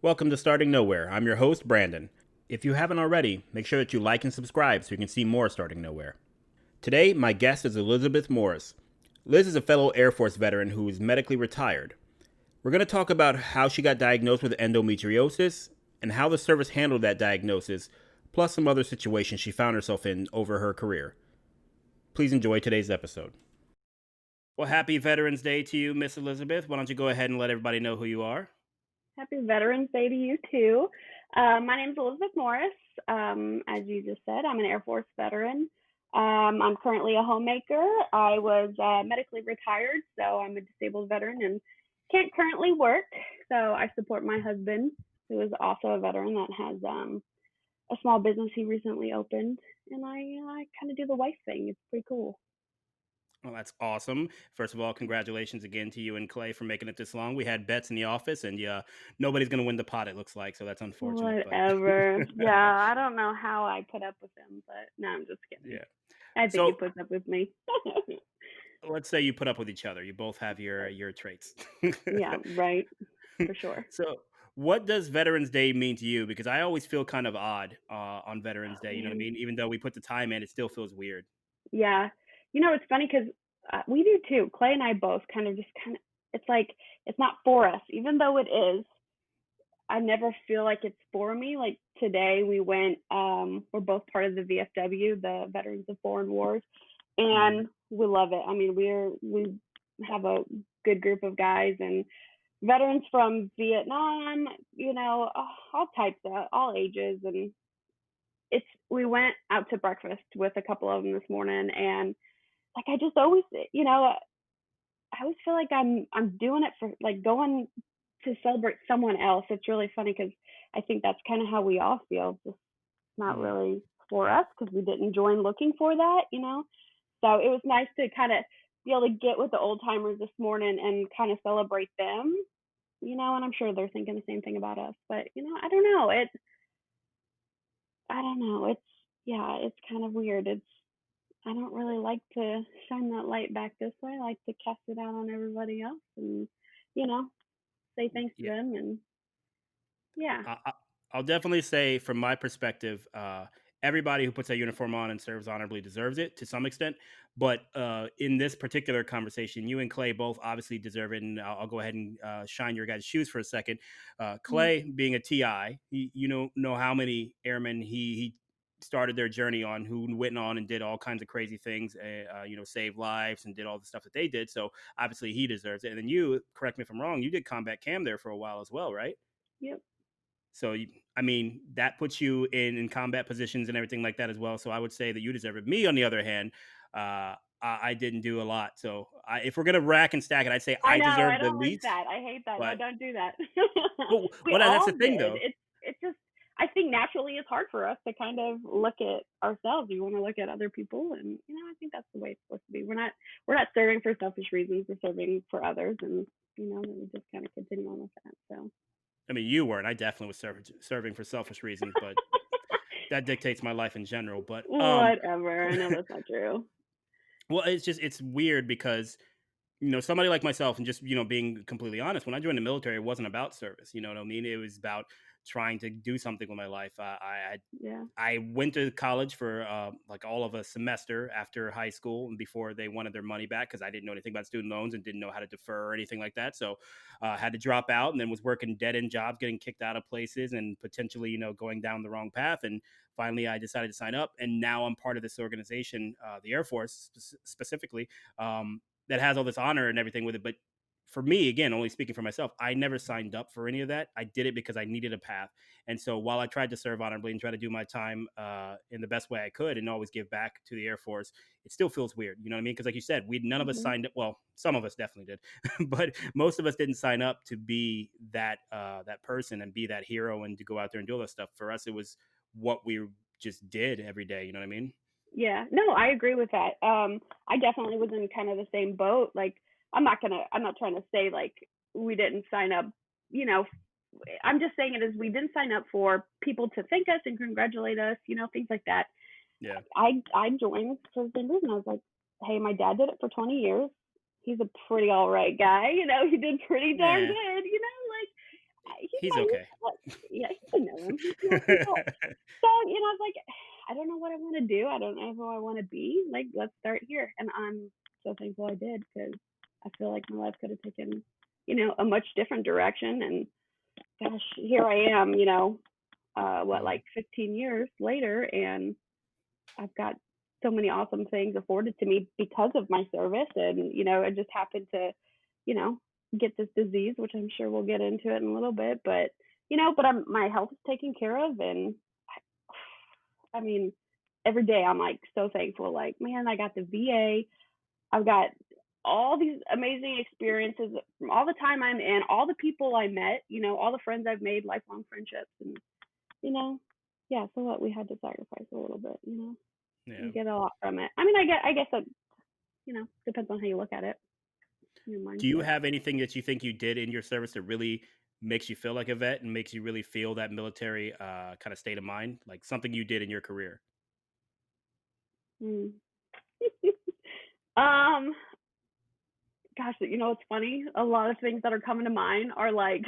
Welcome to Starting Nowhere. I'm your host, Brandon. If you haven't already, make sure that you like and subscribe so you can see more Starting Nowhere. Today, my guest is Elizabeth Morris. Liz is a fellow Air Force veteran who is medically retired. We're going to talk about how she got diagnosed with endometriosis and how the service handled that diagnosis, plus some other situations she found herself in over her career. Please enjoy today's episode. Well, happy Veterans Day to you, Miss Elizabeth. Why don't you go ahead and let everybody know who you are? Happy Veterans Day to you too. My name is Elizabeth Morris. As you just said, I'm an Air Force veteran. I'm currently a homemaker. I was medically retired, so I'm a disabled veteran and can't currently work. So I support my husband, who is also a veteran that has a small business he recently opened, and I kind of do the wife thing. It's pretty cool. Well, that's awesome. First of all, congratulations again to you and Clay for making it this long. We had bets in the office, and yeah, nobody's going to win the pot, it looks like. So that's unfortunate. But Whatever. Yeah, I don't know how I put up with him, but no, I'm just kidding. yeah. I think he So puts up with me. let's say you put up with each other. You both have your traits. Yeah, right. For sure. So, what does Veterans Day mean to you? Because I always feel kind of odd on Veterans Oh Day. You know what I man. mean? Even though we put the time in, it still feels weird. Yeah. It's funny because we do too. Clay and I both kind of, it's like, it's not for us, even though it is. I never feel like it's for me. Like today we went, we're both part of the VFW, the Veterans of Foreign Wars, Hmm. and we love it. I mean, we have a good group of guys and veterans from Vietnam, all types of, all ages. And we went out to breakfast with a couple of them this morning. And like, I just always, I always feel like I'm doing it for like going to celebrate someone else. It's really funny because I think that's kind of how we all feel. Just not Hmm. really for us because we didn't join looking for that. So it was nice to kind of be able to get with the old timers this morning and kind of celebrate them. And I'm sure they're thinking the same thing about us. But I don't know. I don't know. Yeah, it's kind of weird. I don't really like to shine that light back this way. I like to cast it out on everybody else and, you know, say thanks to Yeah. them. And yeah. I'll definitely say, from my perspective, everybody who puts their uniform on and serves honorably deserves it to some extent. But in this particular conversation, you and Clay both obviously deserve it. And I'll go ahead and shine your guys' shoes for a second. Mm, Clay, being a TI, you know how many airmen he started their journey on, who went on and did all kinds of crazy things, saved lives and did all the stuff that they did. So obviously he deserves it. And then you, correct me if I'm wrong, you did combat cam there for a while as well, right? yep. So, I mean, that puts you in combat positions and everything like that as well. So I would say that you deserve it. Me, on the other hand, I didn't do a lot. So if we're gonna rack and stack it, I'd say I I know. I deserve the don't like least. that. I hate that. No, But don't do that. We that's the all thing, did. though. It's just, I think naturally it's hard for us to kind of look at ourselves. We want to look at other people. And, I think that's the way it's supposed to be. We're not serving for selfish reasons. We're serving for others. And, we just kind of continue on with that. So. I mean, you weren't. I definitely was serving for selfish reasons, but that dictates my life in general. But Whatever. I know that's not true. well, it's weird because somebody like myself, and just being completely honest, when I joined the military, it wasn't about service. You know what I mean? It was about trying to do something with my life. Yeah. I went to college for like all of a semester after high school and before they wanted their money back, because I didn't know anything about student loans and didn't know how to defer or anything like that. So had to drop out, and then was working dead end jobs, getting kicked out of places, and potentially going down the wrong path. And finally, I decided to sign up, and now I'm part of this organization, the Air Force specifically. That has all this honor and everything with it. But for me, again, only speaking for myself, I never signed up for any of that. I did it because I needed a path. And so while I tried to serve honorably and try to do my time in the best way I could and always give back to the Air Force, it still feels weird. You know what I mean? Because like you said, none of us Hmm. signed up. Well, some of us definitely did, but most of us didn't sign up to be that person and be that hero and to go out there and do all that stuff. For us, it was what we just did every day. You know what I mean? Yeah. No, I agree with that. I definitely was in kind of the same boat. Like, I'm not trying to say like we didn't sign up, you know, I'm just saying it as we didn't sign up for people to thank us and congratulate us, things like that. Yeah. I joined for the same reason. I was like, hey, my dad did it for 20 years. He's a pretty all right guy. He did pretty darn Yeah. good. Like He's okay. Yeah, you know him. He's nice and tall. So, I was like, I don't know what I want to do. I don't know who I want to be. Like, let's start here. And I'm so thankful I did because I feel like my life could have taken, a much different direction. And gosh, here I am, Mhm. like 15 years later, and I've got so many awesome things afforded to me because of my service. And, I just happened to, you know, get this disease, which I'm sure we'll get into it in a little bit. But, my health is taken care of. And I mean, every day I'm like so thankful. Like, man, I got the VA. I've got all these amazing experiences from all the time I'm in, all the people I met, all the friends I've made, lifelong friendships. And, you know, yeah, so what? We had to sacrifice a little bit, Yeah. and get a lot from it. I mean, I guess that, depends on how you look at it, your Do you mindset. have anything that you think you did in your service that really makes you feel like a vet and makes you really feel that military kind of state of mind? Like something you did in your career? Mm. um, Gosh, it's funny. A lot of things that are coming to mind are like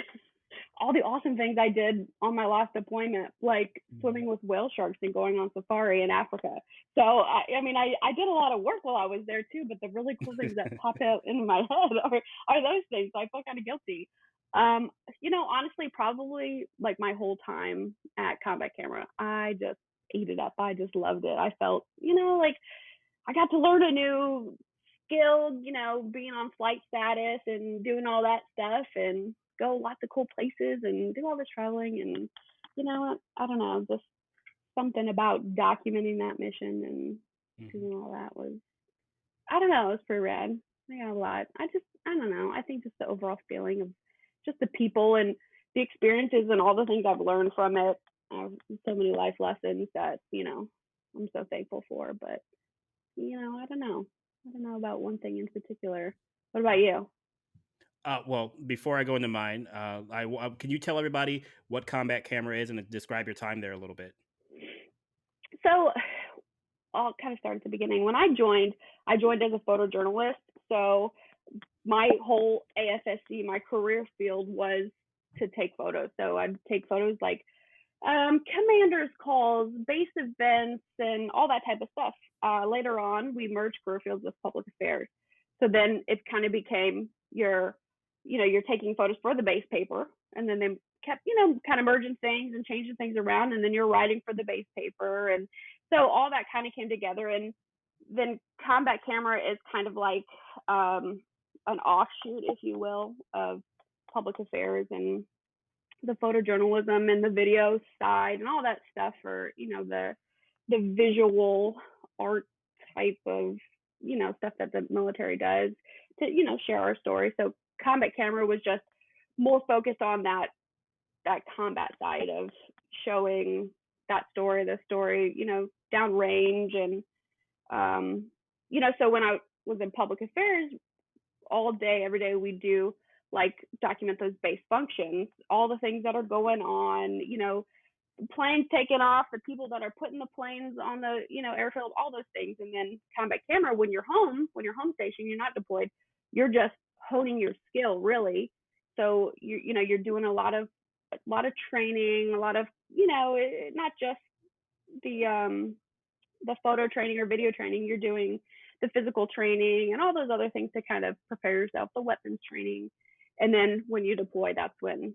all the awesome things I did on my last deployment, like Mhm. swimming with whale sharks and going on safari in Africa. So I mean, I did a lot of work while I was there too. But the really cool things that pop out into my head are those things. So I feel kind of guilty. Honestly, probably like my whole time at Combat Camera, I just ate it up. I just loved it. I felt, like I got to learn a new skill, being on flight status and doing all that stuff and go lots of cool places and do all this traveling. And, I don't know, just something about documenting that mission and Mhm. doing all that was, I don't know, it was pretty rad. I got a lot. I don't know. I think just the overall feeling of just the people and the experiences and all the things I've learned from it. So many life lessons that, I'm so thankful for. But I don't know. I don't know about one thing in particular. What about you? Well, before I go into mine, can you tell everybody what combat camera is and describe your time there a little bit? So I'll kind of start at the beginning. When I joined as a photojournalist. So my whole AFSC, my career field was to take photos. So I'd take photos like commanders calls, base events, and all that type of stuff. Later on, we merged career fields with public affairs. So then it kind of became you're taking photos for the base paper, and then they kept, kind of merging things and changing things around, and then you're writing for the base paper, and so all that kind of came together. And then combat camera is kind of like an offshoot, if you will, of public affairs and the photojournalism and the video side and all that stuff for the visual art type of stuff that the military does to share our story. So combat camera was just more focused on that combat side of showing that story, the story, downrange. And so when I was in public affairs, all day, every day, we do like document those base functions, all the things that are going on, planes taking off, the people that are putting the planes on the, airfield, all those things. And then combat camera, when you're home station, you're not deployed, you're just honing your skill really. So you're doing a lot of training, a lot of, not just the photo training or video training, you're doing the physical training and all those other things to kind of prepare yourself, the weapons training. And then when you deploy, that's when,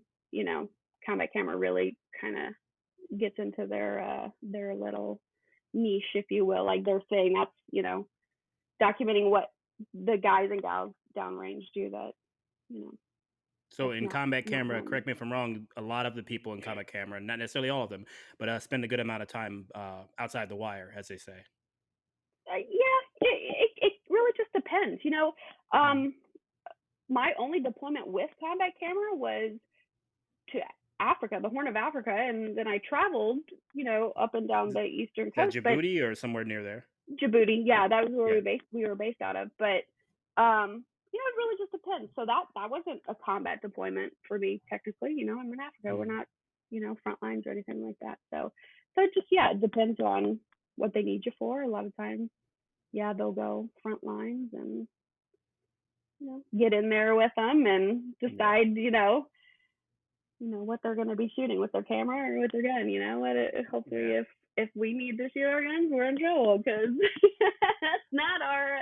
combat camera really kind of gets into their little niche, if you will. Like they're saying that's, documenting what the guys and gals downrange do that, you know, So that's in not combat not camera, normal. correct me if I'm wrong, a lot of the people in combat camera, not necessarily all of them, but spend a good amount of time outside the wire, as they say. Yeah, it really just depends. Mhm. Um, my only deployment with combat camera was to Africa, the Horn of Africa, and then I traveled, up and down Is the eastern that coast. But Djibouti or somewhere near there? Djibouti, yeah, that was where Yeah. we were based out of. But it really just depends. So that wasn't a combat deployment for me technically. I'm in Africa. We're Mhm. not, front lines or anything like that. So it just it depends on what they need you for. A lot of times, yeah, they'll go front lines and get in there with them and Yeah. decide, what they're going to be shooting with their camera or with their gun. Hopefully, Yeah. if we need to shoot our guns, we're in trouble because that's not our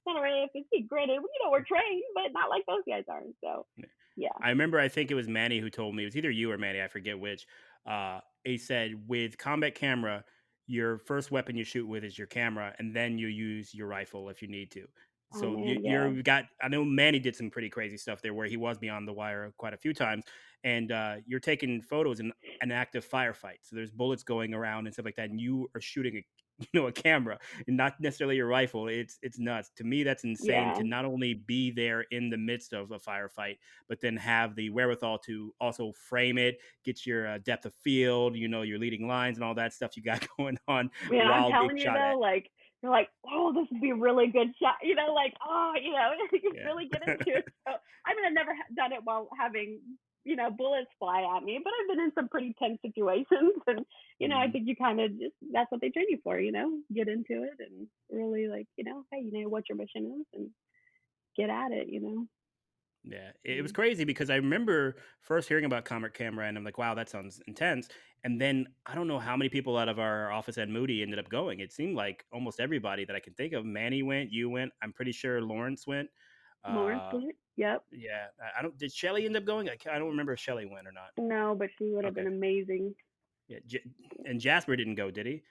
AFSC. Granted, we're trained, but not like those guys are. So, Yeah. yeah. I remember I think it was Manny who told me, it was either you or Manny, I forget which. He said with combat camera, your first weapon you shoot with is your camera, and then you use your rifle if you need to. Oh So man, yeah, you're got. I know Manny did some pretty crazy stuff there, where he was beyond the wire quite a few times, and you're taking photos in an active firefight. So there's bullets going around and stuff like that, and you are shooting a a camera and not necessarily your rifle. It's nuts to me. That's insane yeah, to not only be there in the midst of a firefight, but then have the wherewithal to also frame it, get your depth of field, your leading lines and all that stuff you got going on man. I'm while getting telling you shot at. though, like you're like, oh, this would be a really good shot. Like, oh, you Yeah. really get into it. So I mean, I've never done it while having bullets fly at me, but I've been in some pretty tense situations, and I Mhm. think you kind of just that's what they train you for. Get into it and really like hey, what your mission is and get at it. Yeah, it was Mm. crazy because I remember first hearing about Comet Camera, and I'm like, wow, that sounds intense. And then I don't know how many people out of our office at Moody ended up going. It seemed like almost everybody that I can think of. Manny went, you went. I'm pretty sure Lawrence went. Lawrence Uh, did it. Yep. yeah, I don't. Did Shelly end up going? I don't remember if Shelly went or not. No, but she would have Okay, been amazing. yeah, and Jasper didn't go, did he?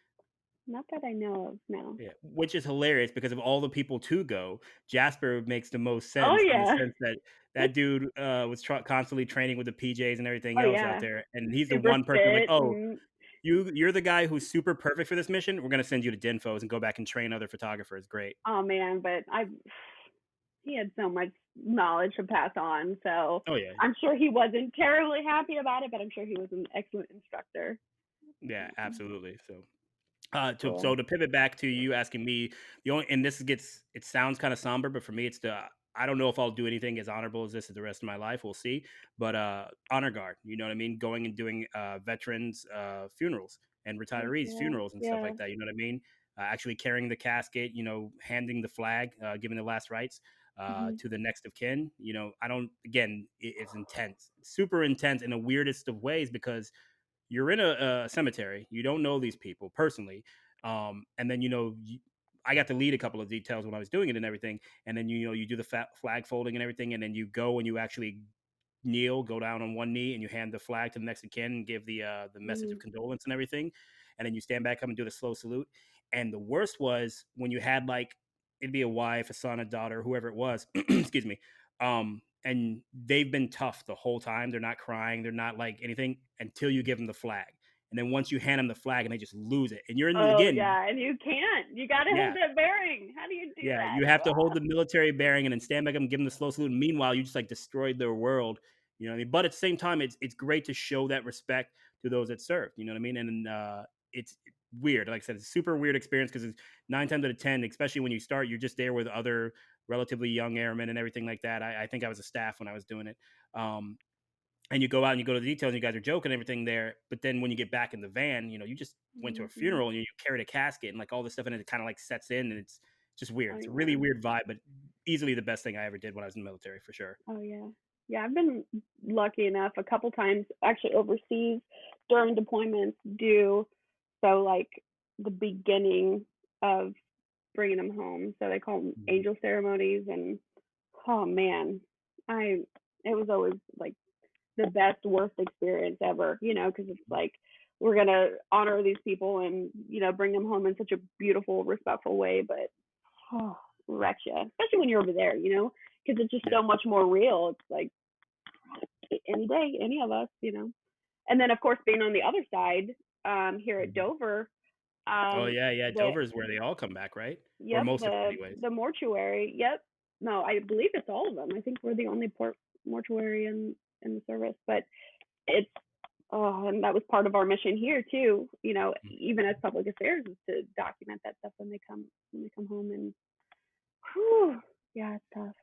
Not that I know of. No. Yeah, which is hilarious because of all the people to go, Jasper makes the most Oh sense in the yeah. sense that that dude was constantly training with the PJs and everything Oh else out yeah. there, and he's the Super one person like, fit oh, and you're the guy who's super perfect for this mission. We're gonna send you to Dinfos and go back and train other photographers. Great. oh man, but I he had so much knowledge to pass on. So Oh yeah, I'm sure he wasn't terribly happy about it, but I'm sure he was an excellent instructor. yeah, absolutely. So so Cool. to pivot back to you asking me, the only and this gets it sounds kind of somber, but for me, it's the I don't know if I'll do anything as honorable as this the rest of my life. We'll see. But honor guard, you know what I mean? Going and doing veterans funerals and Heck retirees yeah. funerals and stuff Yeah. like that. You know what I mean? Actually carrying the casket, handing the flag, giving the last rites. Hmm. To the next of kin, I don't. Again, it's intense, super intense in the weirdest of ways because you're in a cemetery. You don't know these people personally, and then I got to lead a couple of details when I was doing it and everything. And then you do the flag folding and everything, and then you go and you actually kneel, go down on one knee, and you hand the flag to the next of kin and give the message of Hmm. condolence and everything. And then you stand back up and do the slow salute. And the worst was when you had like it'd be a wife, a son, a daughter, whoever it was. Excuse me. And they've been tough the whole time. They're not crying. They're not like anything until you give them the flag. And then once you hand them the flag and they just lose it. And you're in Oh again, yeah, and you can't. You got to hold yeah, that bearing. How do you do yeah, that? you have to hold the military bearing and then stand back up and give them the slow salute. And meanwhile, you just like destroyed their world. You know what I mean? But at the same time, it's great to show that respect to those that served. You know what I mean? And it's weird. Like I said, it's a super weird experience because it's 9 times out of 10, especially when you start, you're just there with other relatively young airmen and everything like that. I think I was a staff when I was doing it. Um, and you go out and you go to the details and you guys are joking and everything there. But then when you get back in the van, you just went to a Hmm. funeral and you carried a casket and like all this stuff and it kind of like sets in and it's just weird. Oh It's a yeah. really weird vibe, but easily the best thing I ever did when I was in the military for sure. Oh yeah. Yeah, I've been lucky enough a couple times actually overseas during deployments do so like the beginning of bringing them home. So they call them Mhm. angel ceremonies, and oh man, I it was always like the best worst experience ever, because it's like we're gonna honor these people and bring them home in such a beautiful, respectful way, but oh, wrecks you, especially when you're over there, because it's just Yeah. so much more real. It's like any day, any of us. And then of course being on the other side, here at Mhm. Dover, Oh um, yeah, yeah. the Dover is where they all come back, right? Or yep, most of them, the anyways. the mortuary, yep. No, I believe it's all of them. I think we're the only port mortuary in the service, but it's oh, and that was part of our mission here too. Mhm. Even as public affairs, is to document that stuff when they come home, and whew, yeah, it's tough.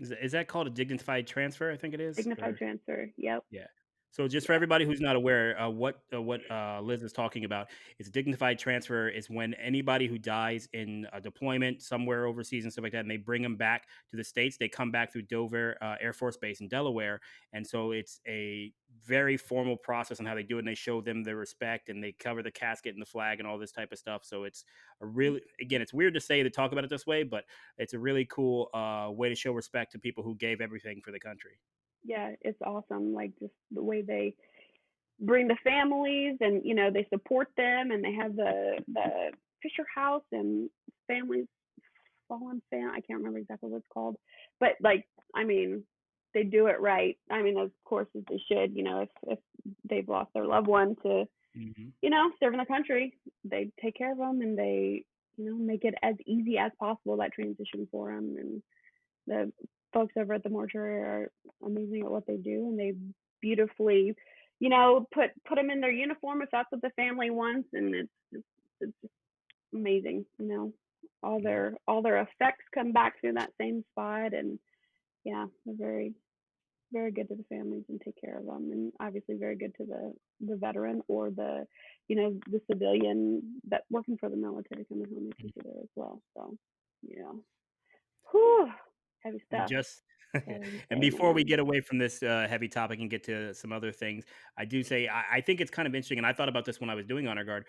Is that called a dignified transfer? I think it is. Dignified Or transfer. Yep. yeah. So just for Yeah. everybody who's not aware, what Liz is talking about is dignified transfer is when anybody who dies in a deployment somewhere overseas and stuff like that, and they bring them back to the states. They come back through Dover Air Force Base in Delaware, and so it's a very formal process on how they do it. And they show them their respect, and they cover the casket and the flag and all this type of stuff. So it's a really, again, it's weird to say to talk about it this way, but it's a really cool way to show respect to people who gave everything for the country. Yeah, it's awesome. Like just the way they bring the families and they support them and they have the Fisher House and families fallen fan. I can't remember exactly what it's called, but like I mean, they do it right. I mean, of course, as they should. If they've lost their loved one to Mhm. serving the country, they take care of them and they make it as easy as possible that transition for them. And the folks over at the mortuary are amazing at what they do, and they beautifully, put them in their uniform if that's what the family wants, and it's just amazing. Yeah. All their effects come back through that same spot, and yeah, they're very very good to the families and take care of them, and obviously very good to the veteran or the civilian that working for the military coming home and Mhm. there as well. So yeah, whew, heavy And stuff. just Very and very before we long. get away from this heavy topic and get to some other things, I do say I think it's kind of interesting, and I thought about this when I was doing honor guard,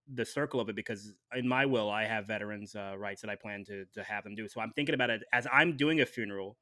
the circle of it, because in my will I have veterans rights that I plan to have them do. So I'm thinking about it as I'm doing a funeral.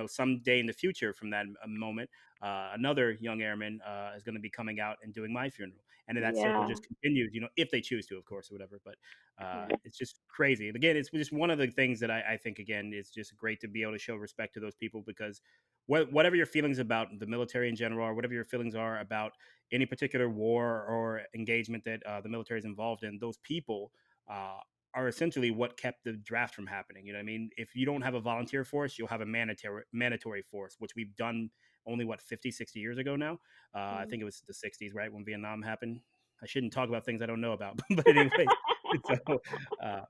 Someday in the future, from that moment, another young airman is going to be coming out and doing my funeral, and then that circle Yeah, just continues. If they choose to, of course, or whatever. But yeah. it's just crazy. And again, it's just one of the things that I think again is just great to be able to show respect to those people, because whatever your feelings about the military in general, or whatever your feelings are about any particular war or engagement that the military is involved in, those people uh, are essentially what kept the draft from happening. You know what I mean? If you don't have a volunteer force, you'll have a mandatory force, which we've done only what 50, 60 years ago now. I Mm. think it was the 60s, right, when Vietnam happened. I shouldn't talk about things I don't know about, but anyways, so uh,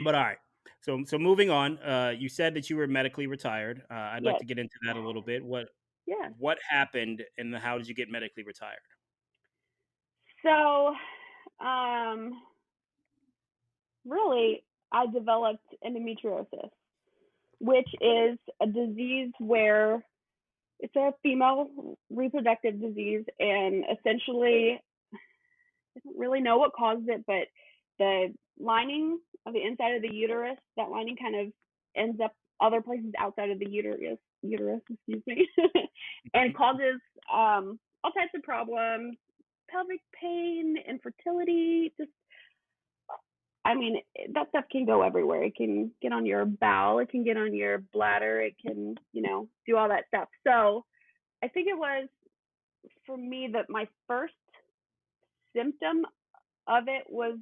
but all right. So moving on. You said that you were medically retired. I'd like Yes. to get into that a little bit. What Yeah. what happened and how did you get medically retired? So, really, I developed endometriosis, which is a disease where it's a female reproductive disease, and essentially, I don't really know what caused it, but the lining of the inside of the uterus, that lining kind of ends up other places outside of the uterus, excuse me, and Mhm. causes all types of problems, pelvic pain, infertility, just I mean, that stuff can go everywhere. It can get on your bowel, it can get on your bladder, it can, do all that stuff. So I think it was for me that my first symptom of it was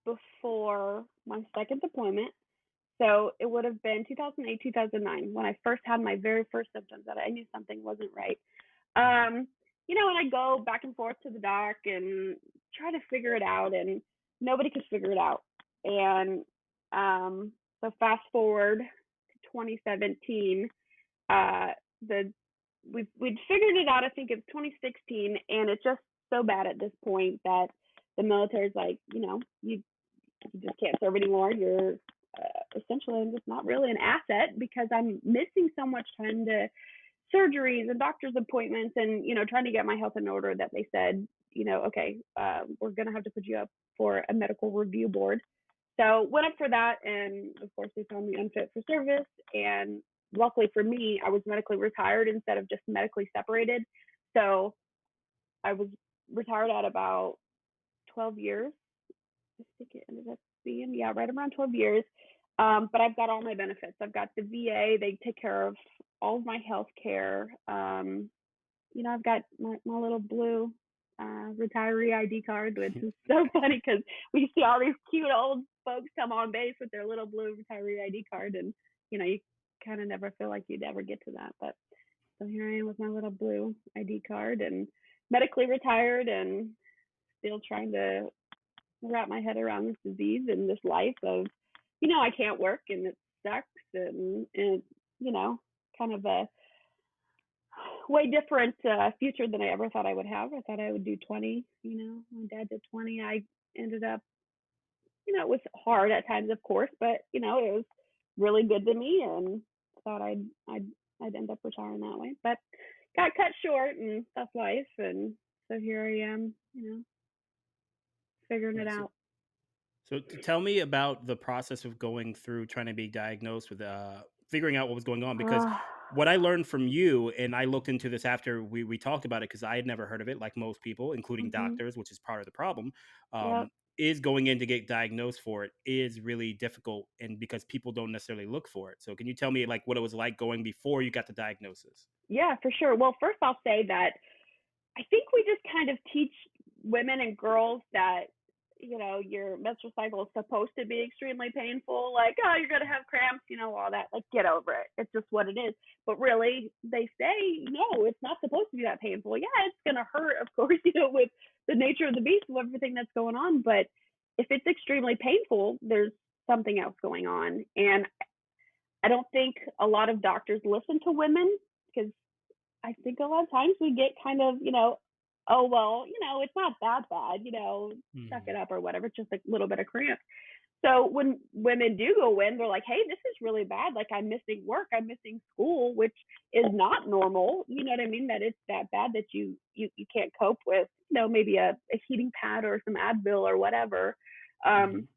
before my second deployment. So it would have been 2008, 2009 when I first had my very first symptoms that I knew something wasn't right. Mhm. Um, and I go back and forth to the doc and try to figure it out, and nobody could figure it out. And so fast forward to 2017, uh, the we'd figured it out. I think it's 2016, and it's just so bad at this point that the military's like, you just can't serve anymore. You're essentially just not really an asset because I'm missing so much time to surgeries and doctor's appointments and trying to get my health in order that they said okay, we're going to have to put you up for a medical review board. So went up for that, and of course they found me unfit for service. And luckily for me, I was medically retired instead of just medically separated. So I was retired at about 12 years. I think it ended up being, yeah, right around 12 years. But I've got all my benefits. I've got the VA. They take care of all of my health care. I've got my little blue retiree ID card, which is so funny because we see all these cute old folks come on base with their little blue retiree ID card, and you kind of never feel like you'd ever get to that. But so here I am with my little blue ID card and medically retired and still trying to wrap my head around this disease and this life of, I can't work and it sucks and kind of a way different future than I ever thought I would have. I thought I would do 20. My dad did 20. I ended up, it was hard at times, of course, but it was really good to me, and thought I'd end up retiring that way. But got cut short, and that's life. And so here I am, figuring it Yeah. out. Tell me about the process of going through trying to be diagnosed with figuring out what was going on, because Uh, what I learned from you, and I looked into this after we talked about it because I had never heard of it, like most people, including mhm. doctors, which is part of the problem. Yep. Is going in to get diagnosed for it is really difficult, and because people don't necessarily look for it. So can you tell me like what it was like going before you got the diagnosis? Yeah, for sure. Well, first I'll say that I think we just kind of teach women and girls that your menstrual cycle is supposed to be extremely painful. Like, oh, you're gonna have cramps, all that. Like, get over it. It's just what it is. But really, they say no, it's not supposed to be that painful. Yeah, it's gonna hurt, of course, with the nature of the beast of everything that's going on. But if it's extremely painful, there's something else going on. And I don't think a lot of doctors listen to women, because I think a lot of times we get kind of, oh, well, it's not that bad, suck it Mhm. up or whatever, it's just a little bit of cramp. So when women do go in, they're like, hey, this is really bad. Like, I'm missing work, I'm missing school, which is not normal. You know what I mean? That it's that bad that you can't cope with, maybe a heating pad or some Advil or whatever. Um, Mhm.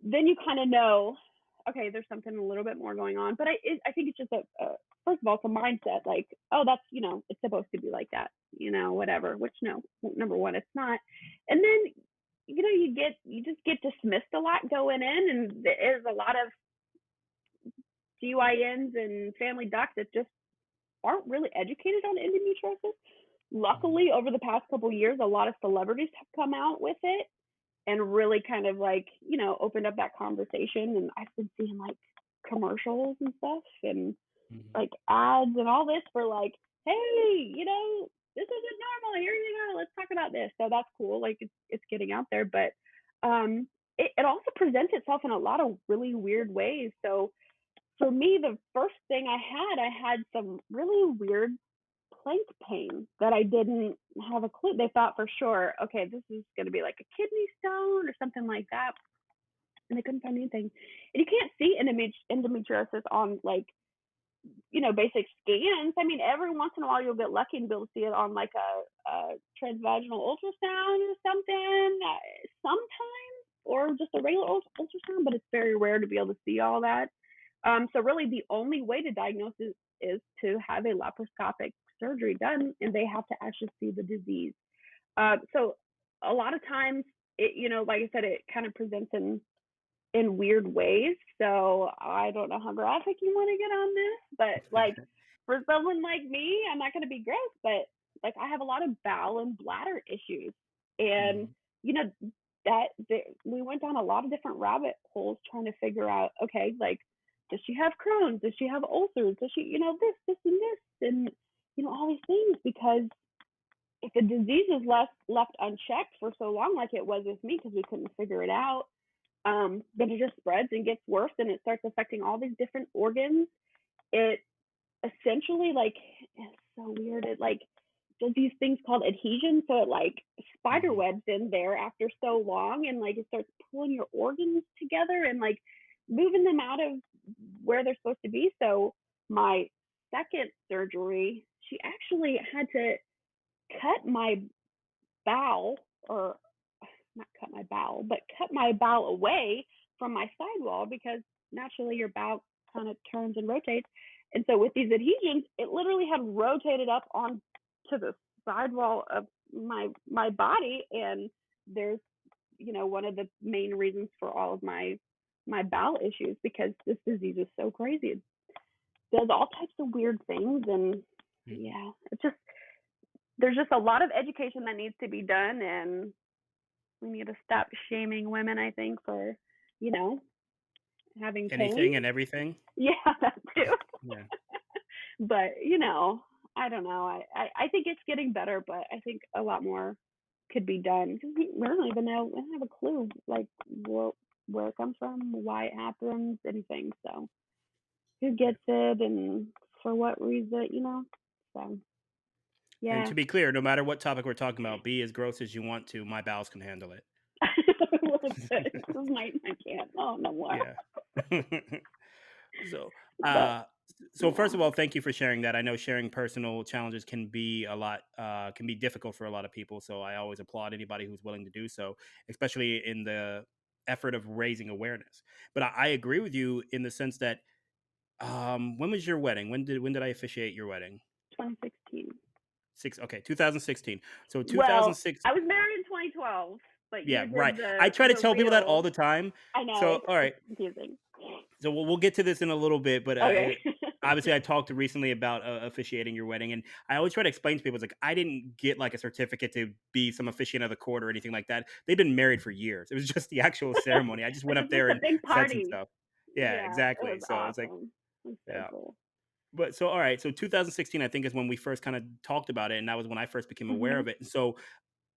then you kind of know, okay, there's something a little bit more going on. But I think it's just first of all, it's a mindset. Like, oh, that's it's supposed to be like that, whatever. Which no, number one, it's not. And then you just get dismissed a lot going in, and there's a lot of GYNs and family docs that just aren't really educated on endometriosis. Mhm. Luckily, over the past couple of years, a lot of celebrities have come out with it and really kind of like, opened up that conversation. And I've been seeing like commercials and stuff, and Mhm. like ads and all this for like, hey, this isn't normal. Here you go. Let's talk about this. So that's cool. Like it's getting out there. But it also presents itself in a lot of really weird ways. So for me, the first thing I had some really weird plank pain that I didn't have a clue. They thought for sure, okay, this is going to be like a kidney stone or something like that. And they couldn't find anything. And you can't see endometriosis on like, basic scans. I mean, every once in a while you'll get lucky and be able to see it on like a transvaginal ultrasound or something, sometimes, or just a regular ultrasound, but it's very rare to be able to see all that. So really, the only way to diagnose it is to have a laparoscopic surgery done, and they have to actually see the disease. So a lot of times, like I said, it kind of presents in weird ways. So I don't know how graphic you want to get on this, but like for someone like me, I'm not going to be gross, but like I have a lot of bowel and bladder issues, and Mhm. you know we went down a lot of different rabbit holes trying to figure out, okay, like does she have Crohn's? Does she have ulcers? Does she, this and this, and all these things, because if the disease is left unchecked for so long, like it was with me, because we couldn't figure it out, then it just spreads and gets worse, and it starts affecting all these different organs. It essentially, like, it's so weird. It like does these things called adhesion, so it like spider Mhm. webs in there after so long, and like it starts pulling your organs together and like moving them out of where they're supposed to be. So my second surgery, she actually had to cut my bowel, or not cut my bowel, but cut my bowel away from my sidewall, because naturally your bowel kind of turns and rotates. And so with these adhesions, it literally had rotated up onto the sidewall of my body. And there's, one of the main reasons for all of my bowel issues, because this disease is so crazy. It does all types of weird things. And Mhm. yeah, it's just, there's just a lot of education that needs to be done, and we need to stop shaming women, I think, for, you know, having pain. Anything and everything. Yeah, that too. Yeah. But, I don't know. I think it's getting better, but I think a lot more could be done, because we don't even know. We don't have a clue, like, where it comes from, why it happens, anything. So, who Yeah. gets it, and for what reason, So And yeah. to be clear, no matter what topic we're talking about, be as gross as you want to. My bowels can handle it. Well, good. My can't. Oh, no more. Yeah. So, But uh, so yeah, first of all, thank you for sharing that. I know sharing personal challenges can be can be difficult for a lot of people. So I always applaud anybody who's willing to do so, especially in the effort of raising awareness. But I agree with you in the sense that, when was your wedding? When did I officiate your wedding? 2016. Okay, 2016. So Well, 2006. I was married in 2012, but you Yeah, did right. I try to the tell people that all real. the time. I know So, all it's right. confusing. So we'll get to this in a little bit, but Okay. obviously I talked recently about officiating your wedding, and I always try to explain to people, it's like I didn't get like a certificate to be some officiant of the court or anything like that. They've been married for years. It was just the actual ceremony. I just It went was up just there a and big said some party. stuff. Yeah, Yeah, it exactly. was So it's like, awesome. It was so yeah. cool. But so all right, so 2016 I think is when we first kind of talked about it, and that was when I first became aware Hmm. of it. And so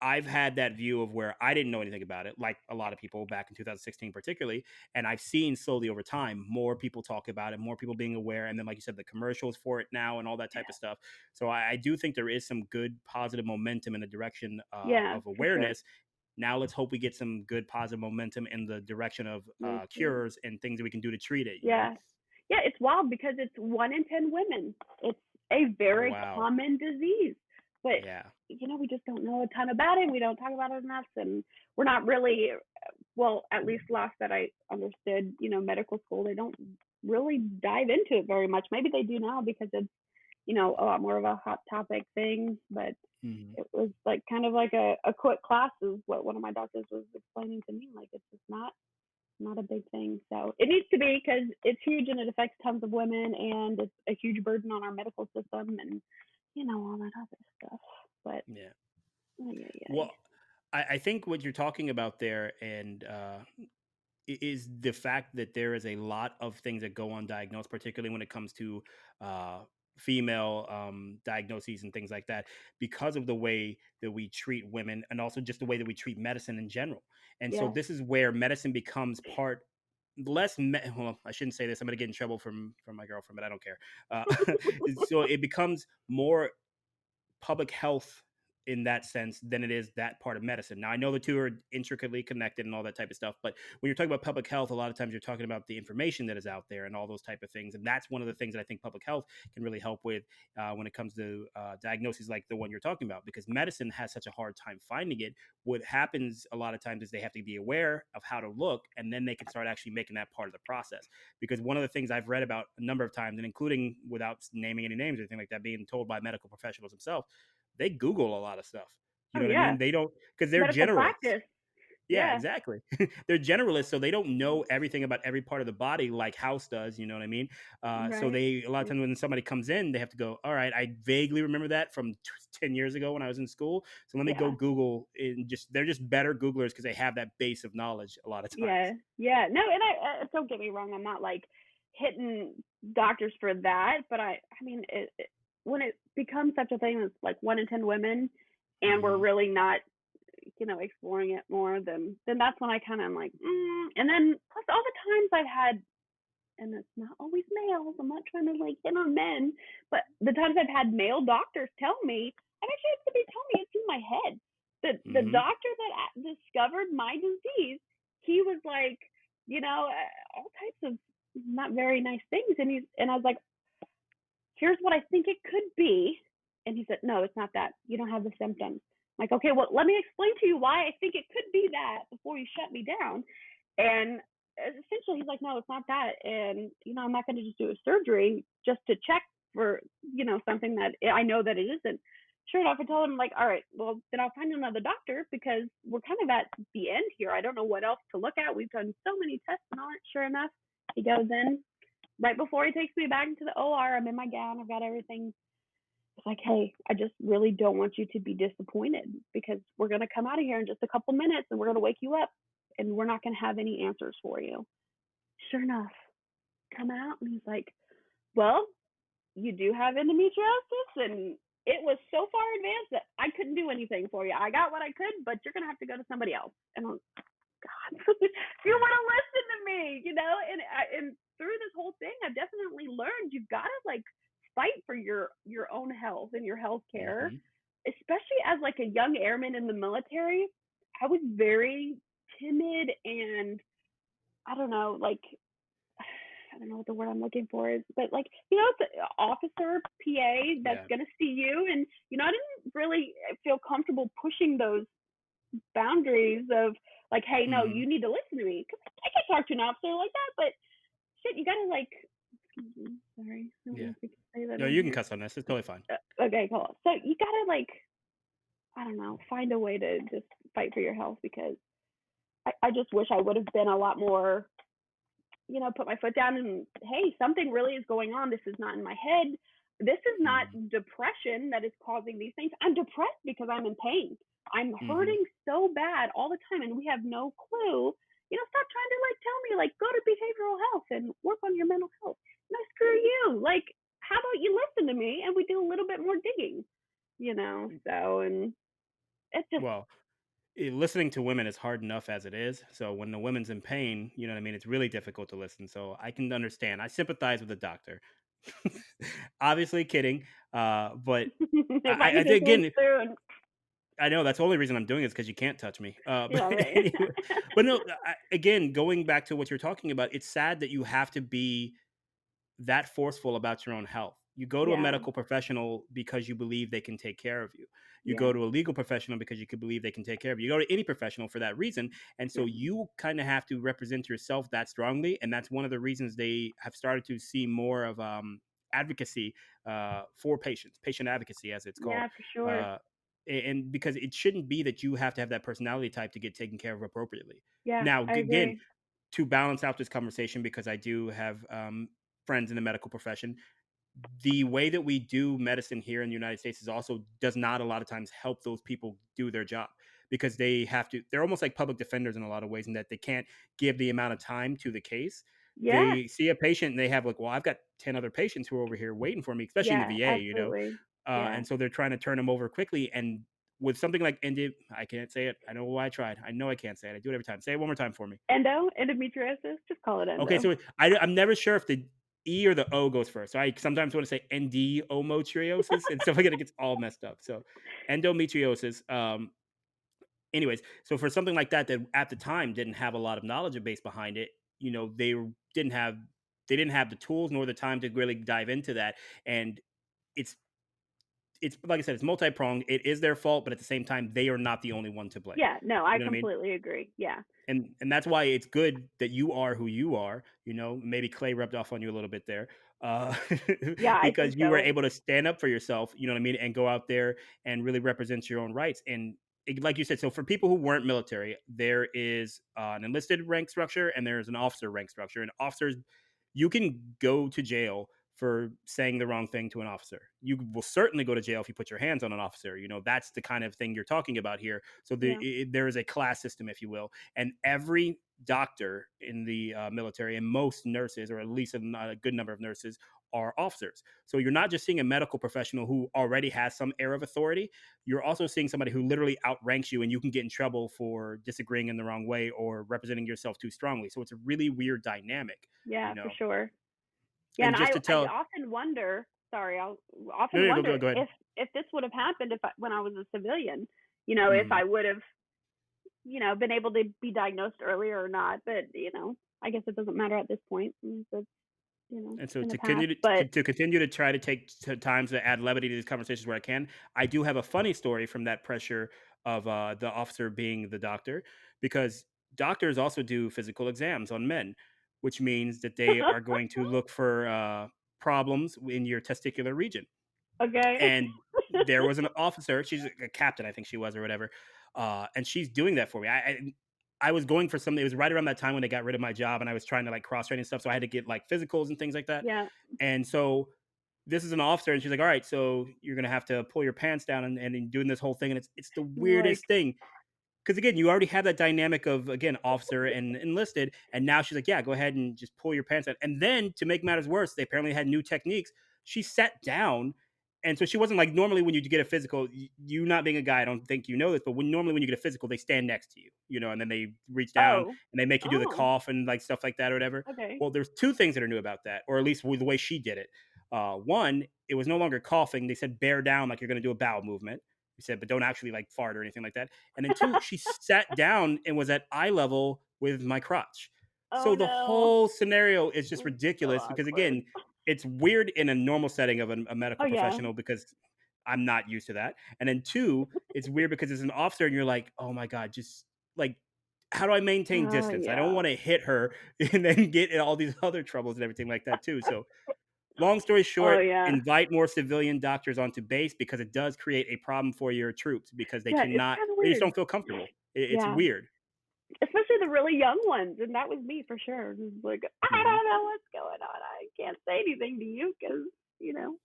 I've had that view of where I didn't know anything about it, like a lot of people back in 2016, particularly. And I've seen slowly over time more people talk about it, more people being aware. And then, like you said, the commercials for it now and all that type of stuff. So I do think there is some good positive momentum in the direction Yeah, of for sure. awareness. Now let's hope we get some good positive momentum in the direction of Me too. cures and things that we can do to treat it, you know? Yeah. Yeah, it's wild because it's 1 in 10 women. It's a Oh, very wow. common disease, but Yeah. we just don't know a ton about it. We don't talk about it enough, and we're not really, well, at least last that I understood, medical school, they don't really dive into it very much. Maybe they do now because it's, a lot more of a hot topic thing, but Mhm. it was like kind of like a quick class is what one of my doctors was explaining to me. Like it's just not a big thing. So it needs to be because it's huge and it affects tons of women and it's a huge burden on our medical system and all that other stuff. But Yeah. ay, ay, ay. Well, I think what you're talking about there, and is the fact that there is a lot of things that go undiagnosed, particularly when it comes to uh, female diagnoses and things like that, because of the way that we treat women and also just the way that we treat medicine in general. And so Yeah. this is where medicine becomes part well, I shouldn't say this. I'm going to get in trouble from my girlfriend, but I don't care. Uh, so it becomes more public health in that sense than it is that part of medicine. Now, I know the two are intricately connected and all that type of stuff, but when you're talking about public health, a lot of times you're talking about the information that is out there and all those type of things. And that's one of the things that I think public health can really help with when it comes to diagnoses like the one you're talking about, because medicine has such a hard time finding it. What happens a lot of times is they have to be aware of how to look, and then they can start actually making that part of the process. Because one of the things I've read about a number of times, and including without naming any names or anything like that, being told by medical professionals themselves, they Google a lot of stuff. You Oh know what I yeah. mean? They don't, because they're Medical generalists. practice. Yeah, Yeah. exactly. They're generalists, so they don't know everything about every part of the body like House does. You know what I mean? So Right. they a lot of times when somebody comes in, they have to go, "All right, I vaguely remember that from 10 years ago when I was in school. So let me go Yeah. Google." And just they're just better Googlers because they have that base of knowledge a lot of Yeah. times. Yeah. No, and don't get me wrong. I'm not like hitting doctors for that, but I mean, when it becomes such a thing, it's like 1 in 10 women, and we're Hmm. really not exploring it more, then that's when I kind of am like, and then plus all the times I've had, and it's not always males. I'm not trying to like hit on men, but the times I've had male doctors tell me, I've actually had somebody tell me it's in my head. The Hmm. doctor that discovered my disease, he was like, all types of not very nice things, and I was like, here's what I think it could be. And he said, no, it's not that. You don't have the symptoms. I'm like, okay, well, let me explain to you why I think it could be that before you shut me down. And essentially, he's like, no, it's not that. And, I'm not going to just do a surgery just to check for, something that I know that it isn't. Sure enough, I told him, like, all right, well, then I'll find another doctor because we're kind of at the end here. I don't know what else to look at. We've done so many tests and all that. Sure enough, he goes in, right before he takes me back into the OR. I'm in my gown. I've got everything. It's like, hey, I just really don't want you to be disappointed because we're going to come out of here in just a couple minutes and we're going to wake you up and we're not going to have any answers for you. Sure enough, come out and he's like, well, you do have endometriosis, and it was so far advanced that I couldn't do anything for you. I got what I could, but you're going to have to go to somebody else. And I'm like, God, you want to listen to me, and through this whole thing, I've definitely learned you've got to like fight for your own health and your health care, Mhm. especially as like a young airman in the military. I was very timid and I don't know, like I don't know what the word I'm looking for is, but like, it's an officer, PA that's Yeah. going to see you. And, I didn't really feel comfortable pushing those boundaries of like, hey, no, Mhm. you need to listen to me. Cause I can talk to an officer like that, but shit, you got to like, excuse me, sorry. I don't know Yeah. if we can say that No, on you can here. cuss on this. It's totally fine. Okay, cool. So you got to like, I don't know, find a way to just fight for your health because I just wish I would have been a lot more, put my foot down and hey, something really is going on. This is not in my head. This is not Mhm. depression that is causing these things. I'm depressed because I'm in pain. I'm Mhm. hurting so bad all the time and we have no clue. Stop trying to like tell me like go to behavioral health and work on your mental health. No, screw you. Like, how about you listen to me and we do a little bit more digging, So and it just Well, listening to women is hard enough as it is. So when the woman's in pain, you know what I mean? It's really difficult to listen. So I can understand. I sympathize with the doctor. Obviously kidding. But if I I need to think switch again, soon. I know that's the only reason I'm doing it is because you can't touch me. But Yeah, right. anyway, but no, again, going back to what you're talking about, it's sad that you have to be that forceful about your own health. You go to a Yeah, medical professional because you believe they can take care of you. You yeah, go to a legal professional because you could believe they can take care of you. You go to any professional for that reason. And so yeah, you kind of have to represent yourself that strongly. And that's one of the reasons they have started to see more of advocacy for patients, patient advocacy, as it's called. yeah, for sure. Uh, and because it shouldn't be that you have to have that personality type to get taken care of appropriately. Yeah, Now, I again, agree. to balance out this conversation, because I do have friends in the medical profession, the way that we do medicine here in the United States is also does not a lot of times help those people do their job because they're almost like public defenders in a lot of ways in that they can't give the amount of time to the case. Yeah, They see a patient and they have like, well, I've got 10 other patients who are over here waiting for me, especially in the yeah, VA. absolutely. Yeah. And so they're trying to turn them over quickly. And with something like I can't say it. I know why I tried. I know I can't say it. I do it every time. Say it one more time for me. Endometriosis, just call it Okay, endo. so I'm never sure if the E or the O goes first. So I sometimes want to say endometriosis, and stuff like that. It gets all messed up. So endometriosis. Anyways, so for something like that, that at the time didn't have a lot of knowledge base behind it, didn't have they didn't have the tools nor the time to really dive into that. And it's it's like I said, it's multi pronged. It is their fault, but at the same time, they are not the only one to blame. Yeah, no, I You know what I mean? completely agree. Yeah. And that's why it's good that you are who you are. Maybe Clay rubbed off on you a little bit there, uh, Yeah, I because think you were so. able to stand up for yourself. You know what I mean, and go out there and really represent your own rights. And like you said, so for people who weren't military, there is an enlisted rank structure and there is an officer rank structure. And officers, you can go to jail for saying the wrong thing to an officer. You will certainly go to jail if you put your hands on an officer. That's the kind of thing you're talking about here. So Yeah. there is a class system, if you will, and every doctor in the military and most nurses, or at least a good number of nurses, are officers. So you're not just seeing a medical professional who already has some air of authority. You're also seeing somebody who literally outranks you, and you can get in trouble for disagreeing in the wrong way or representing yourself too strongly. So it's a really weird dynamic, you Yeah, for know. sure. Yeah, and And I just to I tell, often wonder, sorry, I'll no, often no, wonder go ahead. if this would have happened when I was a civilian, if Mhm. I would have, been able to be diagnosed earlier or not, but, I guess it doesn't matter at this point. It's, And so in the to past, continue but to continue to try to take times to add levity to these conversations where I can, I do have a funny story from that pressure of the officer being the doctor, because doctors also do physical exams on men, which means that they are going to look for problems in your testicular region. okay. And there was an officer, she's a captain, I think she was, or whatever, and she's doing that for me. I was going for something. It was right around that time when they got rid of my job, and I was trying to like cross train and stuff. So I had to get like physicals and things like that. Yeah. And so this is an officer, and she's like, "All right, so you're gonna have to pull your pants down and doing this whole thing." And it's the You're like, weirdest thing because again, you already have that dynamic of again officer and enlisted, and now she's like, "Yeah, go ahead and just pull your pants down." And then to make matters worse, they apparently had new techniques. She sat down, and so she wasn't like normally when you get a physical. You not being a guy, I don't think you know this, but normally when you get a physical, they stand next to you, and then they reach down oh, and they make you do the oh, cough and like stuff like that or whatever. okay. Well, there's two things that are new about that, or at least with the way she did it. One, it was no longer coughing. They said bear down like you're going to do a bowel movement. We said, but don't actually like fart or anything like that. And then two, she sat down and was at eye level with my crotch. Oh So the no. whole scenario is just That's so ridiculous because awkward. again, it's weird in a normal setting of a Oh medical yeah. professional because I'm not used to that. And then two, it's weird because as an officer and you're like, oh my God, just like, how do I maintain Oh distance? I don't yeah. want to hit her and then get in all these other troubles and everything like that too. So long story Oh short, yeah. invite more civilian doctors onto base because it does create a problem for your troops because Yeah, it's kind of they just weird. don't feel comfortable. It's Yeah. weird. Especially the really young ones, and that was me for sure. Just like, I Hmm. don't know what's going on. I can't say anything to you because,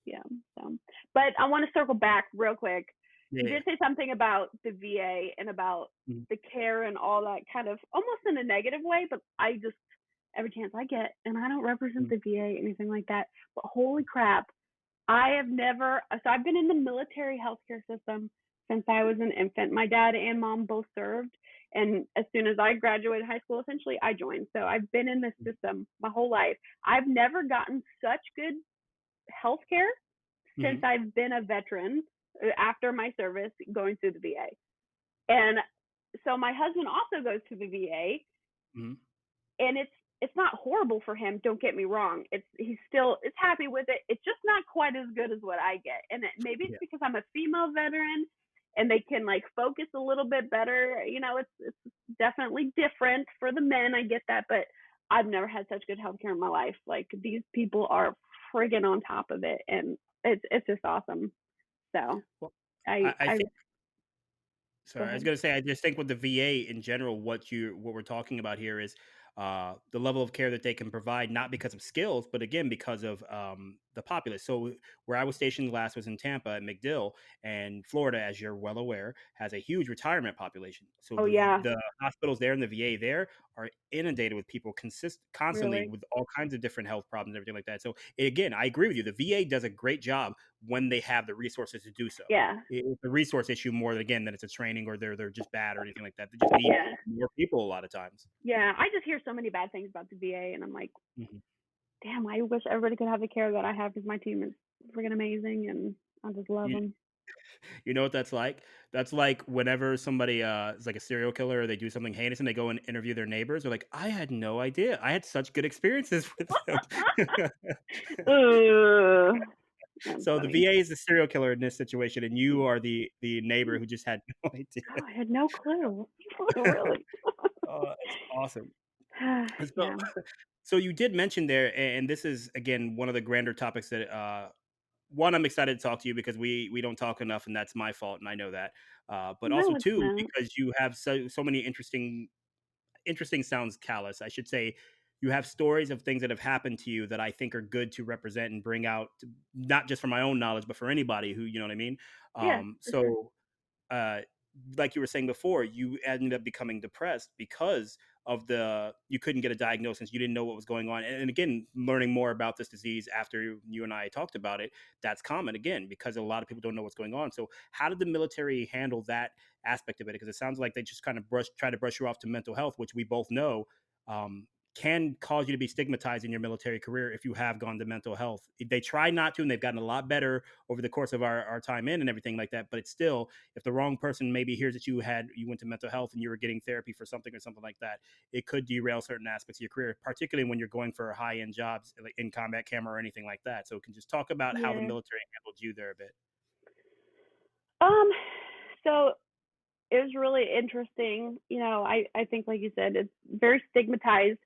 yeah. So, but I want to circle back real quick. You Yeah. did say something about the VA and about Mhm. the care and all that kind of almost in a negative way, but I just every chance I get, and I don't represent Mhm. the VA anything like that, but holy crap, I have never, so I've been in the military healthcare system since I was an infant. My dad and mom both served. And as soon as I graduated high school, essentially, I joined. So I've been in this system my whole life. I've never gotten such good healthcare since Mhm. I've been a veteran after my service going through the VA. And so my husband also goes to the VA, Mhm. and it's not horrible for him, don't get me wrong. He's still it's happy with it. It's just not quite as good as what I get. And maybe it's Yeah. because I'm a female veteran and they can like focus a little bit better. It's definitely different for the men. I get that, but I've never had such good healthcare in my life. Like these people are friggin' on top of it, and it's just awesome. So Well, I I think. go Sorry, I was ahead. gonna say I just think with the VA in general, what we're talking about here is the level of care that they can provide, not because of skills, but again because of the populace. So where I was stationed last was in Tampa at McDill, and Florida, as you're well aware, has a huge retirement population. So Oh yeah, the hospitals there and the VA there are inundated with people constantly really? with all kinds of different health problems and everything like that. So again, I agree with you. The VA does a great job when they have the resources to do so. Yeah, It's a resource issue more than again that it's a training or they're just bad or anything like that. They just need yeah. more people a lot of times. Yeah, I just hear so many bad things about the VA, and I'm like, Mhm. damn, I wish everybody could have the care that I have because my team is freaking amazing, and I just love You, them. you know what that's like? That's like whenever somebody is like a serial killer or they do something heinous and they go and interview their neighbors. They're like, I had no idea. I had such good experiences with them. Ugh, that's So the funny. VA is the serial killer in this situation, and you are the neighbor who just had no idea. Oh, I had no clue. Really? Oh, that's awesome. So, Yeah. so you did mention there, and this is again one of the grander topics that one, I'm excited to talk to you because we don't talk enough, and that's my fault, and I know that. But also No, it's two, not. because you have so many interesting sounds callous. I should say you have stories of things that have happened to you that I think are good to represent and bring out, not just for my own knowledge, but for anybody who you know what I mean. Yeah, for sure. So uh, like you were saying before, you ended up becoming depressed because of you couldn't get a diagnosis, you didn't know what was going on, and again, learning more about this disease after you and I talked about it, that's common again because a lot of people don't know what's going on. So, how did the military handle that aspect of it? Because it sounds like they just kind of try to brush you off to mental health, which we both know. Can cause you to be stigmatized in your military career if you have gone to mental health. They try not to, and they've gotten a lot better over the course of our time in and everything like that. But it's still, if the wrong person maybe hears that you went to mental health and you were getting therapy for something or something like that, it could derail certain aspects of your career, particularly when you're going for high end jobs like in combat camera or anything like that. So, can just talk about how the Yeah. military handled you there a bit. Um. So it was really interesting. I think, like you said, it's very stigmatized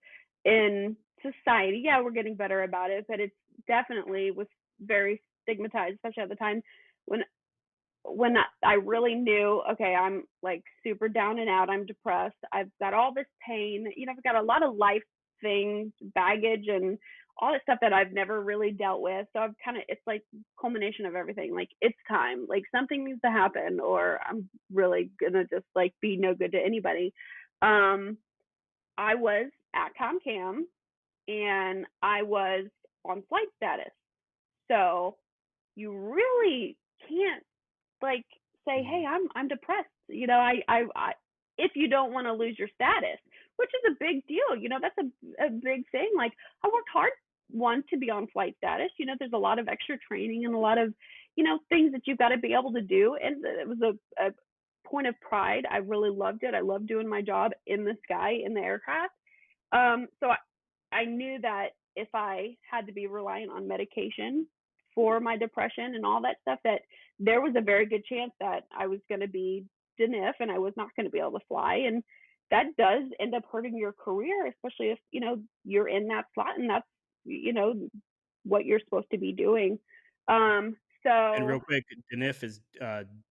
in society. Yeah, we're getting better about it, but it's definitely was very stigmatized, especially at the time when I really knew, okay, I'm like super down and out. I'm depressed. I've got all this pain. I've got a lot of life things, baggage, and all this stuff that I've never really dealt with. So I've it's like culmination of everything. Like it's time. Like something needs to happen, or I'm really gonna just like be no good to anybody. Um, I was at ComCam and I was on flight status. So you really can't like say, "Hey, Mhm. I'm depressed." I if you don't want to lose your status, which is a big deal. That's a big thing. Like I worked hard want to be on flight status. There's a lot of extra training and a lot of, things that you've got to be able to do. And it was a point of pride. I really loved it. I loved doing my job in the sky in the aircraft. So I knew that if I had to be reliant on medication for my depression and all that stuff, that there was a very good chance that I was going to be DNF and I was not going to be able to fly. And that does end up hurting your career, especially if, you're in that slot and that's, you know, what you're supposed to be doing. Um, And so real quick, DNIF is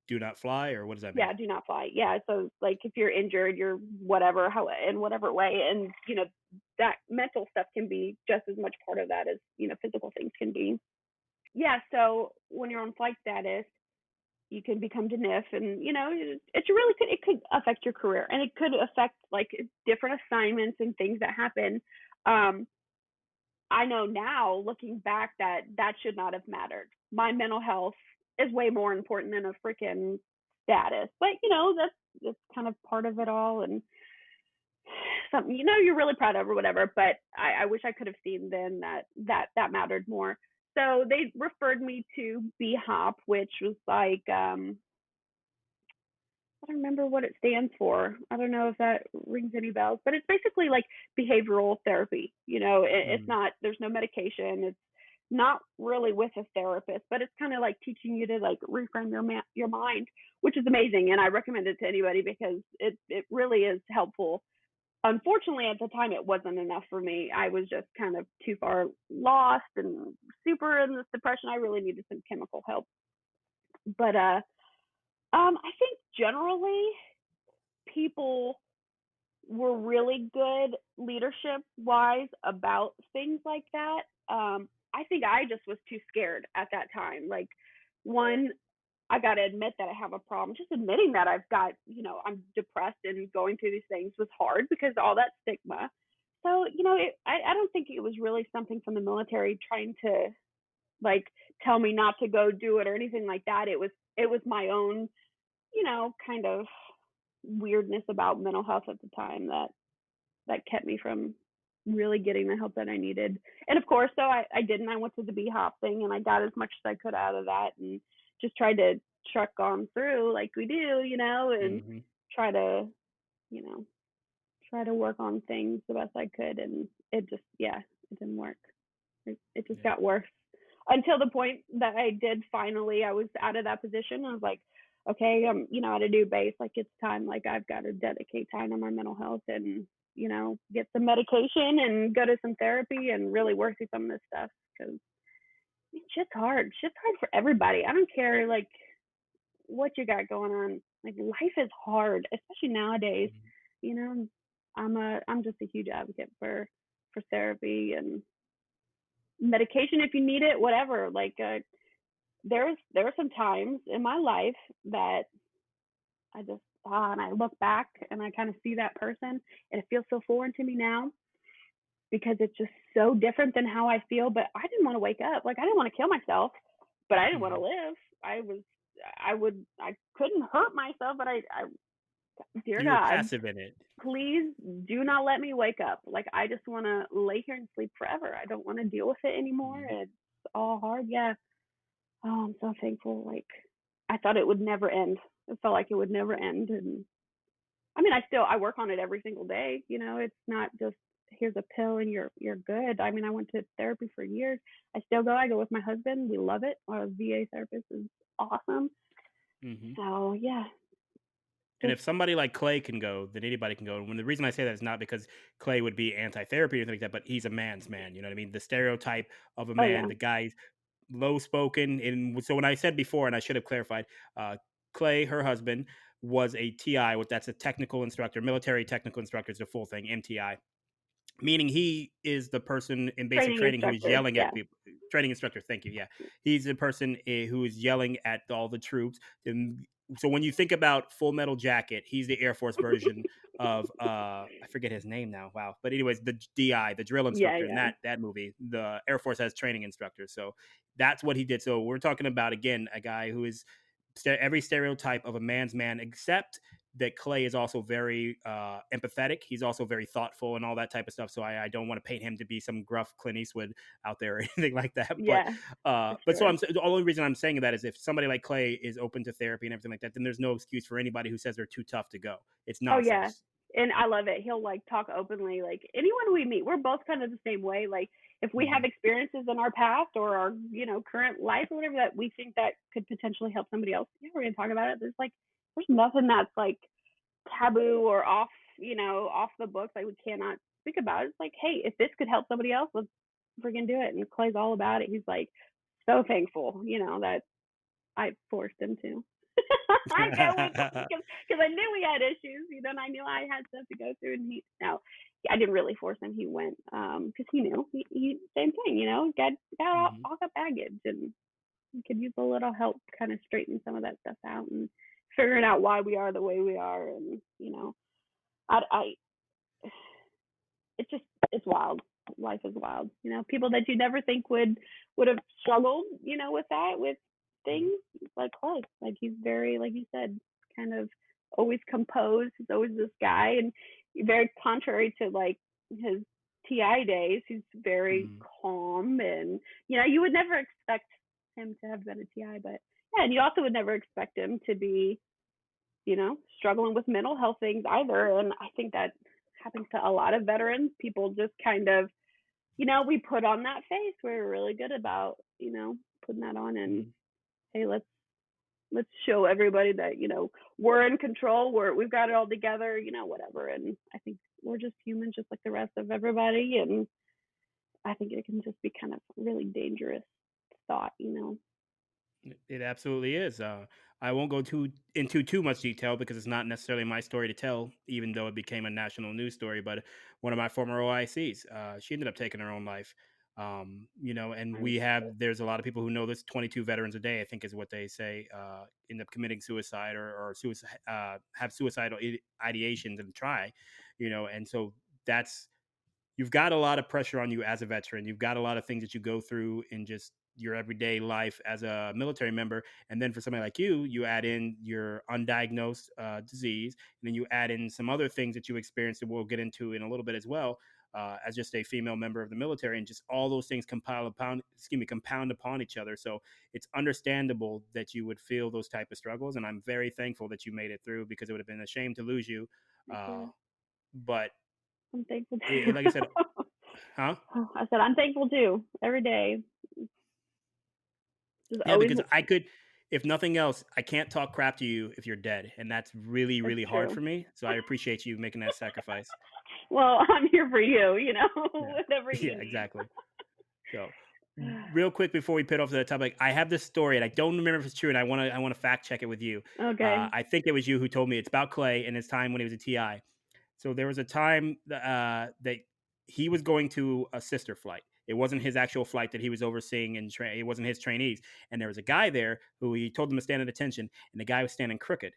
do not fly, or what does that mean? yeah, do not fly. Yeah, so like if you're injured, you're whatever, how in whatever way, and that mental stuff can be just as much part of that as physical things can be. Yeah, so when you're on flight status, you can become DNIF, and it's really could it could affect your career, and it could affect like different assignments and things that happen. Um, I know now, looking back, that that should not have mattered. My mental health is way more important than a freaking status. But that's kind of part of it all, and something you're really proud of or whatever. But I wish I could have seen then that mattered more. So they referred me to B Hop, which was like I don't remember what it stands for. I don't know if that rings any bells, but it's basically like behavioral therapy. It's Mhm. not, there's no medication. It's not really with a therapist, but it's kind of like teaching you to like reframe your mind, which is amazing. And I recommend it to anybody because it really is helpful. Unfortunately, at the time, it wasn't enough for me. I was just kind of too far lost and super in this depression. I really needed some chemical help. But I think generally people were really good leadership wise about things like that. I think I just was too scared at that time. Like, one, I got to admit that I have a problem. Just admitting that I've got, I'm depressed and going through these things was hard because all that stigma. So, I don't think it was really something from the military trying to like tell me not to go do it or anything like that. It was my own, kind of weirdness about mental health at the time that kept me from really getting the help that I needed. And of course, so I didn't. I went to the B Hop thing and I got as much as I could out of that and just tried to truck on through like we do, and Mhm. try to, you know, try to work on things the best I could. And it just, yeah, it didn't work. It just Yeah. got worse until the point that I did finally, I was out of that position. I was like, okay, I'm, at a new base. Like it's time. Like I've got to dedicate time to my mental health and, get some medication and go to some therapy and really work through some of this stuff because shit's hard. Shit's hard for everybody. I don't care like what you got going on. Like life is hard, especially nowadays. Mhm. You know, I'm just a huge advocate for therapy and medication if you need it, whatever. Like there are some times in my life that I just and I look back and I kind of see that person and it feels so foreign to me now because it's just so different than how I feel. But I didn't want to wake up. Like I didn't want to kill myself, but I didn't want to Mhm. live. I couldn't hurt myself, but dear You were God, passive in it. please do not let me wake up. Like I just want to lay here and sleep forever. I don't want to deal with it anymore. Mhm. It's all hard. Yeah. Oh, I'm so thankful. Like I thought it would never end. It felt like it would never end. And I mean, I work on it every single day. It's not just here's a pill and you're good. I mean, I went to therapy for years. I still go. I go with my husband. We love it. Our VA therapist is awesome. Mhm. So yeah, And just if somebody like Clay can go, then anybody can go. And when the reason I say that is not because Clay would be anti-therapy or anything like that, but he's a man's man. You know what I mean? The stereotype of a oh man, yeah, the guy low spoken. And so when I said before, and I should have clarified, Clay, her husband, was a TI. That's a technical instructor, military technical instructor is the full thing, MTI. Meaning he is the person in basic training training who is instructor. yelling Yeah, at people. Training instructor, thank you. Yeah, he's the person who is yelling at all the troops. And so when you think about Full Metal Jacket, he's the Air Force version of I forget his name now. Wow, but anyways, the DI, the drill yeah, instructor in yeah. that movie, the Air Force has training instructors. So that's what he did. So we're talking about again a guy who is every stereotype of a man's man, except that Clay is also very empathetic. He's also very thoughtful and all that type of stuff. So I don't want to paint him to be some gruff Clint Eastwood out there or anything like that. Yeah, for But so sure. the only reason I'm saying that is if somebody like Clay is open to therapy and everything like that, then there's no excuse for anybody who says they're too tough to go. It's Oh yeah. nonsense. And I love it. He'll like talk openly. Like anyone we meet, we're both kind of the same way. Like if we have Hmm. experiences in our past or our, current life or whatever that we think that could potentially help somebody else, yeah, we're gonna talk about it. There's nothing that's like taboo or off, off the books. Like we cannot speak about it. It's like, hey, if this could help somebody else, let's freaking do it. And Clay's all about it. He's like so thankful, that I forced him to. I know we because I knew we had issues, and I knew I had stuff to go through. And I didn't really force him. He went because he knew he same thing, got Hmm. all that baggage, and he could use a little help kind of straighten some of that stuff out and figuring out why we are the way we are, and I it's just it's wild. Life is wild. People that you never think would have struggled, with Hmm. things like Clay. Like he's very, like you said, kind of always composed. He's always this guy, and very contrary to like his TI days. He's very Hmm. calm, and you would never expect him to have been a TI, but yeah, and you also would never expect him to be struggling with mental health things either. And I think that happens to a lot of veterans. People just kind of, we put on that face. We're really good about, putting that on and Hmm. hey, let's show everybody that, we're in control. We've got it all together, whatever. And I think we're just humans just like the rest of everybody. And I think it can just be kind of really dangerous thought. It absolutely is. I won't go into too much detail because it's not necessarily my story to tell, even though it became a national news story. But one of my former OICs, she ended up taking her own life. And there's a lot of people who know this. 22 veterans a day, I think, is what they say, end up committing suicide or suicide, have suicidal ideations and try, and so that's you've got a lot of pressure on you as a veteran. You've got a lot of things that you go through in just your everyday life as a military member. And then for somebody like you add in your undiagnosed disease, and then you add in some other things that you experienced that we'll get into in a little bit as well. As just a female member of the military, and just all those things compound upon each other. So it's understandable that you would feel those type of struggles, and I'm very thankful that you made it through because it would have been a shame to lose you. Uh, Yeah, but I'm thankful like I too. said, huh? I said I'm thankful too. Every day, just Yeah, always. because I could, if nothing else, I can't talk crap to you if you're dead, and that's really, It's really hard true. for me. So I appreciate you making that sacrifice. Well, I'm here for you. Yeah, Whatever yeah, you need. exactly. So, real quick before we pit off to the topic, I have this story, and I don't remember if it's true, and I want to fact check it with you. Okay. I think it was you who told me it's about Clay and his time when he was a TI. So there was a time that he was going to a sister flight. It wasn't his actual flight that he was overseeing, and it wasn't his trainees. And there was a guy there who he told them to stand at attention, and the guy was standing crooked.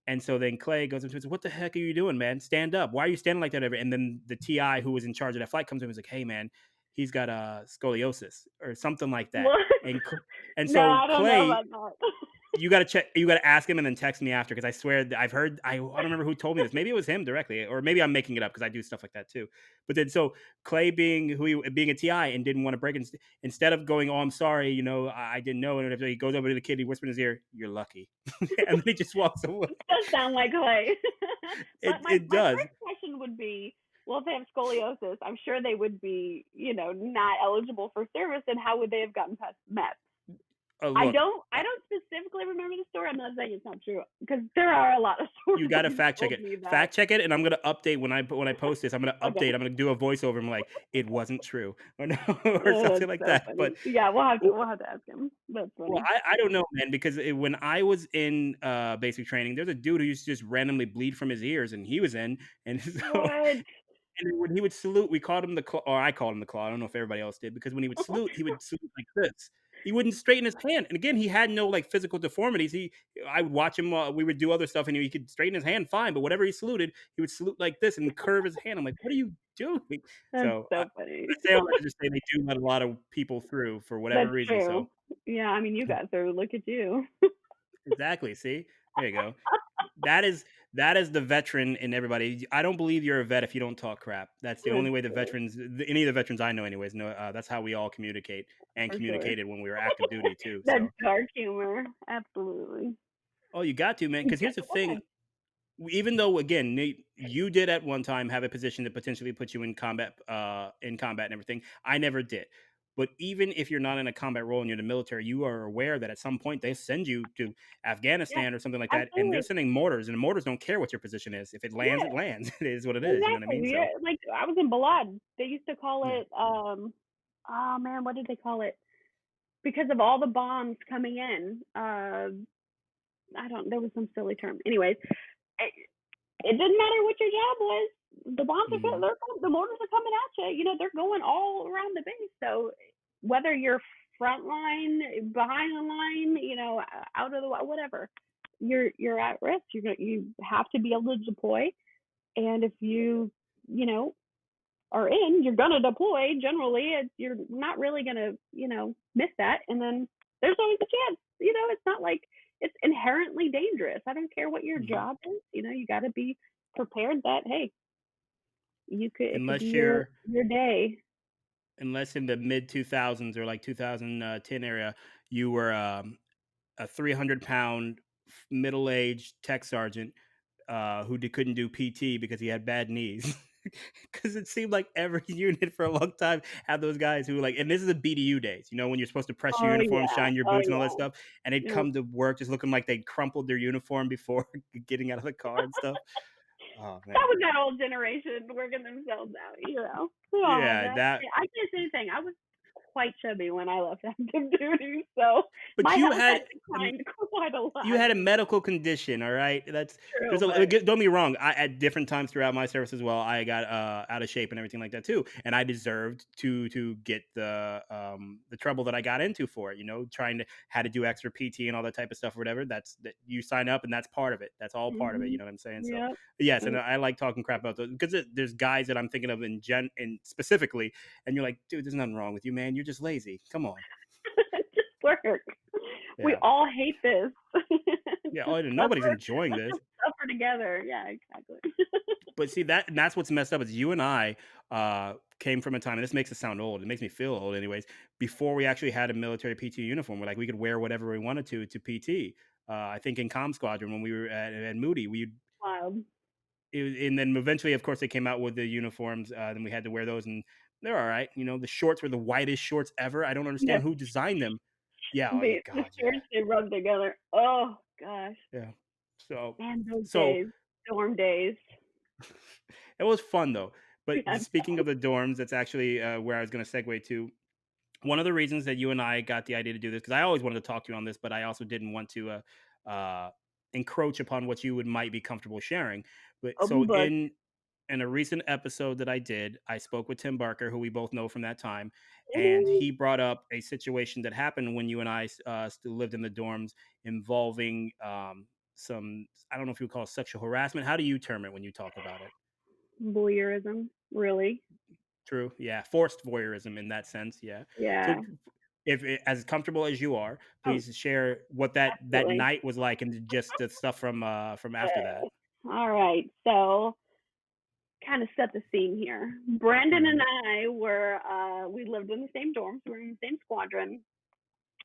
And so then Clay goes up to him and says, "What the heck are you doing, man? Stand up. Why are you standing like that?" And then the TI who was in charge of that flight comes to him and is like, "Hey, man, he's got a scoliosis or something like that." What? And No, so I don't know Clay, about that. you got to check. You got to ask him and then text me after because I swear that I've heard. I don't remember who told me this. Maybe it was him directly, or maybe I'm making it up because I do stuff like that too. But then so Clay being a TI and didn't want to break it, instead of going, "Oh, I'm sorry, I didn't know," and he goes over to the kid, he whispers in his ear, "You're lucky," and then he just walks away. Does sound like Clay. But my It my does. first question would be, well, if they have scoliosis, I'm sure they would be, not eligible for service, and how would they have gotten past MEP? I Look, don't I don't specifically remember the story. I'm not saying it's not true because there are a lot of you stories got that to have fact check told it. me that. Fact check it, and I'm gonna update when I post this. I'm gonna update. Okay. I'm gonna do a voiceover. I'm like, it wasn't true, or no, or That's something like so that. But funny. Yeah, we'll have to ask him. That's well, funny. I don't know, man, because when I was in basic training, there's a dude who used to just randomly bleed from his ears, and he was in, and so What? and when he would salute, we called him the claw, or I called him the claw. I don't know if everybody else did, because when he would salute like this. He wouldn't straighten his hand, and again, he had no like physical deformities. I would watch him. We would do other stuff, and he could straighten his hand fine. But whatever he saluted, he would salute like this and curve his hand. I'm like, what are you doing? That's So so funny. I say all that to just say they do let a lot of people through for whatever That's reason. So true. Yeah, I mean, you got through. Look at you. exactly. See, there you go. That is That is the veteran in everybody. I don't believe you're a vet if you don't talk crap. That's the That's only way the true, veterans, any of the veterans I know, anyways. No, that's how we all communicate and for sure. communicated when we were active duty too. That So, dark humor, absolutely. oh, you got to, man. You Because here's the thing: gotta even though again you did at one time have a position that potentially put you in combat and everything, I never did. But even if you're not in a combat role and you're in the military, you are aware that at some point they send you to yeah, Afghanistan or something like that, and they're absolutely. sending mortars, and the mortars don't care what your position is. If it lands, it Yeah, lands. It is what it is. You know what I mean? exactly. Yeah, So like I was in Balad. They used to call yeah. it oh man, what did they call it? Because of all the bombs coming in. I don't there was some silly term. Anyways, it, it didn't matter what your job was. The bombs are Mhm. the mortars are coming at you. You know, they're going all around the base. So whether you're front line, behind the line, you know, out of the whatever, you're at risk. You have to be able to deploy. And if you know, are in, you're gonna deploy. Generally, you're not really gonna, you know, miss that. And then there's always a chance. You know, it's not like it's inherently dangerous. I don't care what your Mhm. job is. You know, you got to be prepared that hey, it could be Unless you're your day. unless in the mid 2000s or like 2010 area, you were a 300-pound middle-aged tech sergeant couldn't do PT because he had bad knees. Because it seemed like every unit for a long time had those guys who like, and this is the BDU days, you know, when you're supposed to press your Oh uniform, yeah, shine your oh boots, and all that yeah. stuff, and they'd Yep. come to work just looking like they'd crumpled their uniform before getting out of the car and stuff. Oh That man, was that old generation working themselves out. You know. Oh, yeah, that. I can't say anything. I was quite chubby when I left active duty, so But my you health had had declined quite a You lot. had a medical condition, all right? That's True, there's a but don't be wrong. I at different times throughout my service as well, I got out of shape and everything like that too, and I deserved to get the trouble that I got into for it. You know, trying to had to do extra PT and all that type of stuff or whatever. That's that you sign up and that's part of it. That's all part of it. You mhm. know what I'm saying? So Yep. yes, and Yep. I like talking crap about those because there's guys that I'm thinking of in specifically, and you're like, dude, there's nothing wrong with you, man. You're just lazy. Come on. Just work. We Yeah. all hate this. Yeah. Just Oh, nobody's suffer. enjoying Let's this. just suffer together. Yeah, exactly. But see that's what's messed up is you and I came from a time, and this makes it sound old. It makes me feel old, anyways. Before we actually had a military PT uniform, where like we could wear whatever we wanted to PT. I think in Com Squadron when we were at Moody, Wild. and then eventually, of course, they came out with the uniforms. Then we had to wear those, and they're all right. You know, the shorts were the whitest shorts ever. I don't Yeah, understand who designed them. Yeah, oh yeah, the God, yeah, shirts they rub together. Oh gosh, yeah. So, man, those so days, dorm days. it was fun though. But Yeah, speaking of the dorms, that's actually where I was going to segue to. One of the reasons that you and I got the idea to do this, because I always wanted to talk to you on this, but I also didn't want to encroach upon what you would might be comfortable sharing. But open so book. in a recent episode that I did, I spoke with Tim Barker, who we both know from that time, and Mhm. he brought up a situation that happened when you and I still lived in the dorms involving some, I don't know if you would call it sexual harassment. How do you term it when you talk about it? Voyeurism, really. True. Yeah. Forced voyeurism in that sense. Yeah. So Yeah. if as comfortable as you are, Oh, please share what that absolutely. night was like and just the stuff from after that. All right. So, kind of set the scene here. Brandon and Mhm. I were we lived in the same dorms. We were in the same squadron,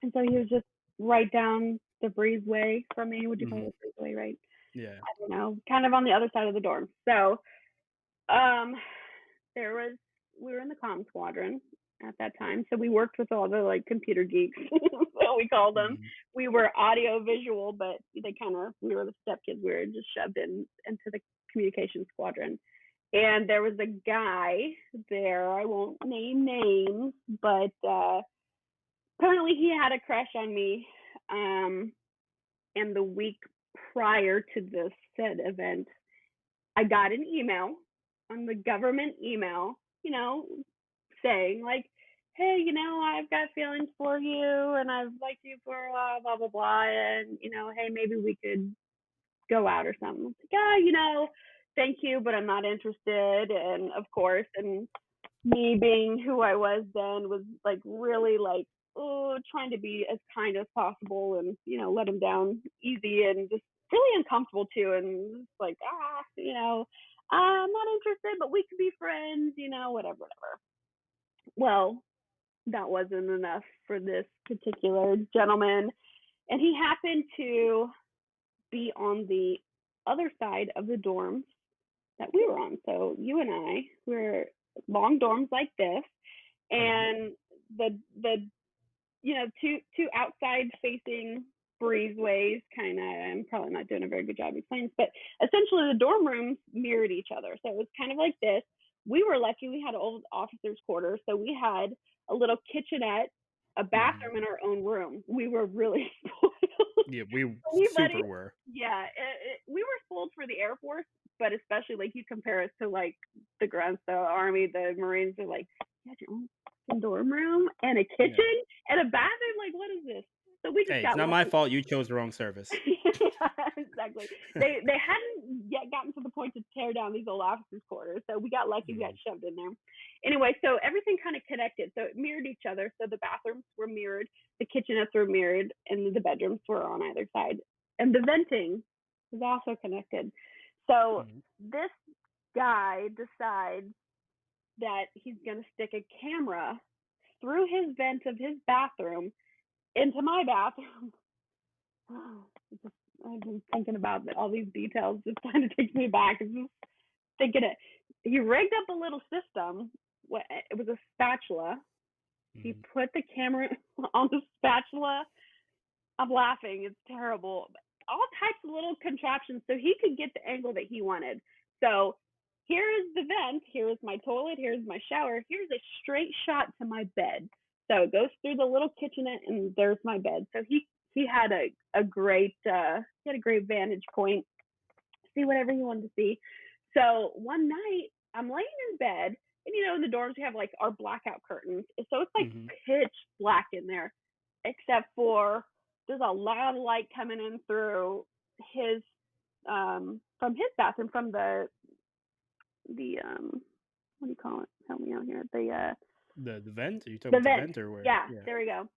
and so he was just right down the breezeway from me. Would you call Mhm. it breezeway? Right? Yeah. I don't know. Kind of on the other side of the dorm. So, um, there was we were in the comm squadron at that time, so we worked with all the like computer geeks, what we called them. Mhm. We were audio visual, but they kind of we were the step kids. We were just shoved into the communication squadron. And there was a guy there. I won't name names, but apparently he had a crush on me. Um, and the week prior to this said event, I got an email on the government email, you know, saying like, "Hey, you know, I've got feelings for you, and I've liked you for a while, blah blah blah, and you know, hey, maybe we could go out or something." I was like, "Yeah, you know, thank you, but I'm not interested." And of course, and me being who I was then was like really trying to be as kind as possible and you know let him down easy and just really uncomfortable too, and it's like, I'm not interested, but we could be friends, whatever, whatever. Well, that wasn't enough for this particular gentleman, and he happened to be on the other side of the dorms that we were on. So you and I were long dorms like this, Mhm. and the two outside facing breezeways kind of. I'm probably not doing a very good job explaining, but essentially the dorm rooms mirrored each other. So it was kind of like this. We were lucky; we had an old officers' quarters, so we had a little kitchenette, a Mhm. bathroom in our own room. We were really spoiled. Yeah, we Anybody, super were. yeah, we were spoiled for the Air Force, but especially like you compare us to like the grunts, the Army, the Marines are like, you had your own dorm room and a Yeah. kitchen and a bathroom. Like, what is this? So we just Hey, it's got not my lucky. fault you chose the wrong service. Yeah, exactly. They hadn't yet gotten to the point to tear down these old officers' quarters, so we got lucky. We got Mhm. shoved in there. Anyway, so everything kind of connected, so it mirrored each other. So the bathrooms were mirrored, the kitchenettes were mirrored, and the bedrooms were on either side, and the venting was also connected. So Mhm. this guy decides that he's going to stick a camera through his vent of his bathroom into my bathroom. Just, I've been thinking about all these details. Just kind of takes me back. It's just thinking it. He rigged up a little system. It was a spatula. He Mhm. put the camera on the spatula. I'm laughing. It's terrible. All types of little contraptions so he could get the angle that he wanted. So here is the vent. Here is my toilet. Here's my shower. Here's a straight shot to my bed. So it goes through the little kitchenette, and there's my bed. So he had a great he had a great vantage point. See whatever he wanted to see. So one night I'm laying in bed, and in the dorms we have like our blackout curtains, so it's like Mhm. pitch black in there, except for there's a lot of light coming in through his from his bathroom, from the what do you call it? Help me out here. The vent? Are you talking The about the vent. vent or where? Yeah, Yeah. there we go.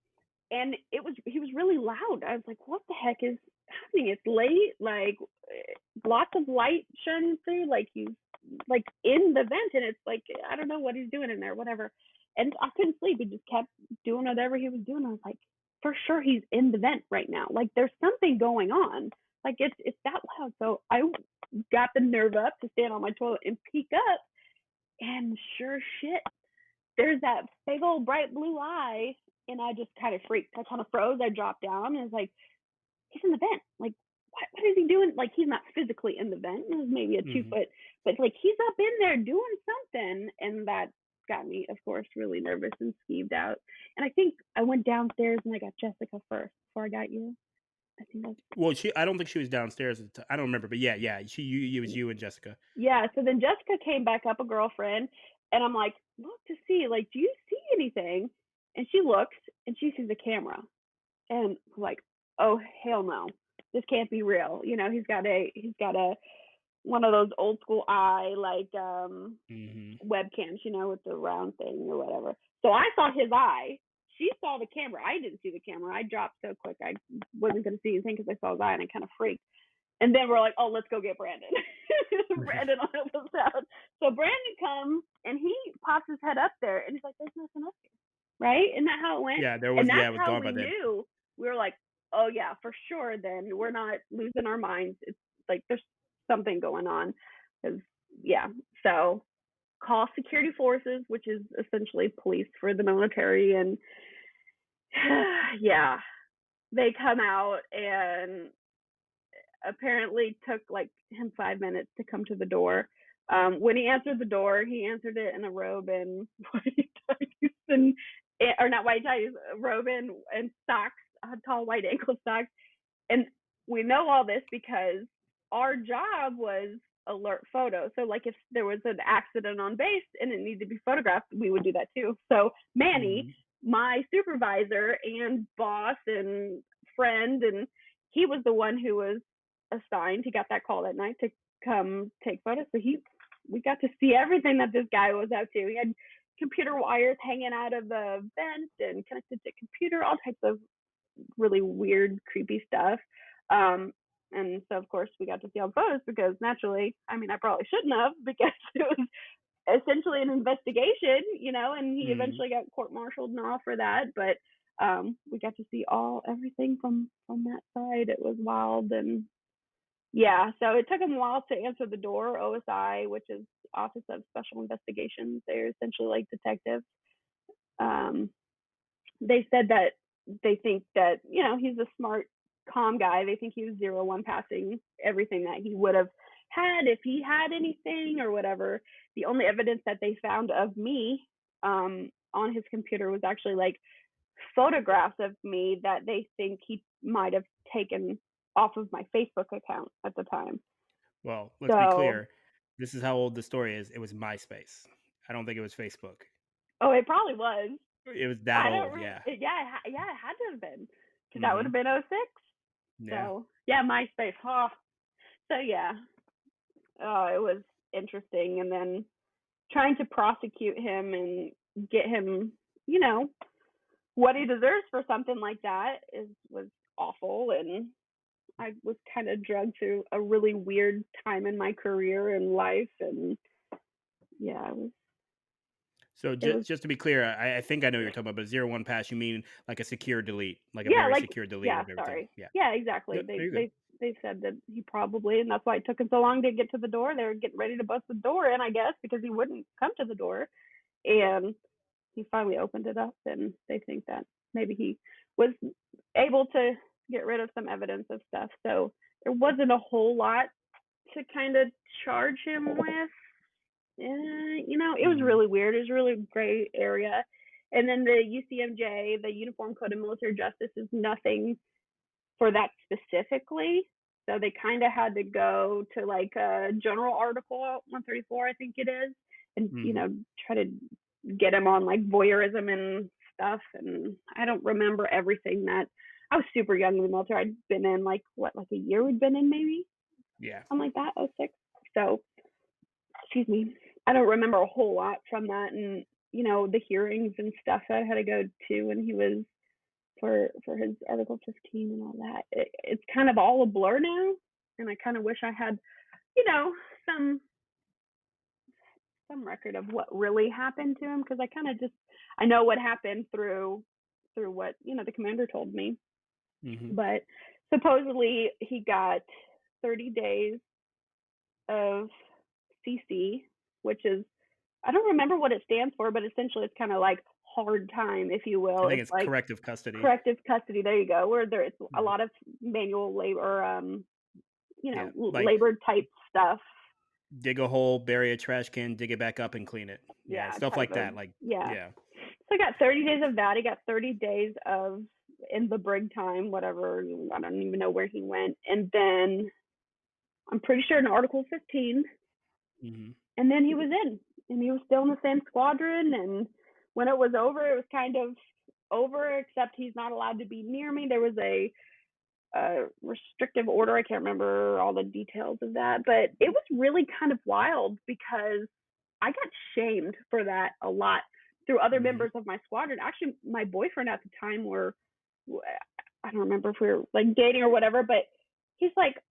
And he was really loud. I was like, what the heck is happening? It's late, like lots of light shining through, like he's like in the vent, and it's like I don't know what he's doing in there, whatever. And I couldn't sleep. He just kept doing whatever he was doing. I was like, for sure he's in the vent right now. Like there's something going on. Like it's that loud. So I got the nerve up to stand on my toilet and peek up, and sure shit, there's that big old bright blue eye, and I just kind of freaked. I kind of froze. I dropped down, and was like, he's in the vent. Like, what is he doing? Like, he's not physically in the vent. It was maybe a Mhm. 2 foot, but like he's up in there doing something, and that got me, of course, really nervous and skeeved out. And I think I went downstairs and I got Jessica first before I got you. I think that's Well, I don't think she was downstairs at the I don't remember, but yeah, yeah, it was you and Jessica. yeah. So then Jessica came back up, a girlfriend, and I'm like, look to see, like, do you see anything? And she looks and she sees a camera. And like, oh hell no, this can't be real. He's got a one of those old school eye like Mhm. webcams, with the round thing or whatever. So I saw his eye. She saw the camera. I didn't see the camera. I dropped so quick I wasn't going to see anything because I saw his eye and I kind of freaked. And then we're like, oh, let's go get Brandon. Brandon will help us out. So Brandon comes and he pops his head up there and he's like, there's nothing up here. Right? Isn't that how it went? Yeah, And yeah, that's it was how gone we by then. knew. We were like, oh, yeah, for sure. Then we're not losing our minds. It's like there's something going on. Because, yeah. So call security forces, which is essentially police for the military. And yeah, they come out and apparently took like him 5 minutes to come to the door. When he answered the door, he answered it in a robe and white tights and or not white tights, robe and socks, tall white ankle socks. And we know all this because our job was alert photo. So like if there was an accident on base and it needed to be photographed, we would do that too. So Manny, Mhm. my supervisor and boss and friend, and he was the one who was assigned. He got that call that night to come take photos. So we got to see everything that this guy was up to. He had computer wires hanging out of the vent and connected to computer, all types of really weird, creepy stuff. Um, And so, of course, we got to see all the photos because naturally, I mean, I probably shouldn't have because it was essentially an investigation, and he Mhm. eventually got court-martialed and all for that. But we got to see everything from that side. It was wild, and yeah, so it took him a while to answer the door. OSI, which is Office of Special Investigations, they're essentially like detectives. Um, they said that they think that he's a smart, calm guy. They think he was 0-1 passing everything that he would have had if he had anything or whatever. The only evidence that they found of me on his computer was actually like photographs of me that they think he might have taken off of my Facebook account at the time. Well, let's be So, clear. This is how old the story is. It was MySpace. I don't think it was Facebook. oh, it probably was. It was that I don't. old, yeah. Yeah, it had to have been because that would have Mhm. been '06. Yeah. So yeah, MySpace. Oh, so yeah, it was interesting. And then trying to prosecute him and get him, you know, what he deserves for something like that was awful. And I was kind of drugged through a really weird time in my career and life. And yeah, So it was just to be clear, I think I know what you're talking about, but 0-1 pass, you mean like a secure delete, like a yeah, very like secure delete yeah, of everything. sorry. Yeah. Yeah, exactly. No, They you're good. they they said that he probably, and that's why it took him so long to get to the door. They were getting ready to bust the door in, I guess, because he wouldn't come to the door. And he finally opened it up, and they think that maybe he was able to get rid of some evidence of stuff. So there wasn't a whole lot to kind of charge him with. It was Mhm. really weird. It was a really gray area. And then the UCMJ, the Uniform Code of Military Justice, is nothing for that specifically. So they kind of had to go to like a general article 134, I think it is, and Mhm. try to get him on like voyeurism and stuff. And I don't remember everything that I was super young in the military. I'd been in like what, like a year we'd been in maybe Yeah. something like that, '06. So excuse me, I don't remember a whole lot from that, and the hearings and stuff that I had to go to when he was for his Article 15 and all that. It's kind of all a blur now, and I kind of wish I had you know some record of what really happened to him, because I kind of just I know what happened through what the commander told me, Mhm. but supposedly he got 30 days of CC, which is, I don't remember what it stands for, but essentially it's kind of like hard time, if you I will. think It's it's like corrective custody. corrective custody. There you go. Where there's a Mhm. lot of manual labor, Yeah. Like labor type stuff. dig a hole, bury a trash can, dig it back up and clean it. Yeah, Yeah, stuff type like of, that. Like yeah. yeah. So I got 30 days of that. He got 30 days of in the brig time, whatever. I don't even know where he went. And then I'm pretty sure in Article 15, Mhm. and then he was in, and he was still in the same squadron. And when it was over, it was kind of over, except he's not allowed to be near me. There was a restrictive order. I can't remember all the details of that, but it was really kind of wild because I got shamed for that a lot through other Mhm. members of my squadron. Actually, my boyfriend at the time were, I don't remember if we were like dating or whatever, but he's like,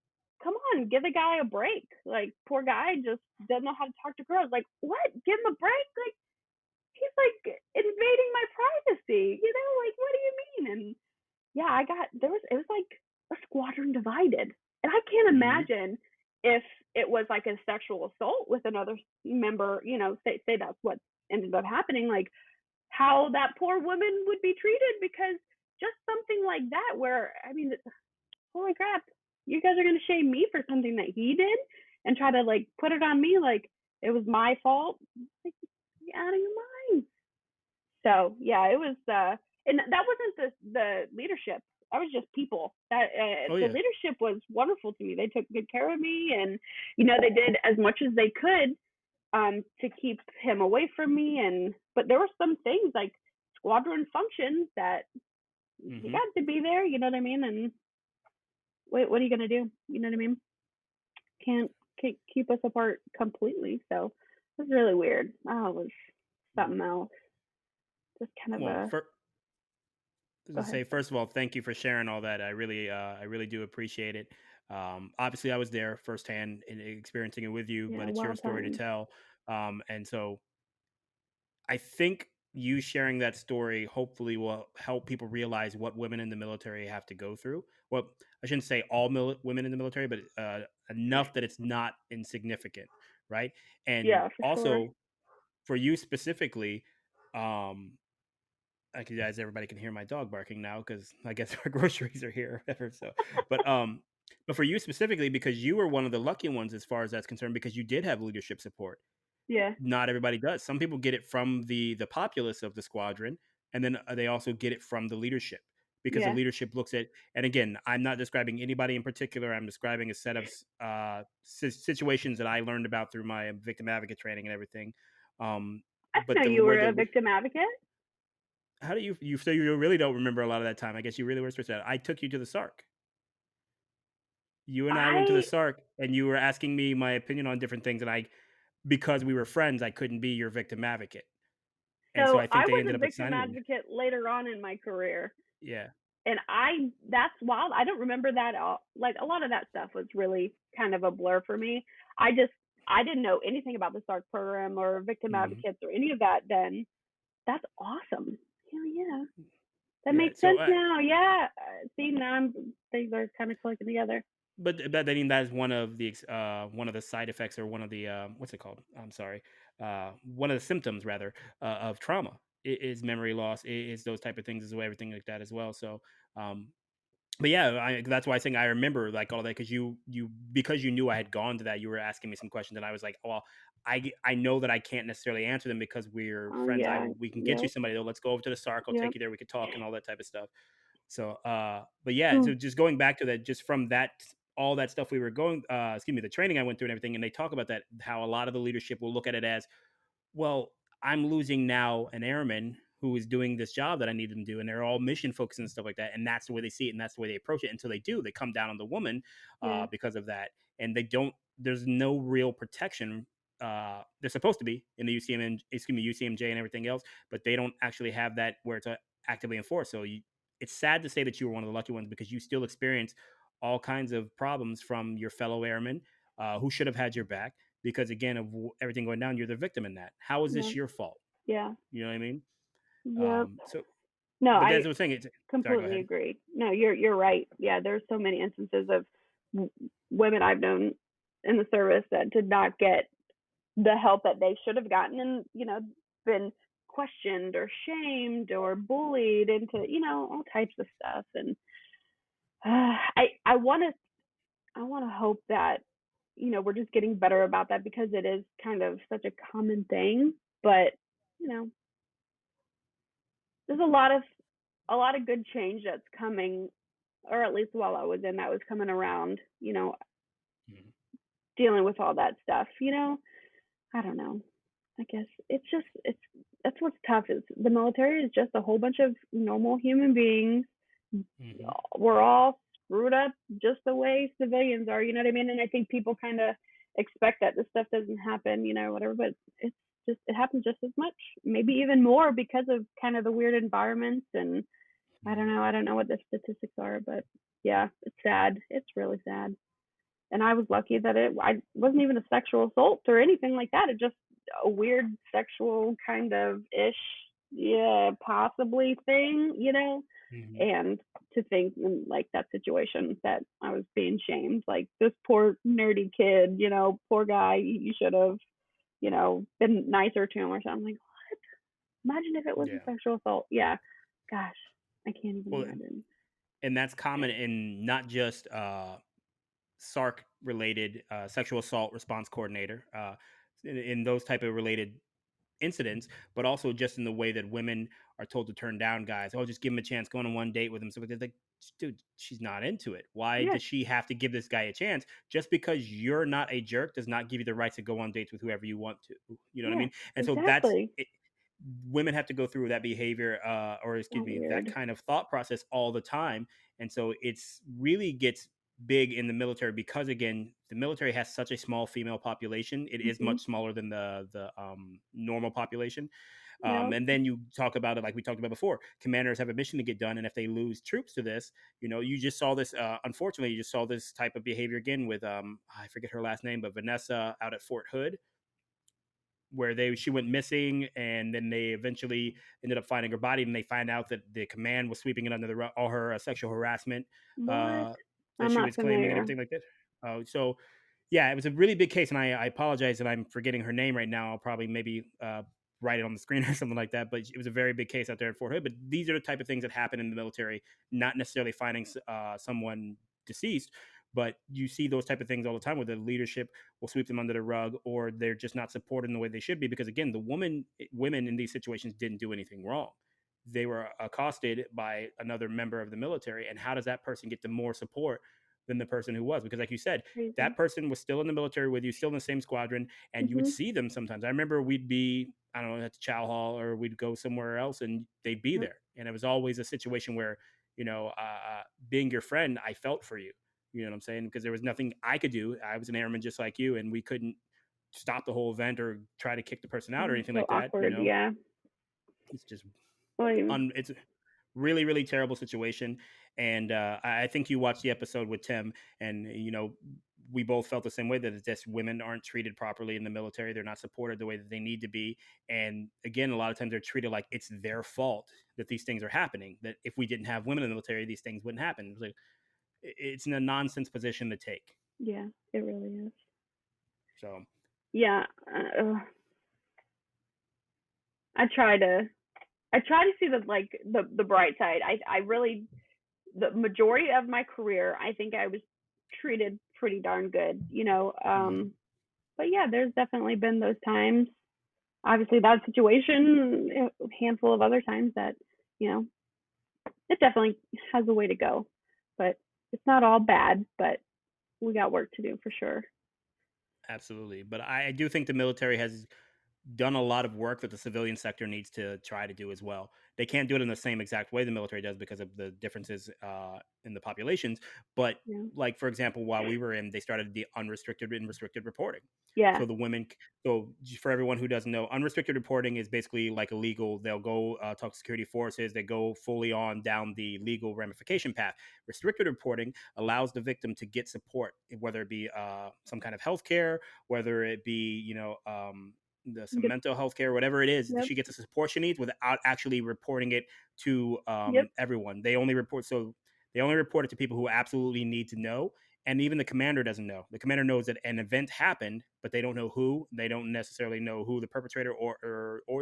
come on, give the guy a break. Like, poor guy just doesn't know how to talk to girls. Like, what? Give him a break? Like, he's like invading my privacy. Like, what do you mean? And yeah, it was like a squadron divided. And I can't Mhm. imagine if it was like a sexual assault with another member, say that's what ended up happening, like how that poor woman would be treated, because just something like that, where I mean, holy crap, you guys are gonna shame me for something that he did and try to like put it on me like it was my fault. Like, you're out of your mind. So yeah, it was, and that wasn't the leadership. That was just people. That Oh the yeah. leadership was wonderful to me. They took good care of me, and they did as much as they could to keep him away from me. And but there were some things like squadron functions that he Mhm. got to be there. You know what I mean? And wait, what are you gonna do? You know what I mean? Can't keep us apart completely. So it was really weird. Oh, it was something else. Just kind of Well, a, go to ahead. say first of all, thank you for sharing all that. I really do appreciate it. Obviously, I was there firsthand and experiencing it with you, Yeah, but it's your wild story to times. tell. And so I think you sharing that story hopefully will help people realize what women in the military have to go through. Well, I shouldn't say all women in the military, but enough that it's not insignificant, right? And Yeah, for sure. also for you specifically, um, as everybody can hear my dog barking now because I guess our groceries are here or whatever. So, but um, but for you specifically, because you were one of the lucky ones as far as that's concerned, because you did have leadership support. Yeah, Not everybody does. Some people get it from the populace of the squadron, and then they also get it from the leadership because the yeah. leadership looks at. And again, I'm not describing anybody in particular. I'm describing a set of situations that I learned about through my victim advocate training and everything. I But didn't know the you where were a the victim advocate. how do you so you really don't remember a lot of that time? I guess you really were stressed out. I took you to the SARC. You and I went to the I SARC, and you were asking me my opinion on different things, and I because we were friends, I couldn't be your victim advocate. And so so I think I they was ended a up victim assigning me. advocate later on in my career. Yeah. And that's wild. I don't remember that all. Like a lot of that stuff was really kind of a blur for me. I just I didn't know anything about the SARC program or victim Mhm. advocates or any of that then. That's awesome. Hell yeah. That Yeah, makes so, sense now. Yeah. See, now things are kind of clicking together. but I mean, that is one of the side effects or one of the, what's it called? I'm sorry. One of the symptoms rather, of trauma is memory loss, is those type of things as well, everything like that as well. So, um, but yeah, that's why I think I remember like all that because because you knew I had gone to that, you were asking me some questions, and I was like, well, I know that I can't necessarily answer them because we're Oh friends. yeah. We can get you Yep. somebody. Though. Let's go over to the SARC. I'll take Yep. you there. We could talk and all that type of stuff. So, but yeah, Hmm. so just going back to that, just from that, all that stuff we were going, excuse me, the training I went through and everything, and they talk about that, how a lot of the leadership will look at it as, well, I'm losing now an airman who is doing this job that I need them to do, and they're all mission focused and stuff like that. And that's the way they see it, and that's the way they approach it. Until they do, they come down on the woman Yeah. because of that, and they don't. There's no real protection. They're supposed to be in the UCMJ and everything else, but they don't actually have that where it's actively enforced. So it's sad to say that you were one of the lucky ones because you still experience all kinds of problems from your fellow airmen who should have had your back because again of everything going down, you're the victim in that. How is Yeah. this your fault? Yeah. You know what I mean? Yep. So, No, but that's I the thing. Sorry, go completely ahead. agree. No, you're right. Yeah, there's so many instances of women I've known in the service that did not get the help that they should have gotten, and been questioned or shamed or bullied into all types of stuff. And I want to hope that we're just getting better about that because it is kind of such a common thing. But you know, there's a lot of good change that's coming, or at least while I was in, that was coming around. Mhm. Dealing with all that stuff. I don't know. I guess it's that's what's tough is the military is just a whole bunch of normal human beings. Mhm. We're all screwed up just the way civilians are, you know what I mean? And I think people kind of expect that this stuff doesn't happen, whatever, but it's just it happens just as much, maybe even more because of kind of the weird environments. And Mhm. I don't know what the statistics are, but yeah, it's sad. It's really sad. And I was lucky that I wasn't even a sexual assault or anything like that. It just a weird sexual kind of ish, yeah, possibly thing, Mhm. And to think in like that situation that I was being shamed, like this poor nerdy kid, poor guy, you should have, been nicer to him or something. Like, imagine if it was a Yeah. sexual assault. Yeah, gosh, I can't even Well, imagine. and that's common in not just SARC related sexual assault response coordinator, in those type of related incidents, but also just in the way that women are told to turn down guys. Oh, just give him a chance, go on one date with him. So they're like, dude, she's not into it. Why Yeah, does she have to give this guy a chance? Just because you're not a jerk does not give you the right to go on dates with whoever you want to. You know what I yeah, mean? And so that's exactly. it. Women have to go through that behavior, or So excuse me, that weird. kind of thought process all the time. And so it's really gets. big in the military because, again, the military has such a small female population. It is Mhm. much smaller than the normal population. Yep. And then you talk about it like we talked about before. Commanders have a mission to get done, and if they lose troops to this, you just saw this. Unfortunately, you just saw this type of behavior again with I forget her last name, but Vanessa out at Fort Hood, where they she went missing, and then they eventually ended up finding her body, and they find out that the command was sweeping it under the rug, all her sexual harassment What? uh, that I'm she not was claiming and familiar. everything like that. So yeah, it was a really big case, and I apologize that I'm forgetting her name right now. I'll probably maybe write it on the screen or something like that. But it was a very big case out there at Fort Hood. But these are the type of things that happen in the military, not necessarily finding someone deceased, but you see those type of things all the time where the leadership will sweep them under the rug, or they're just not supported in the way they should be. Because again, women in these situations didn't do anything wrong. They were accosted by another member of the military, and how does that person get the more support than the person who was? Because like you said, Crazy. that person was still in the military with you, still in the same squadron, and you would Mhm. see them sometimes. I remember we'd be, I don't know, at the chow hall, or we'd go somewhere else, and they'd be Yep. there. And it was always a situation where, you know, being your friend, I felt for you. You know what I'm saying? Because there was nothing I could do. I was an airman just like you, and we couldn't stop the whole event or try to kick the person out or Mm, anything so like that. awkward. Yeah. It's just Well, it's a really, really terrible situation. And I think you watched the episode with Tim, and we both felt the same way, that it's just women aren't treated properly in the military. They're not supported the way that they need to be. And again, a lot of times they're treated like it's their fault that these things are happening. That if we didn't have women in the military, these things wouldn't happen. It's like it's a nonsense position to take. yeah, it really is. So Yeah. I try to I try to see the bright side. I really, the majority of my career, I think I was treated pretty darn good, mhm. but yeah, there's definitely been those times. Obviously, that situation, a handful of other times that, you know, it definitely has a way to go. But it's not all bad, but we got work to do for sure. Absolutely. But I do think the military has done a lot of work that the civilian sector needs to try to do as well. They can't do it in the same exact way the military does because of the differences in the populations. But Yeah. like for example, while we were in, they started the unrestricted and restricted reporting. Yeah. So the women, so for everyone who doesn't know, unrestricted reporting is basically like illegal. They'll go talk to security forces. They go fully on down the legal ramification path. Restricted reporting allows the victim to get support, whether it be some kind of health care, whether it be some Yep. mental health care, whatever it is. Yep. She gets the support she needs without actually reporting it to Yep. everyone. They only report it to people who absolutely need to know. And even the commander doesn't know. The commander knows that an event happened, but they don't know who. They don't necessarily know who the perpetrator or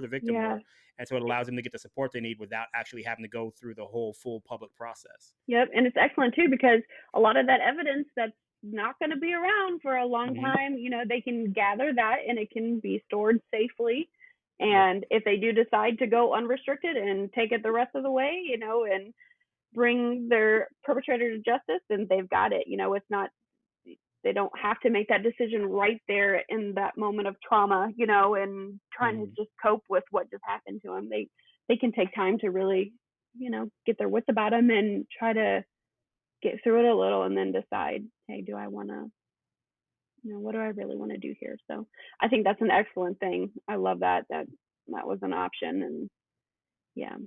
the victim Yeah. were, and so it allows them to get the support they need without actually having to go through the whole full public process. Yep, and it's excellent too because a lot of that evidence that's not going to be around for a long Hmm. time, they can gather that and it can be stored safely. Yep. And if they do decide to go unrestricted and take it the rest of the way, and bring their perpetrator to justice, then they've got it. It's not, they don't have to make that decision right there in that moment of trauma, and trying to Hmm. just cope with what just happened to them. They can take time to really, get their wits about them and try to get through it a little and then decide, hey, do I want to, what do I really want to do here? So I think that's an excellent thing. I love that was an option, and yeah, on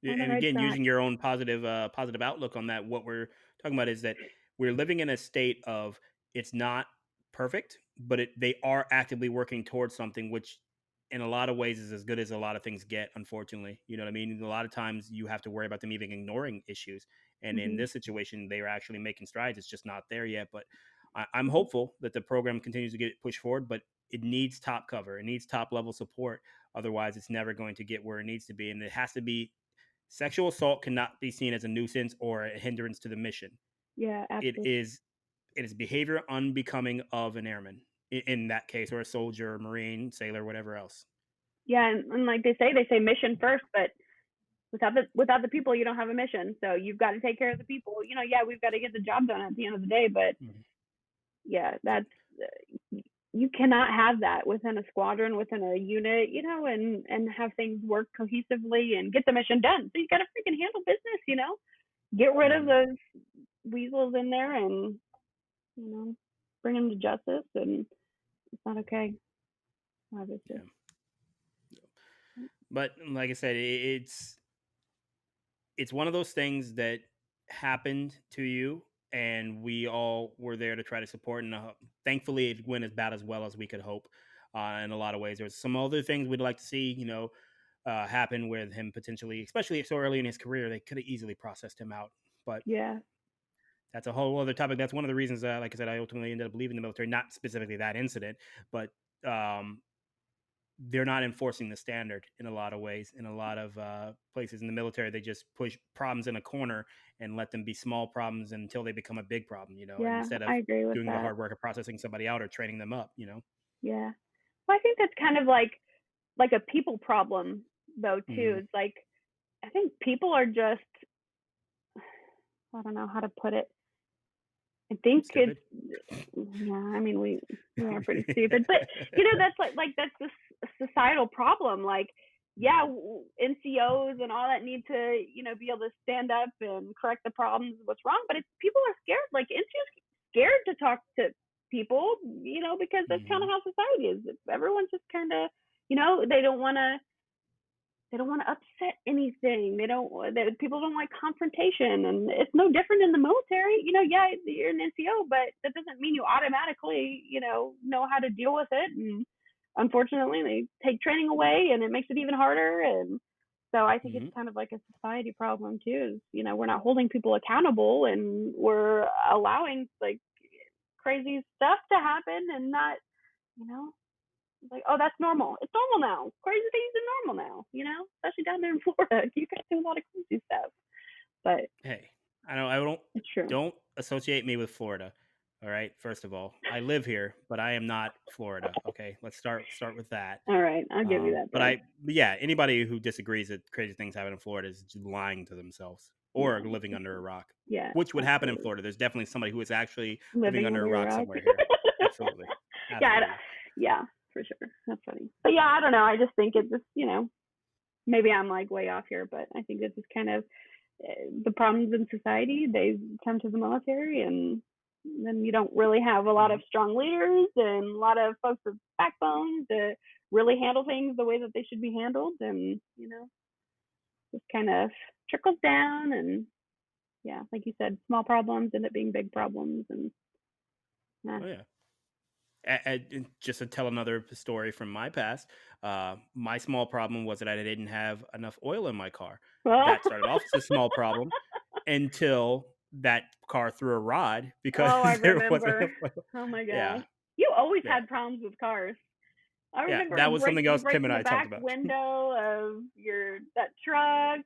the And right again, track. using your own positive outlook on that, what we're talking about is that we're living in a state of, it's not perfect, but they are actively working towards something, which in a lot of ways is as good as a lot of things get, unfortunately. You know what I mean? A lot of times you have to worry about them even ignoring issues, and in Hmm. this situation they are actually making strides. It's just not there yet, but I'm Hmm. hopeful that the program continues to get pushed forward, but it needs top cover, it needs top level support. Otherwise it's never going to get where it needs to be, and it has to be. Sexual assault cannot be seen as a nuisance or a hindrance to the mission. Yeah, It absolutely. is it is behavior unbecoming of an airman in that case, or a soldier, or marine, sailor, whatever else. Yeah, and like they say mission first, but without the people, you don't have a mission. So you've got to take care of the people. Yeah, we've got to get the job done at the end of the day, but Mhm. yeah, that's you cannot have that within a squadron, within a unit, and have things work cohesively and get the mission done. So you got to freaking handle business, get rid of Mhm. those. weasels in there and, you know, bring them to justice, and it's not okay, obviously. Yeah. But like I said, it's one of those things that happened to you, and we all were there to try to support. And thankfully, it went as bad as well as we could hope. In a lot of ways, there's some other things we'd like to see, happen with him potentially, especially so early in his career. They could have easily processed him out, but Yeah, that's a whole other topic. That's one of the reasons, like I said, I ultimately ended up leaving the military. Not specifically that incident, but um, they're not enforcing the standard in a lot of ways. In a lot of places in the military, they just push problems in a corner and let them be small problems until they become a big problem, yeah, instead I of agree with doing the that. hard work of processing somebody out or training them up. Yeah. Well, I think that's kind of like a people problem though too. Hmm. It's like I think people are just, I don't know how to put it. I think it's, Stupid. yeah, I mean we are pretty stupid, but you know that's that's this societal problem. Like, yeah, Hmm. NCOs and all that need to be able to stand up and correct the problems, what's wrong. But it's people are scared. Like NCOs scared to talk to people, because that's kind of Hmm. how society is. Everyone's just kind of, they don't want to upset anything. People don't like confrontation, and it's no different in the military. Yeah, you're an NCO, but that doesn't mean you automatically, know how to deal with it. And unfortunately, they take training away, and it makes it even harder. And so I think it's Hmm. kind of like a society problem too. Is we're not holding people accountable, and we're allowing like crazy stuff to happen, and not, you know, like, oh, that's normal. It's normal now. Crazy things are normal now, especially down there in Florida. You guys do a lot of crazy stuff, but Hey, I don't it's true. don't associate me with Florida. All right. First of all, I live here, but I am not Florida. Okay, let's start with that. All right, I'll give you that then. But yeah, anybody who disagrees that crazy things happen in Florida is just lying to themselves or Yeah, living for under a sure. rock, Yeah, which would happen in absolutely. Florida. There's definitely somebody who is actually living Living under a under a rock rock. somewhere here. Absolutely, Yeah, absolutely. yeah, for sure. That's funny. But yeah, I don't know. I just think it's just, maybe I'm like way off here, but I think it's just kind of the problems in society. They come to the military, and then you don't really have a lot of Hmm. strong leaders and a lot of folks with backbone to really handle things the way that they should be handled. And just kind of trickles down. And yeah, like you said, small problems end up being big problems. And yeah. Oh yeah. And just to tell another story from my past, my small problem was that I didn't have enough oil in my car. Well, That started off as a small problem until that car threw a rod because oh, I there wasn't remember. enough oil. Oh my gosh. Yeah, You always yeah, had problems with cars. I yeah. remember That was something else Tim breaking and the I talked back about. window of that truck.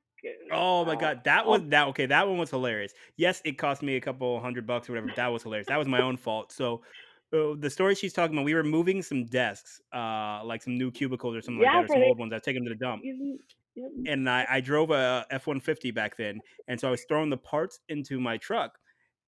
Oh my Uh, god, that was all, that okay, that one was hilarious. Yes, it cost me a couple $100 or whatever, but that was hilarious. That was my own fault. So, the story she's talking about, we were moving some desks, like some new cubicles or something like yeah, that, or for some the old ones. I take them to the dump. yep. And I drove a F-150 back then, and so I was throwing the parts into my truck,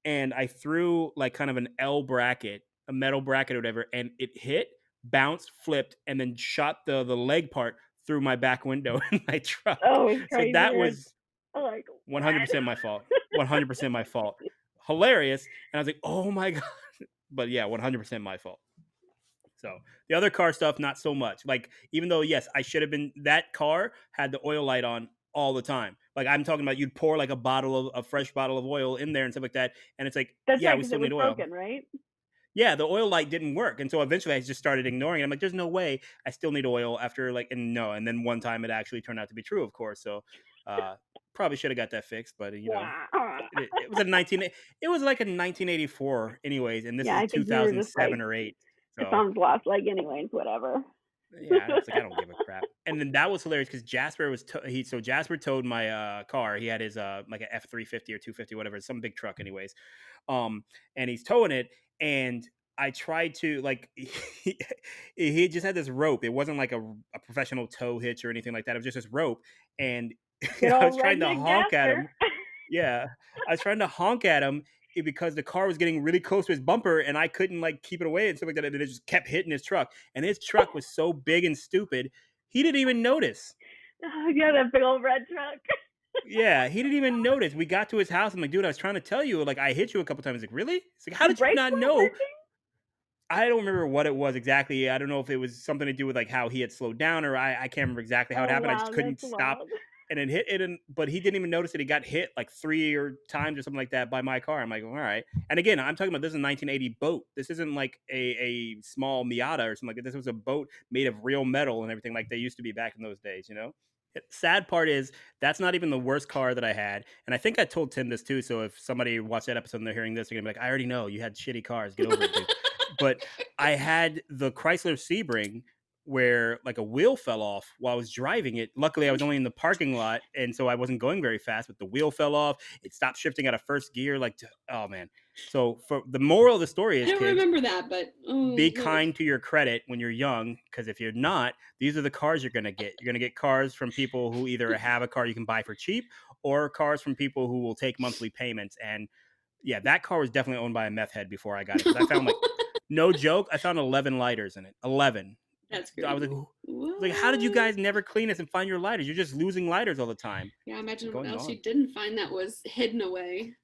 and I threw like kind of an L bracket, a metal bracket or whatever, and it hit, bounced, flipped, and then shot the leg part through my back window in my truck. Oh, it's So crazy. that Right? was Like what? 100% my fault. 100% my fault. Hilarious, and I was like, "Oh my god!" But yeah, 100% my fault. So the other car stuff, not so much. Like, even though, yes, I should have been, that car had the oil light on all the time. Like, I'm talking about, you'd pour like a fresh bottle of oil in there and stuff like that. And it's like, That's yeah, right, we because it still was need oil. broken, right? Yeah, the oil light didn't work. And so eventually I just started ignoring it. I'm like, there's no way I still need oil after like, and no. And then one time it actually turned out to be true, of course. So, uh, probably should have got that fixed, but Wow. it was a 19, it was like a 1984 anyways. And this Yeah, is I think you were just like, 2007 or eight. it So, sounds lost. Like, anyways, whatever. yeah, I was like, I don't give a crap. And then that was hilarious because Jasper was so Jasper towed my car. He had his like a F-350 or 250, whatever, some big truck, anyways. And he's towing it, and I tried to like he just had this rope. It wasn't like a professional tow hitch or anything like that. It was just this rope, and Good I was old trying to redneck honk at Jasper. him. Yeah, I was trying to honk at him because the car was getting really close to his bumper, and I couldn't like keep it away and stuff like that. And it just kept hitting his truck, and his truck was so big and stupid, he didn't even notice. Oh, yeah, that big old red truck. Yeah, he didn't even notice. We got to his house. I'm like, dude, I was trying to tell you. Like, I hit you a couple times. He's like, really? It's like, how The did you brakes not weren't know? working? I don't remember what it was exactly. I don't know if it was something to do with like how he had slowed down, or I can't remember exactly how it Oh, happened. I wow, just that's couldn't stop, wild. and it hit it. And but he didn't even notice that he got hit like three or times or something like that by my car. I'm like, all right. And again, I'm talking about this is a 1980 boat. This isn't like a small Miata or something like that. This was a boat made of real metal and everything like they used to be back in those days. You know. Sad part is that's not even the worst car that I had, and I think I told Tim this too. So if somebody watched that episode and they're hearing this, they're gonna be like, "I already know you had shitty cars. Get over it, dude." But I had the Chrysler Sebring where like a wheel fell off while I was driving it. Luckily, I was only in the parking lot, and so I wasn't going very fast. But the wheel fell off. It stopped shifting out of first gear. Oh man. So for the moral of the story I is, don't kids, remember that, but oh be Lord. kind to your credit when you're young, because if you're not, these are the cars you're going to get. You're going to get cars from people who either have a car you can buy for cheap, or cars from people who will take monthly payments. And yeah, that car was definitely owned by a meth head before I got it, because I found, like, no joke, I found 11 lighters in it. 11. That's I was like, crazy. how did you What? guys never clean this and find your lighters? You're just losing lighters all the time. Yeah, imagine what Going else on. you didn't find that was hidden away.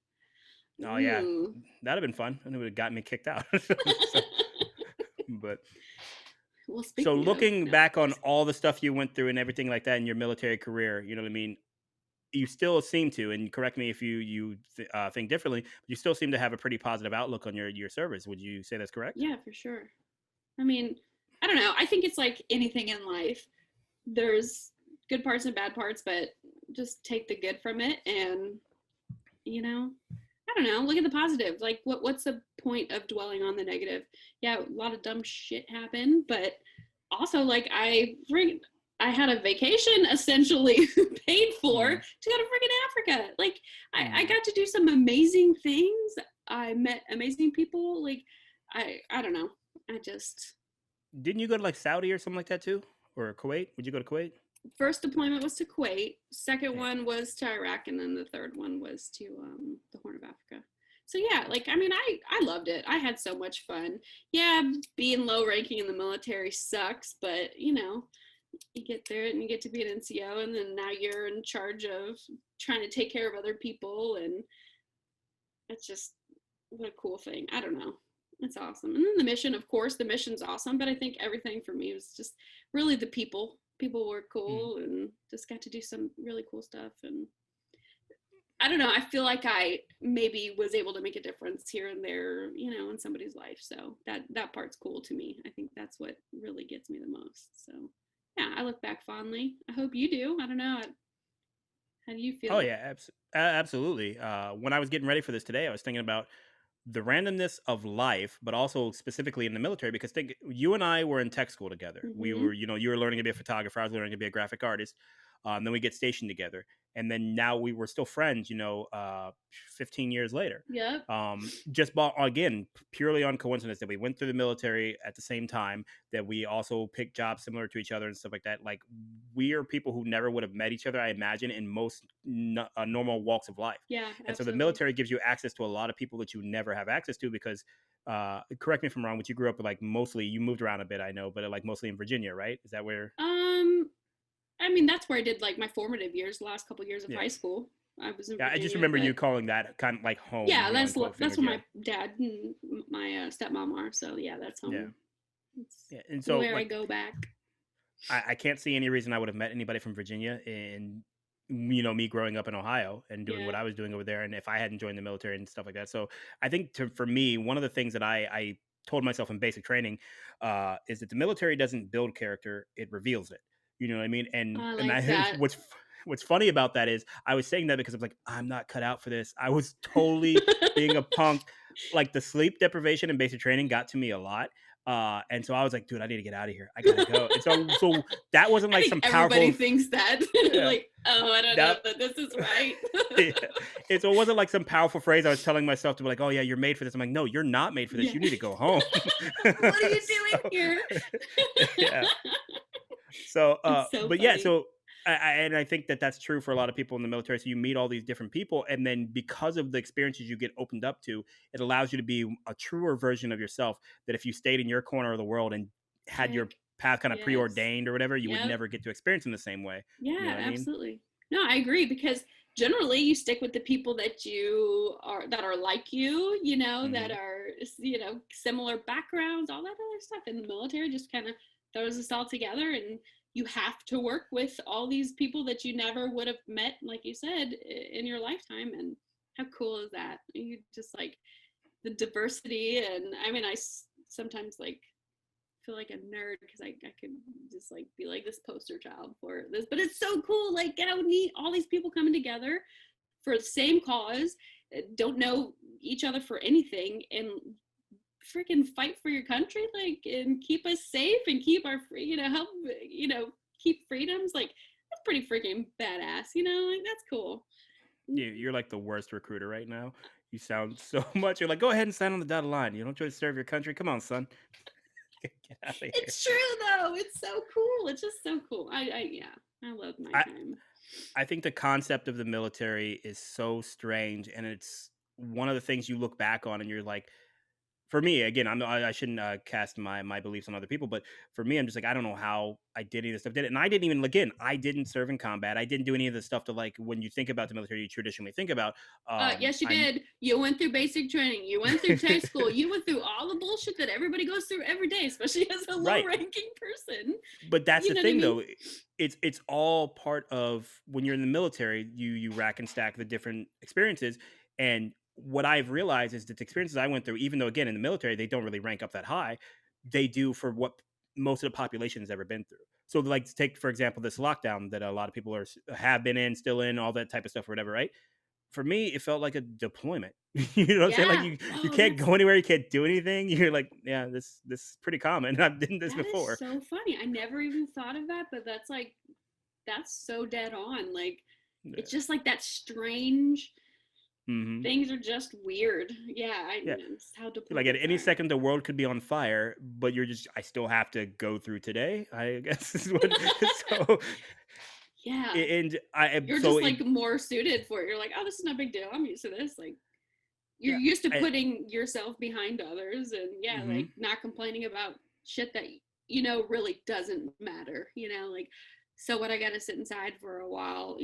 Oh yeah, Ooh. that'd have been fun, and it would have got me kicked out. So, but Well, so speaking of looking meth back on heads, all the stuff you went through and everything like that in your military career, you know what I mean? You still seem to, and correct me if you think differently, but you still seem to have a pretty positive outlook on your service. Would you say that's correct? yeah, for sure. I mean, I don't know. I think it's like anything in life. There's good parts and bad parts, but just take the good from it and, you know, I don't know, look at the positive. Like what's the point of dwelling on the negative? Yeah, a lot of dumb shit happened, but also like I had a vacation essentially paid for Mm, to go to freaking Africa. Like I mm. got to do some amazing things. I met amazing people. Like I don't know. I just Didn't you go to like Saudi or something like that too, or Kuwait? Would you go to Kuwait? first deployment was to Kuwait, second Yeah. one was to Iraq, and then the third one was to the Horn of Africa. So yeah, like I mean, I loved it. I had so much fun. Yeah, being low ranking in the military sucks, but you know, you get there and you get to be an NCO, and then now you're in charge of trying to take care of other people, and it's just what a cool thing. I don't know. It's awesome. And then the mission, of course, the mission's awesome, but I think everything for me was just really the people. People were Mm. cool and just got to do some really cool stuff. And I don't know, I feel like I maybe was able to make a difference here and there, you know, in somebody's life. So that part's cool to me. I think that's what really gets me the most. So yeah, I look back fondly. I hope you do. I don't know. How do you Oh feel? yeah, absolutely. When I was getting ready for this today, I was thinking about the randomness of life, but also specifically in the military, because think, you and I were in tech school together. We Mm-hmm. were, you were learning to be a photographer. I was learning to be a graphic artist. Then we get stationed together, and then now we were still friends. 15 years later. Yep. Just again, purely on coincidence that we went through the military at the same time. That we also picked jobs similar to each other and stuff like that. Like, we are people who never would have met each other, I imagine, in most normal walks of life. Yeah, And so the absolutely. military gives you access to a lot of people that you never have access to, because correct me if I'm wrong, but you grew up like mostly, you moved around a bit, I know, but like mostly in Virginia, right? Is that where? Um, I mean, that's where I did like my formative years, the last couple of years of Yeah. high school. I was in Yeah, I just Virginia, remember you but calling that kind of like home, yeah, in quote that's fingers. where Yeah. my dad and my stepmom are. So yeah, that's Yeah. home. It's Yeah. And so, where I like, go back. I can't see any reason I would have met anybody from Virginia in, me growing up in Ohio and doing what Yeah, I was doing over there, and if I hadn't joined the military and stuff like that. So I think for me, one of the things that I told myself in basic training is that the military doesn't build character; it reveals it. You know what I mean? I And like I, that. what's funny about that is I was saying that because I was like, I'm not cut out for this. I was totally being a punk. Like, the sleep deprivation and basic training got to me a lot. And so I was like, dude, I need to get out of here. I gotta go. And so that wasn't I like think some everybody powerful, thinks that. yeah, Like, oh, I don't know that, that this is right. yeah. And so it wasn't like some powerful phrase I was telling myself to be like, oh yeah, you're made for this. I'm like, no, you're not made for this. Yeah. You need to go home. What are you doing So, here? yeah. So, It's so but yeah, funny. so and I think that that's true for a lot of people in the military. So you meet all these different people, and then because of the experiences you get opened up to, it allows you to be a truer version of yourself. That if you stayed in your corner of the world and had Heck, your path kind of yes. preordained or whatever, you would Yep. never get to experience in the same way. You know Yeah, what I mean? absolutely. No, I agree because generally you stick with the people that are like you, that Hmm. are, similar backgrounds, all that other stuff. And the military just kind of throws us all together, and you have to work with all these people that you never would have met, like you said, in your lifetime. And how cool is that? You just like the diversity. And I mean, sometimes like feel like a nerd because I could just like be like this poster child for this, but it's so cool. Like, how neat, all these people coming together for the same cause, don't know each other for anything, and freaking fight for your country, like, and keep us safe and keep our free, help, keep freedoms. Like, that's pretty freaking badass, like that's cool. You're like the worst recruiter right now. You sound so much. You're like, go ahead and sign on the dotted line. You don't try to serve your country. Come on, son. Get out of here. It's true though. It's so cool. It's just so cool. Yeah, I love my I time. I think the concept of the military is so strange, and it's one of the things you look back on, and you're like, for me, again, I shouldn't cast my beliefs on other people, but for me, I'm just like, I don't know how I did any of this stuff. Did it, and I didn't even, again, I didn't serve in combat. I didn't do any of the stuff to, like, when you think about the military, you traditionally think about. Yes, you I'm did. You went through basic training. You went through tech school. You went through all the bullshit that everybody goes through every day, especially as a right. low-ranking person. But that's You the know what I thing, mean? though. It's all part of when you're in the military. You rack and stack the different experiences, and what I've realized is that the experiences I went through, even though again in the military they don't really rank up that high, they do for what most of the population has ever been through. So, like, to take for example this lockdown that a lot of people have been in, still in, all that type of stuff or whatever, right? For me, it felt like a deployment. You know what I'm saying? Like Yeah. you Oh, can't go anywhere, you can't do anything. You're like, yeah, this is pretty common. I've done this that is before. so funny. I never even thought of that, but that's so dead on. Like, it's Yeah. just like that strange, Hmm. things are just weird. Yeah, Yeah. it's how Like at deployments any are. second, the world could be on fire, but you're just, I still have to go through today. I guess is what. So, Yeah. and I, You're so just it, like more suited for it. You're like, oh, this is no big deal. I'm used to this. Like, you're yeah. used to putting yourself behind others, and yeah, like Hmm. not complaining about shit that really doesn't matter, like, so what, I got to sit inside for a while,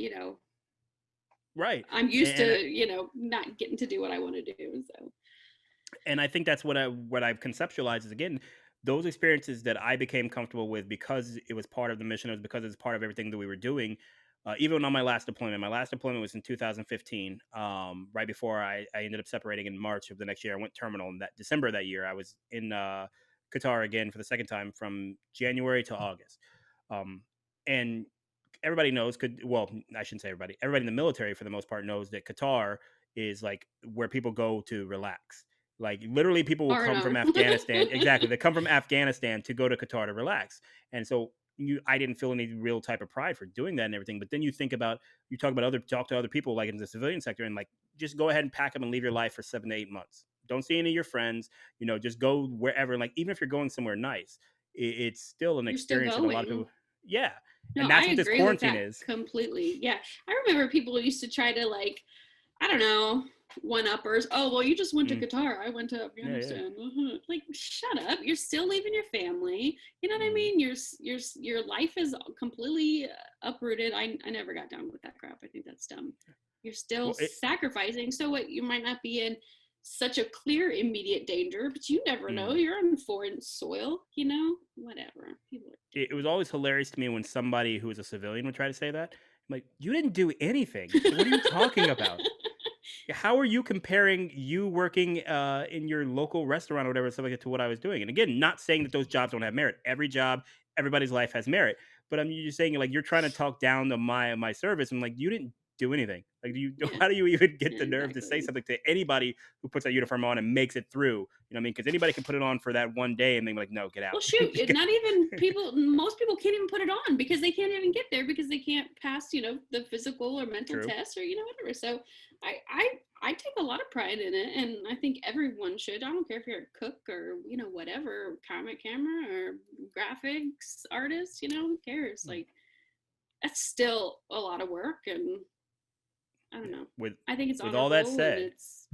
Right. I'm used And to, not getting to do what I want to do, so and I think that's what I've conceptualized is, again, those experiences that I became comfortable with because it was part of the mission, it was because it's part of everything that we were doing. Even on my last deployment, was in 2015. Right before I ended up separating in March of the next year. I went terminal in that December of that year. I was in Qatar again for the second time from January to August. And everybody knows, could well, I shouldn't say everybody. Everybody in the military, for the most part, knows that Qatar is like where people go to relax. Like literally, people will come from R&R. Afghanistan. Exactly, they come from Afghanistan to go to Qatar to relax. And so I didn't feel any real type of pride for doing that and everything. But then you talk to other people like in the civilian sector, and like just go ahead and pack up and leave your life for 7 to 8 months. Don't see any of your friends. Just go wherever. Like even if you're going somewhere nice, it's still an You're still experience, and a lot of going. people, yeah. No, And I that's what this agree with quarantine that is. completely. Yeah, I remember people used to try to, like, I don't know, one uppers. Oh, well, you just went to Mm, Qatar. I went to yeah, yeah. Afghanistan. Like, shut up. You're still leaving your family. You know what I Mm. mean? Your life is completely uprooted. I never got down with that crap. I think that's dumb. You're still Well, sacrificing. So what? You might not be in such a clear immediate danger, but you never know. mm. You're on foreign soil. Whatever. People are It was ridiculous. always hilarious to me when somebody who was a civilian would try to say that. I'm like, you didn't do anything. So what are you talking about? How are you comparing you working in your local restaurant or whatever stuff like that to what I was doing? And again, not saying that those jobs don't have merit. Every job, everybody's life has merit. But I'm just saying, like, you're trying to talk down to my service. And like, you didn't do anything. Like, you Yeah, how do you even get yeah, the nerve to say exactly. something to anybody who puts that uniform on and makes it through? You know what I mean? Because anybody can put it on for that one day and then be like, no, get out. Well, shoot, not even people. Most people can't even put it on because they can't even get there because they can't pass, the physical or mental True. test, or whatever. So, I take a lot of pride in it, and I think everyone should. I don't care if you're a cook or whatever, comic camera or graphics artist. Who cares? Mm. Like, that's still a lot of work, and I don't Yeah. know. With I think it's with all that honorable, and said, it's.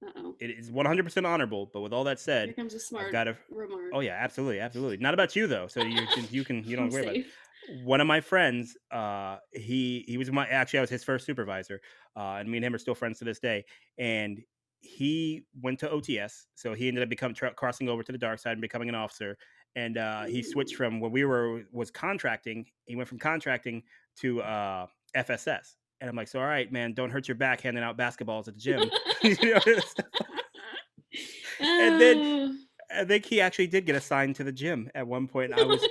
Uh oh, it is 100% honorable. But with all that here said, comes a I've smart got to. remark. Oh yeah, absolutely, absolutely. Not about you though. So you don't I'm worry about it. safe. one of my friends, he was my actually I was his first supervisor, and me and him are still friends to this day. And he went to OTS, so he ended up becoming crossing over to the dark side and becoming an officer. And he switched Ooh. from when we were was contracting. He went from contracting to FSS. And I'm like, so all right, man, don't hurt your back handing out basketballs at the gym. You know, and then Oh. I think he actually did get assigned to the gym at one point. And I was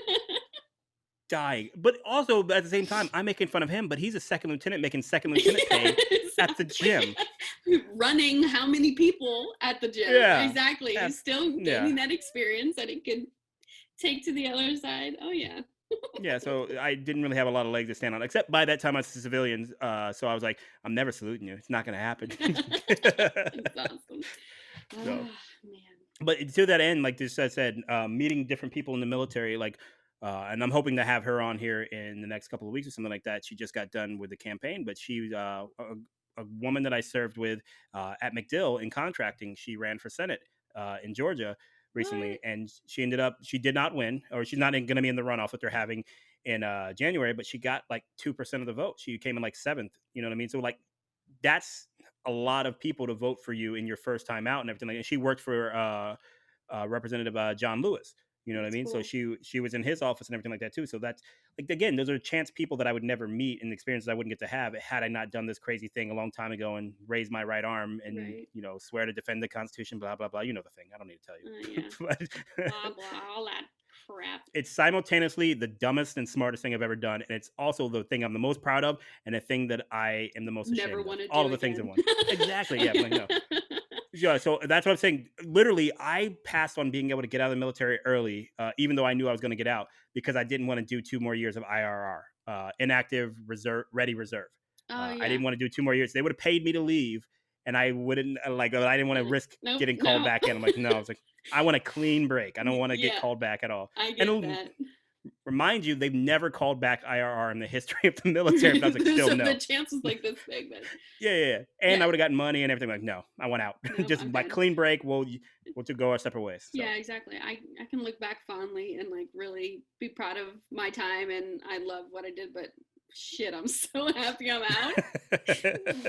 dying. But also at the same time, I'm making fun of him, but he's a second lieutenant making second lieutenant Yeah, pay at the gym. exactly. Running how many people at the gym? Yeah. Exactly. Ab- He's still yeah. gaining that experience that he could take to the other side. Oh yeah. Yeah. So I didn't really have a lot of legs to stand on, except by that time I was a civilian. So I was like, I'm never saluting you. It's not going to happen. That's awesome. So, Oh man. but to that end, like just I said, meeting different people in the military, like, and I'm hoping to have her on here in the next couple of weeks or something like that. She just got done with the campaign, but she's a woman that I served with at McDill in contracting. She ran for Senate in Georgia recently, What? and she did not win, or she's not going to be in the runoff that they're having in January, but she got like 2% of the vote. She came in like seventh. You know what I mean? So like that's a lot of people to vote for you in your first time out and everything like that. She worked for Representative John Lewis. You know what I That's mean? So cool. she was in his office and everything like that too. So that's like again, those are chance people that I would never meet and experiences I wouldn't get to have had I not done this crazy thing a long time ago and raise my right arm and Right. swear to defend the Constitution. Blah blah blah. You know the thing. I don't need to tell Yeah. you. But Blah blah. All that crap. it's simultaneously the dumbest and smartest thing I've ever done, and it's also the thing I'm the most proud of, and the thing that I am the most Never ashamed of. want to All do of the things in again. one. Exactly. Yeah. I'm like no. Yeah, so that's what I'm saying. Literally, I passed on being able to get out of the military early, even though I knew I was going to get out because I didn't want to do 2 more years of IRR, inactive reserve, ready reserve. Oh I yeah. didn't want to do 2 more years. They would have paid me to leave, and I wouldn't like. I didn't want to risk Nope. getting called No. back in. I'm like, no. I was like, I want a clean break. I don't want to get Yeah. called back at all. I And get that. remind you, they've never called back IRR in the history of the military. But I was like, still So the no. chance was like this big, but Yeah. And I yeah. would have gotten money and everything. Like, no, I went out. Nope. Just I'm like good. clean break. We'll to go our separate ways. So Yeah, exactly. I can look back fondly and like really be proud of my time, and I love what I did, but shit, I'm so happy I'm out.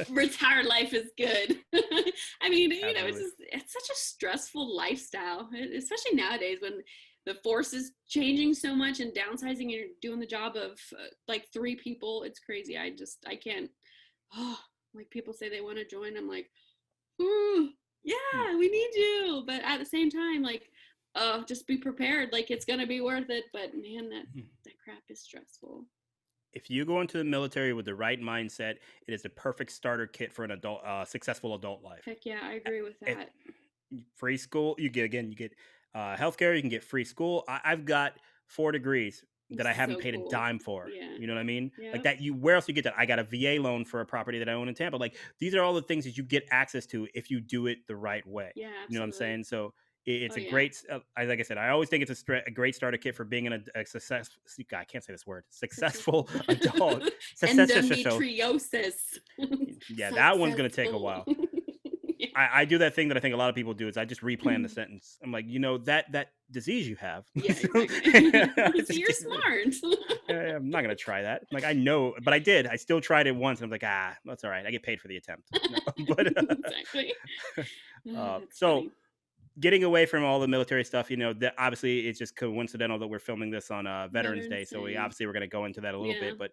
Retired life is good. I mean, it's absolutely. just it's such a stressful lifestyle, especially nowadays when the force is changing so much and downsizing and you're doing the job of like 3 people. It's crazy. I can't. Oh, like people say they want to join. I'm like, ooh, Hmm. yeah, we need you. But at the same time, like, oh, just be prepared. Like it's gonna be worth it. But man, Hmm. that crap is stressful. If you go into the military with the right mindset, it is a perfect starter kit for an successful adult life. Heck yeah, I agree with If that. free school, you get healthcare, you can get free school. I've got 4 degrees that I It's haven't so paid a cool. dime for. Yeah. You know what I mean? Like Yep. that. You where else you get that? I got a VA loan for a property that I own in Tampa. Like these are all the things that you get access to if you do it the right way. Yeah, You know what I'm absolutely. saying? So Oh it's a yeah. great. Like I said, I always think it's a great starter kit for being a success. God, I can't say this word. Successful Successful. adult. Successful. Endometriosis. Yeah, that one's gonna take a Successful. while. Yeah. I do that thing that I think a lot of people do is I just replan the Mm. sentence. I'm like, that disease you have. Yeah, So, exactly. See, just you're get rid of smart. yeah, I'm not gonna try that. Like I know, but I did. I still tried it once, and I'm like, that's all right. I get paid for the attempt. No, but Exactly. Oh, that's so funny. getting away from all the military stuff, that obviously it's just coincidental that we're filming this on Veterans Day, Veterans so Day. we're going to go into that a little Yeah. bit. But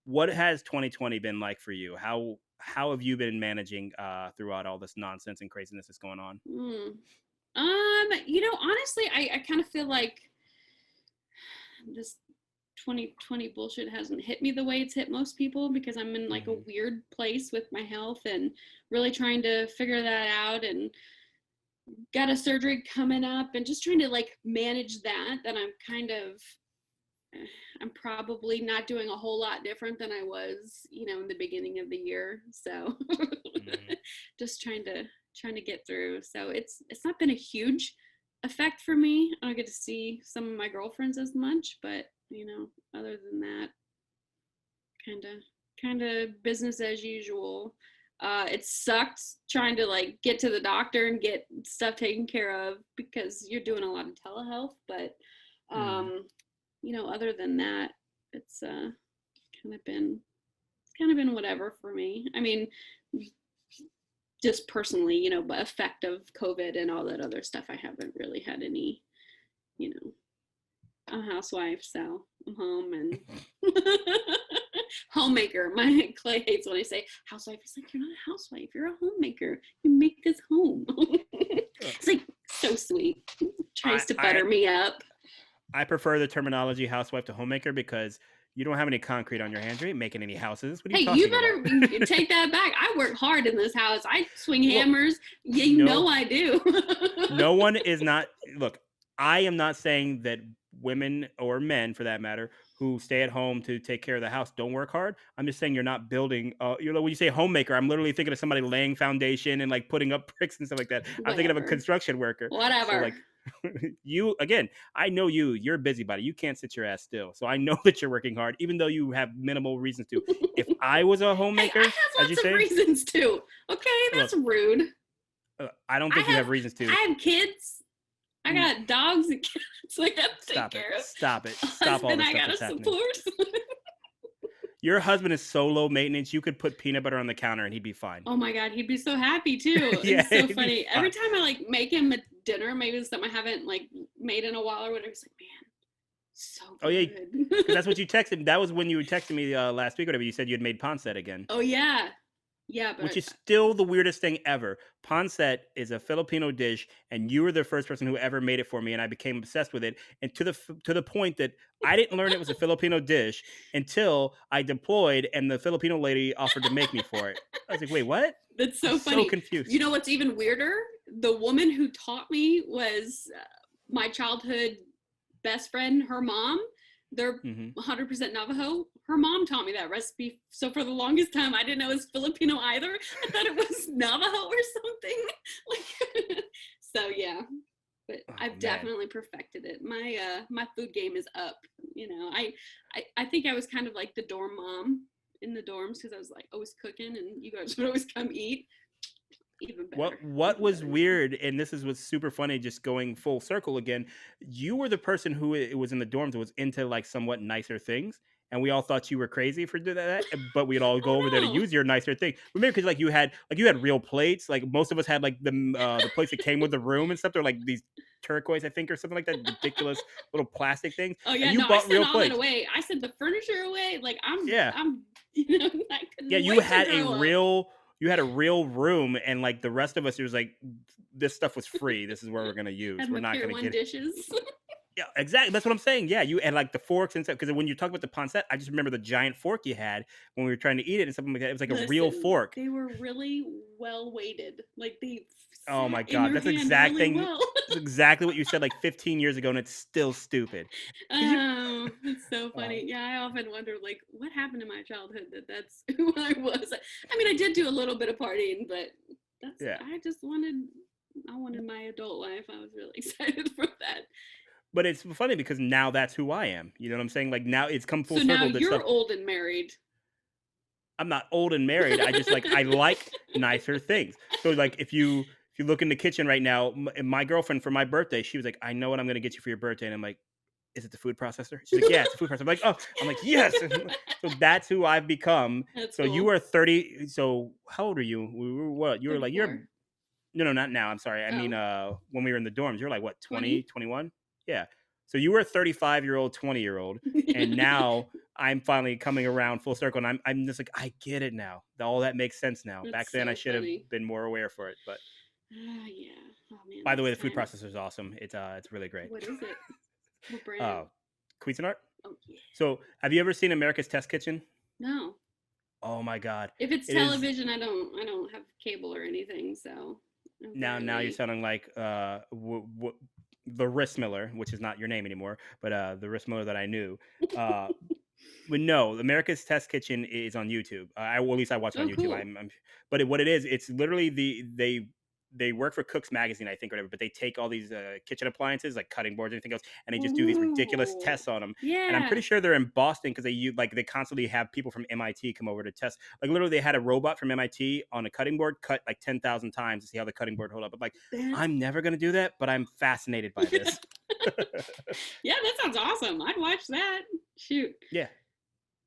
what has 2020 been like for you? How have you been managing throughout all this nonsense and craziness that's going on? Mm. Honestly, I kind of feel like this 2020 bullshit hasn't hit me the way it's hit most people because I'm in like a Hmm. weird place with my health and really trying to figure that out and got a surgery coming up and just trying to like manage that I'm kind of I'm probably not doing a whole lot different than I was, in the beginning of the year. So Hmm. just trying to get through. So it's not been a huge effect for me. I don't get to see some of my girlfriends as much, but other than that, kind of business as usual. It sucked trying to like get to the doctor and get stuff taken care of because you're doing a lot of telehealth, but Hmm. other than that, it's kind of been kind of been whatever for me. I mean, just personally, but effect of COVID and all that other stuff, I haven't really had any, you know, I'm a housewife, so I'm home and homemaker. My Clay hates when I say housewife. He's like, you're not a housewife, you're a homemaker. You make this home. It's like so sweet. Tries to butter me up. I prefer the terminology housewife to homemaker because you don't have any concrete on your hands. You ain't making any houses. What are you Hey, you talking better about? take that back. I work hard in this house. I swing Well, hammers. Yeah, no, I do. no one is not. Look, I am not saying that women or men, for that matter, who stay at home to take care of the house don't work hard. I'm just saying you're not building. When you say homemaker, I'm literally thinking of somebody laying foundation and like putting up bricks and stuff like that. I'm thinking of a Whatever. construction worker. So Whatever. like, you again, I know you're a busybody. You can't sit your ass still. So I know that you're working hard, even though you have minimal reasons to. If I was a Hey, I homemaker, have as you lots of say, reasons to. Okay, look, that's rude. I don't I think you have have reasons to. I have kids. I Mm, got dogs and cats I gotta take Stop it. care of. Stop it. A Stop all husband the I stuff gotta that's happening. support. Your husband is so low maintenance. You could put peanut butter on the counter and he'd be fine. Oh my god, he'd be so happy too. Yeah, It's so he'd be funny. Every fine. time I like make him a dinner, maybe it's something I haven't like made in a while or whatever, he's like, man, so Oh yeah, because good. that's what you texted. That was when you texted me last week or whatever. You said you had made pancetta again, Oh yeah. Yeah, but which is still the weirdest thing ever. Pancetta is a Filipino dish, and you were the first person who ever made it for me, and I became obsessed with it. And to the point that I didn't learn it was a Filipino dish until I deployed, and the Filipino lady offered to make me for it. I was like, wait, what? that's I was so so funny. You confused. know what's even weirder? The woman who taught me was my childhood best friend, her mom. They're Hmm. 100% Navajo. Her mom taught me that recipe. So for the longest time, I didn't know it was Filipino either. I thought it was Navajo or something. Like, so yeah, but Oh I've man. definitely perfected it. My food game is up. I think I was kind of like the dorm mom in the dorms because I was like always cooking and you guys would always come eat. What Even was better now. weird, and this is what's super funny, just going full circle again. You were the person who it was in the dorms was into like somewhat nicer things, and we all thought you were crazy for doing that. But we'd all go over there to Oh use your nicer thing. Remember, because like you had real plates. Like most of us had like the plates that came with the room and stuff. They're like these turquoise, I think, or something like that. Ridiculous little plastic things, no! Oh and yeah, you no, I bought sent real all that plates. away. I sent the furniture away. Like Yeah, I'm I yeah, couldn't wait to you had a real room, and like the rest of us, it was like this stuff was free. This is where we're gonna use. had We're my not Pier gonna One get. dishes. Yeah, exactly. That's what I'm saying. Yeah, you and like the forks and stuff. Because when you talk about the pancetta, I just remember the giant fork you had when we were trying to eat it and something like that. It was like a real Listen, fork. they were really well weighted. Like they Oh my sat in god, your that's the hand exact really thing. well. That's exactly what you said like 15 years ago, and it's still stupid. Because you, Oh, it's so uh, funny. Yeah, I often wonder like what happened in my childhood that's who I was. I mean, I did do a little bit of partying, but that's yeah. I wanted my adult life. I was really excited for that. But it's funny because now that's who I am. You know what I'm saying? Like now it's come full So now circle. That you're stuff. old and married. I'm not old and married. I like nicer things. So like if you look in the kitchen right now, my girlfriend for my birthday, she was like, "I know what I'm going to get you for your birthday," and I'm like, "Is it the food processor?" She's like, "Yeah, it's the food processor." I'm like, "Oh," I'm like, "Yes." So that's who I've become. That's So you cool. are 30. So how old are you? We were what? You were like you're 34. no, no, not now. I'm sorry. I mean, Oh, when we were in the dorms, you're like what, 20, 20? 21? Yeah. So you were a 35-year-old, 20-year-old, and now I'm finally coming around full circle, and I'm just like, I get it now. All that makes sense now. Back That's then, I so should have funny. been more aware for it. But Ah, yeah. Oh man, by the way, those the food times. processor is awesome. It's really great. What is it? What brand? uh, Cuisinart. Oh yeah. So have you ever seen America's Test Kitchen? No. Oh my God, If it's it is. television, I don't have cable or anything, so I Now you're rarely. sounding like the Riss Miller, which is not your name anymore, but the Riss Miller that I knew. Uh, but no, America's Test Kitchen is on YouTube. Well, at least I watch it on Oh, YouTube. cool. But what it is, it's literally they work for Cooks Magazine, I think, or whatever. But they take all these kitchen appliances, like cutting boards and anything else, and they just do these ridiculous Ooh. tests on them. And I'm Yeah. pretty sure they're in Boston because they constantly have people from MIT come over to test. Like literally, they had a robot from MIT on a cutting board cut like 10,000 times to see how the cutting board hold up. I'm like, That's I'm never gonna do that, but I'm fascinated by this. yeah, that sounds awesome. I'd watch that. Shoot. Yeah.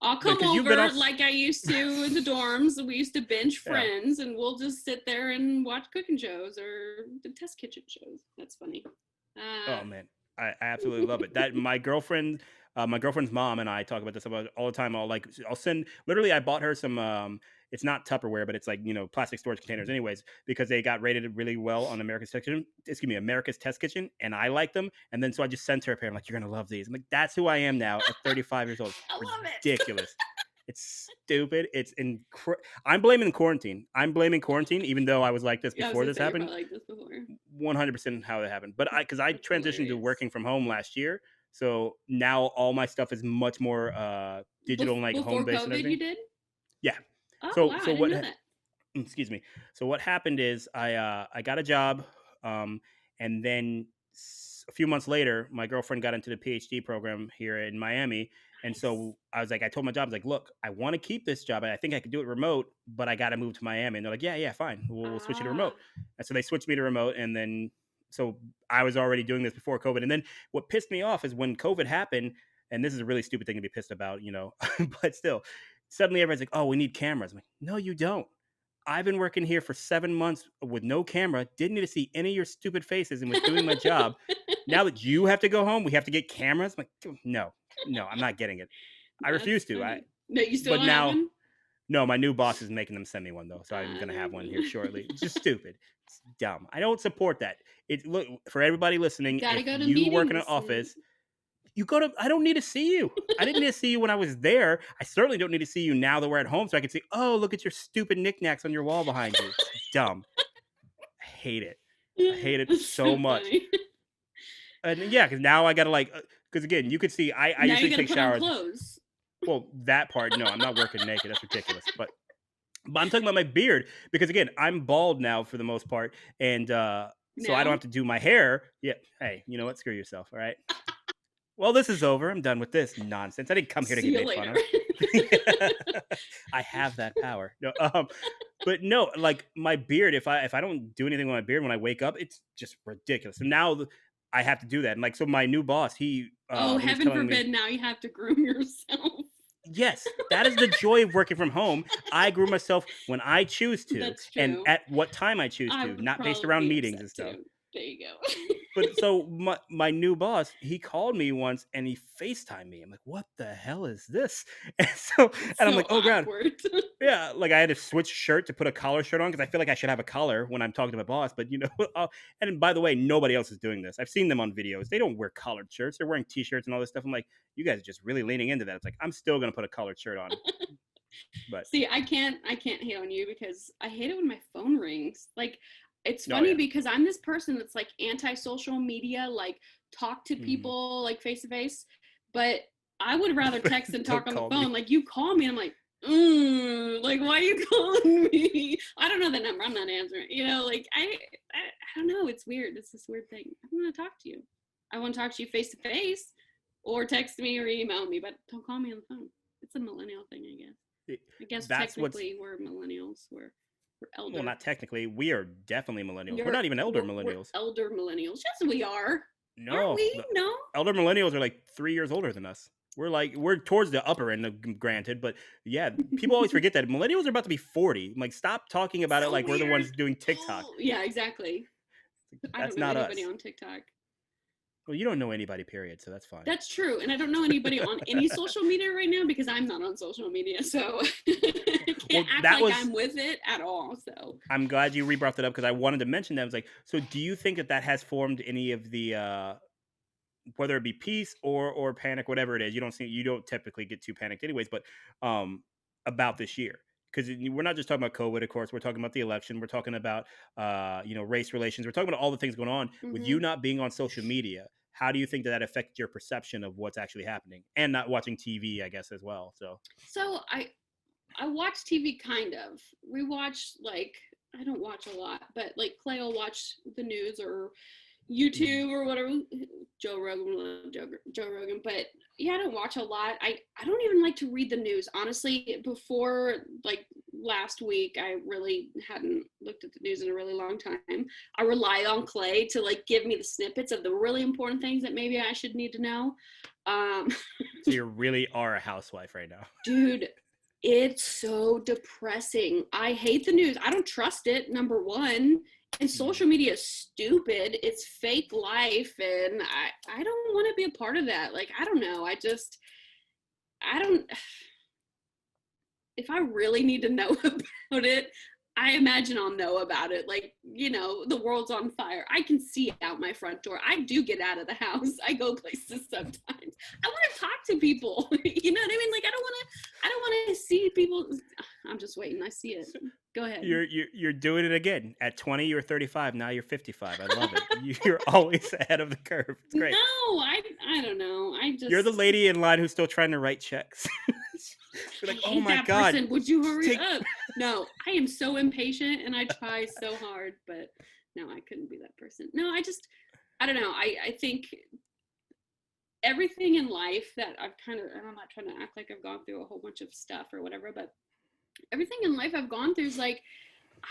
I'll come because you've been over off. like I used to in the dorms. We used to binge Yeah. Friends, and we'll just sit there and watch cooking shows or the test kitchen shows. That's funny. Oh Uh, man, I absolutely love it. That my girlfriend's mom and I talk about this about all the time. I'll send literally. I bought her some. It's not Tupperware, but it's like plastic storage containers, anyways, because they got rated really well on America's Test Kitchen. Excuse me, America's Test Kitchen, and I like them. And then so I just sent her a pair. I'm like, you're gonna love these. I'm like, that's who I am now at 35 years old. It's I love it. ridiculous. It's stupid. I'm blaming quarantine. I'm blaming quarantine, even though I was like this Yeah, I was before gonna this say you're happened. probably like this before. 100% how it happened. But because I That's transitioned to hilarious. working from home last year, so now all my stuff is much more digital and like home Before based and COVID, you everything. did? Yeah. Oh So wow, so I didn't what? know that. Excuse me. So what happened is I got a job, and then a few months later, my girlfriend got into the PhD program here in Miami, and Nice. so I was like, I told my job, I was like, look, I want to keep this job, and I think I could do it remote, but I got to move to Miami, and they're like, yeah, fine, we'll switch you to remote, Ah, and so they switched me to remote, and then so I was already doing this before COVID, and then what pissed me off is when COVID happened, and this is a really stupid thing to be pissed about, but still, suddenly everybody's like, oh, we need cameras. I'm like, no, you don't. I've been working here for 7 months with no camera, didn't need to see any of your stupid faces, and was doing my job. Now that you have to go home, we have to get cameras. I'm like, no, no, I'm not getting it. I that's refuse to. funny. No, you still But don't have now, one? no, my new boss is making them send me one though, so I'm gonna There have you one here go. shortly. It's just stupid. It's dumb. I don't support that. It look for everybody You listening. gotta If go to you work in an meetings. And... office, you go to. I don't need to see you. I didn't need to see you when I was there. I certainly don't need to see you now that we're at home, so I can see. Oh, look at your stupid knickknacks on your wall behind you. It's dumb. I hate it. I hate it That's so so much. funny. And yeah, because now I gotta because again, you could see I Now you usually gotta take put on showers. clothes. Well, that part, no, I'm not working naked. That's ridiculous. But I'm talking about my beard because again, I'm bald now for the most part, and so I don't Now, have to do my hair. Yeah, hey, you know what? Screw yourself. All right. Well, this is over. I'm done with this nonsense. I didn't come here to see get you made fun later. of. I have that power. No, but no, like my beard. If I don't do anything with my beard when I wake up, it's just ridiculous. And now I have to do that. And like so, my new boss, he Oh, he was heaven telling me, forbid now you have to groom yourself. yes, that is the joy of working from home. I grew myself when I choose to, That's and true. at what time I choose I to, would not based probably around be meetings upset and stuff. too. There you go. But so my new boss, he called me once and he FaceTimed me. I'm like, what the hell is this? And I'm So like, oh god, awkward. yeah. Like I had to switch shirt to put a collar shirt on because I feel like I should have a collar when I'm talking to my boss. But and by the way, nobody else is doing this. I've seen them on videos. They don't wear collared shirts. They're wearing t-shirts and all this stuff. I'm like, you guys are just really leaning into that. It's like I'm still gonna put a collared shirt on, but See, I can't hate on you because I hate it when my phone rings. Like it's oh funny yeah. because I'm this person that's like anti-social media, like talk to Mhm. people like face to face, but I would rather text and talk Don't on the call phone. me. Like you call me and I'm like, like why are you calling me? I don't know the number. I'm not answering. Like I don't know. It's weird. It's this weird thing. I want to talk to you. I want to talk to you face to face or text me or email me, but don't call me on the phone. It's a millennial thing, I guess. I guess That's what's technically we're millennials. We're well, elder. not technically. We are definitely millennials. We're You're not even elder we're millennials. elder millennials. Yes, we are. Aren't No, we? the No. elder millennials are like 3 years older than us. We're towards the upper end, granted, but yeah, people always forget that millennials are about to be 40. Like, stop talking about it So like we're the weird. ones doing TikTok. Oh, yeah, exactly. I don't That's know not anybody us. on TikTok. Well, you don't know anybody, period. So that's fine. That's true. And I don't know anybody on any social media right now because I'm not on social media. So I can't Well, act that like was. I'm with it at all. So I'm glad you rebrought that up because I wanted to mention that. I was like, so do you think that has formed any of the whether it be peace or panic, whatever it is, you don't typically get too panicked anyways, but um about this year. Because we're not just talking about COVID, of course. We're talking about the election. We're talking about race relations. We're talking about all the things going on. With you hmm not being on social media, how do you think that affects your perception of what's actually happening, and not watching TV, I guess, as well? So, so I watch TV kind of. We watch like I don't watch a lot, but like Clay will watch the news or mhm. YouTube or whatever. Joe Rogan, love Joe Rogan, but yeah, I don't watch a lot. I don't even like to read the news honestly. Before like last week, I really hadn't looked at the news in a really long time. I rely on Clay to like give me the snippets of the really important things that maybe I should need to know. Um, So you really are a housewife right now. Dude, it's so depressing. I hate the news. I don't trust it, number one. And Mhm. social media is stupid. It's fake life. And I don't want to be a part of that. Like, I don't know. I don't, if I really need to know about it, I imagine I'll know about it. Like, the world's on fire. I can see out my front door. I do get out of the house. I go places sometimes. I want to talk to people. You know what I mean? Like, I don't want to see people. I'm just waiting. I see it. Go ahead. You're doing it again. At 20, you were 35. Now you're 55. I love it. You're always ahead of the curve. It's No, great. I don't know. You're the lady in line who's still trying to write checks. You're I like, oh hate my that god, person. Would you hurry take. up? No, I am so impatient and I try so hard, but no, I couldn't be that person. No, I don't know. I think everything in life that and I'm not trying to act like I've gone through a whole bunch of stuff or whatever, but everything in life I've gone through is like,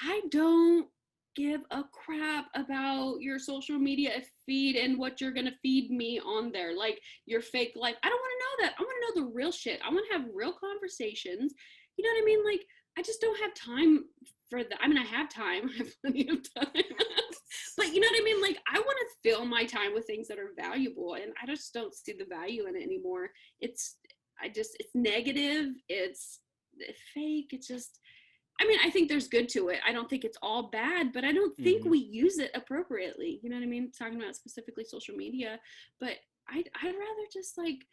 I don't give a crap about your social media feed and what you're gonna feed me on there, like your fake life. I don't want to know that. I want to know the real shit. I want to have real conversations. You know what I mean? Like, I just don't have time for that. I mean, I have time. I have plenty of time. But you know what I mean? Like, I want to fill my time with things that are valuable, and I just don't see the value in it anymore. It's negative. It's fake. It's just, I mean, I think there's good to it. I don't think it's all bad, but I don't think Mhm. we use it appropriately. You know what I mean? Talking about specifically social media, but I'd rather just like,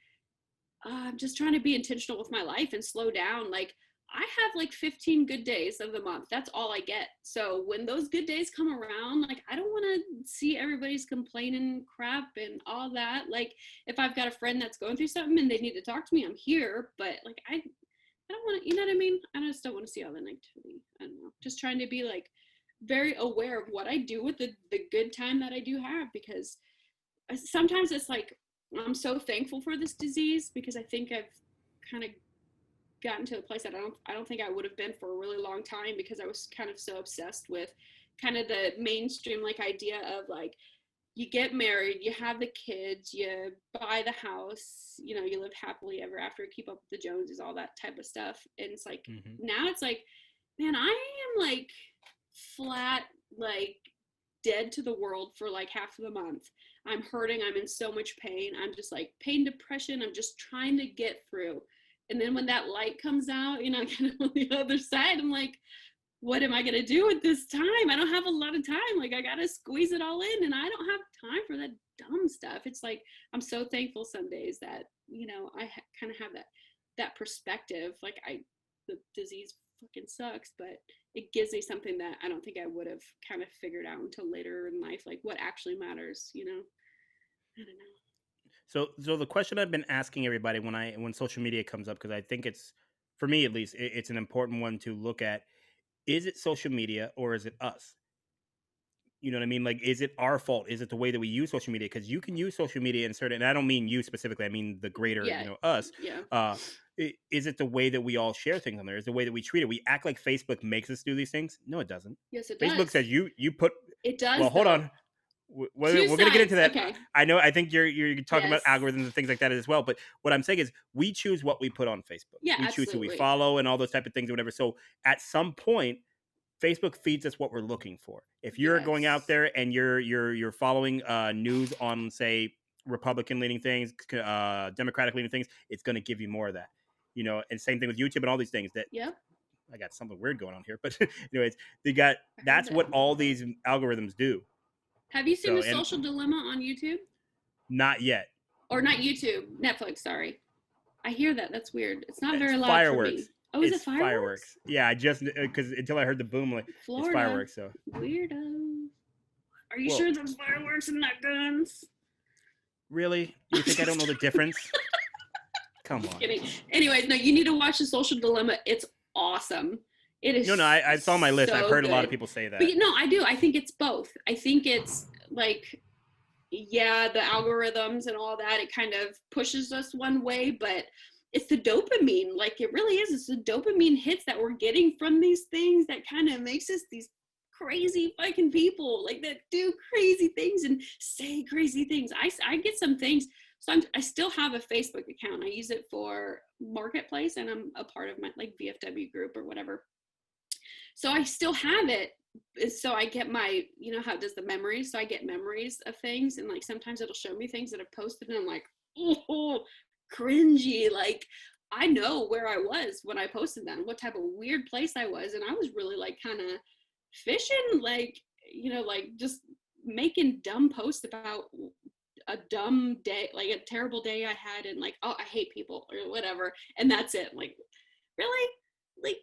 I'm just trying to be intentional with my life and slow down. Like, I have like 15 good days of the month. That's all I get. So when those good days come around, like, I don't want to see everybody's complaining crap and all that. Like, if I've got a friend that's going through something and they need to talk to me, I'm here. But like, I don't want to, you know what I mean? I just don't want to see all the negativity. I don't know. Just trying to be like very aware of what I do with the good time that I do have, because sometimes it's like, I'm so thankful for this disease because I think I've kind of gotten to a place that I don't think I would have been for a really long time, because I was kind of so obsessed with kind of the mainstream like idea of like, you get married, you have the kids, you buy the house, you live happily ever after, keep up with the Joneses, all that type of stuff. And it's like, Mhm. now it's like, man, I am like flat, like dead to the world for like half of the month. I'm hurting. I'm in so much pain. I'm just like pain, depression. I'm just trying to get through. And then when that light comes out, kind of on the other side, I'm like, what am I going to do with this time? I don't have a lot of time. Like, I got to squeeze it all in, and I don't have time for that dumb stuff. It's like, I'm so thankful some days that, I kind of have that perspective. Like, the disease fucking sucks, but it gives me something that I don't think I would have kind of figured out until later in life, like what actually matters, I don't know. So the question I've been asking everybody when social media comes up, because I think it's, for me at least, it's an important one to look at. Is it social media or is it us? You know what I mean? Like, is it our fault? Is it the way that we use social media? Because you can use social media in certain, and I don't mean you specifically, I mean the greater, Yeah, us. yeah. Uh, is it the way that we all share things on there? Is the way that we treat it? We act like Facebook makes us do these things. No, it doesn't. Yes, it Facebook does. says you put. It Well, does, hold though. on. Two We're gonna get into sides. that. Okay. I know. I think you're talking about Yes. algorithms and things like that as well. But what I'm saying is, we choose what we put on Facebook. Yeah, We choose who we absolutely. follow and all those type of things or whatever. So at some point, Facebook feeds us what we're looking for. If you're going out Yes. there and you're following news on, say, Republican leaning things, Democratic leaning things, it's going to give you more of that. And same thing with YouTube and all these things. That Yep. I got something weird going on here, but anyways, they got I heard that's that. what all these algorithms do. Have you seen So, The and Social Dilemma on YouTube? not yet. Or not YouTube, Netflix, sorry. I hear that. That's weird. It's not It's very loud for me. fireworks. Oh, is it It's fireworks? fireworks. Yeah, I just because until I heard the boom, like it's Florida. fireworks. So, Weirdo. Are you well, sure there's fireworks and not guns? really, you think I don't know the difference? I'm Come just on. kidding. Anyways, no, you need to watch The Social Dilemma. It's awesome. It No, is I saw my list. I've so heard a lot of good. people say But that. no, I do. I think it's both. I think it's like, yeah, the algorithms and all that, it kind of pushes us one way, but it's the dopamine. Like, it really is. It's the dopamine hits that we're getting from these things that kind of makes us these crazy fucking people, like, that do crazy things and say crazy things. I get some things. So I still have a Facebook account. I use it for marketplace, and I'm a part of my like VFW group or whatever. So I still have it. So I get my, you know how it does the memories. So I get memories of things, and like sometimes it'll show me things that I've posted, and I'm like, oh, cringy. Like I know where I was when I posted that, and what type of weird place I was, and I was really like kind of fishing, like like just making dumb posts about a dumb day, like a terrible day I had, and like, oh, I hate people or whatever, and that's it. Like, really? Like,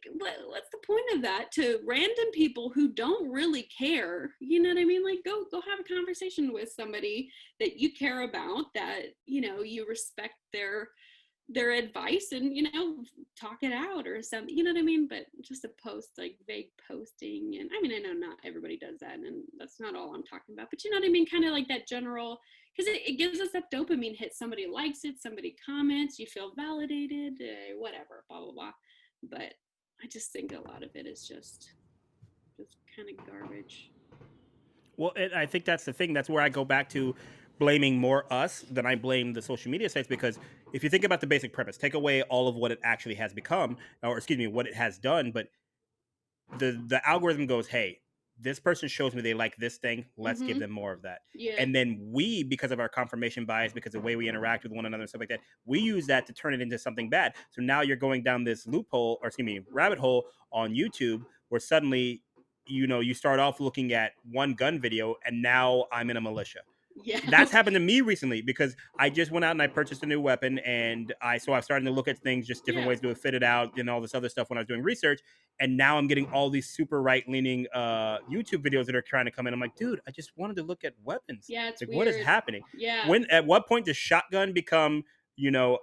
what's the point of that to random people who don't really care? You know what I mean? Like, go have a conversation with somebody that you care about, that you respect their advice, and talk it out or something. You know what I mean? But just a post, like vague posting, and I mean, I know not everybody does that, and that's not all I'm talking about, but you know what I mean, kind of like that general, because it gives us that dopamine hit. Somebody likes it, somebody comments, you feel validated, whatever, blah blah blah. But I just think a lot of it is just kind of garbage. Well, I think that's the thing. That's where I go back to blaming more us than I blame the social media sites, because if you think about the basic premise, take away all of what it actually has become, or excuse me, what it has done, but the algorithm goes, hey, this person shows me they like this thing, let's give Mm-hmm. them more of that. Yeah. And then we, because of our confirmation bias, because of the way we interact with one another and stuff like that, we use that to turn it into something bad. So now you're going down this loophole, or excuse me, rabbit hole on YouTube, where suddenly you start off looking at one gun video, and now I'm in a militia. Yeah. That's happened to me recently, because I just went out and I purchased a new weapon, and I've started to look at things, just different Yeah. ways to fit it out and all this other stuff when I was doing research. And now I'm getting all these super right leaning YouTube videos that are trying to come in. I'm like, dude, I just wanted to look at weapons. Yeah, it's Like, what is weird. happening? Yeah. When at what point does shotgun become you know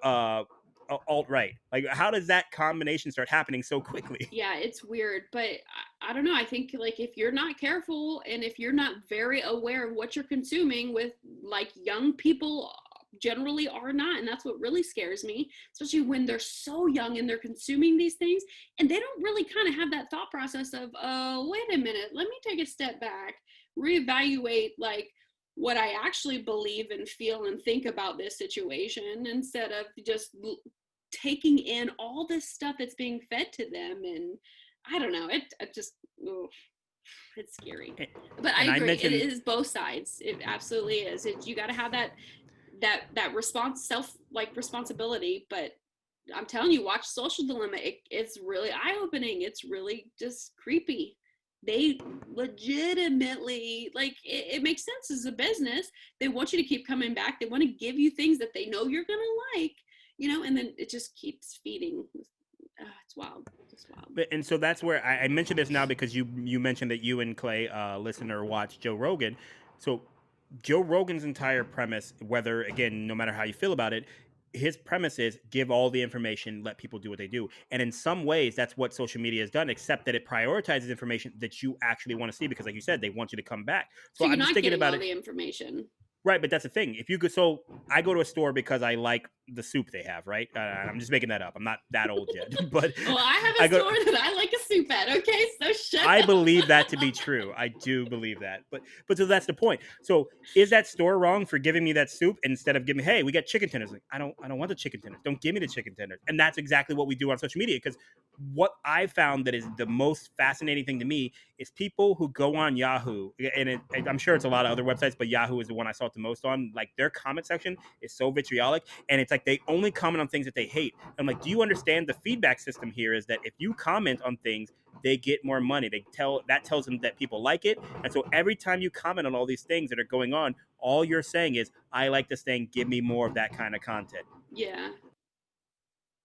alt right? Like, how does that combination start happening so quickly? Yeah, it's weird, but I don't know. I think like if you're not careful, and if you're not very aware of what you're consuming, with like young people generally are not, and that's what really scares me, especially when they're so young and they're consuming these things, and they don't really kind of have that thought process of, oh, wait a minute, let me take a step back, reevaluate like what I actually believe and feel and think about this situation, instead of just taking in all this stuff that's being fed to them. And I don't know, it just, oof, it's scary. But I And I agree, it mentioned, is both sides. It absolutely is. You got to have that response, self like responsibility. But I'm telling you, watch Social Dilemma. It's really eye opening. It's really just creepy. They legitimately, like, it makes sense as a business. They want you to keep coming back. They want to give you things that they know you're gonna like, and then it just keeps feeding. It's wild. It's wild. and so that's where I mentioned this now, because you mentioned that you and Clay listen or watch Joe Rogan. So Joe Rogan's entire premise, whether again, no matter how you feel about it, his premise is give all the information, let people do what they do. And in some ways, that's what social media has done, except that it prioritizes information that you actually want to see, because, like you said, they want you to come back. So So you're I'm just not thinking getting about all it. the information. Right, but that's the thing. If you go, so I go to a store because I like the soup they have, right? I'm just making that up. I'm not that old yet, but Well, I have I a go. store that I like a soup at. Okay, so shut I up. believe that to be true. I do believe that. But so that's the point. So is that store wrong for giving me that soup instead of giving me, hey, we got chicken tenders? Like, I don't want the chicken tenders. Don't give me the chicken tenders. And that's exactly what we do on social media. Because what I found that is the most fascinating thing to me is people who go on Yahoo, and I'm sure it's a lot of other websites, but Yahoo is the one I saw it the most on. Like, their comment section is so vitriolic, and it's like they only comment on things that they hate. I'm like, do you understand the feedback system here? Is that if you comment on things, they get more money. That tells them that people like it. And so every time you comment on all these things that are going on, all you're saying is, I like this thing, give me more of that kind of content. Yeah.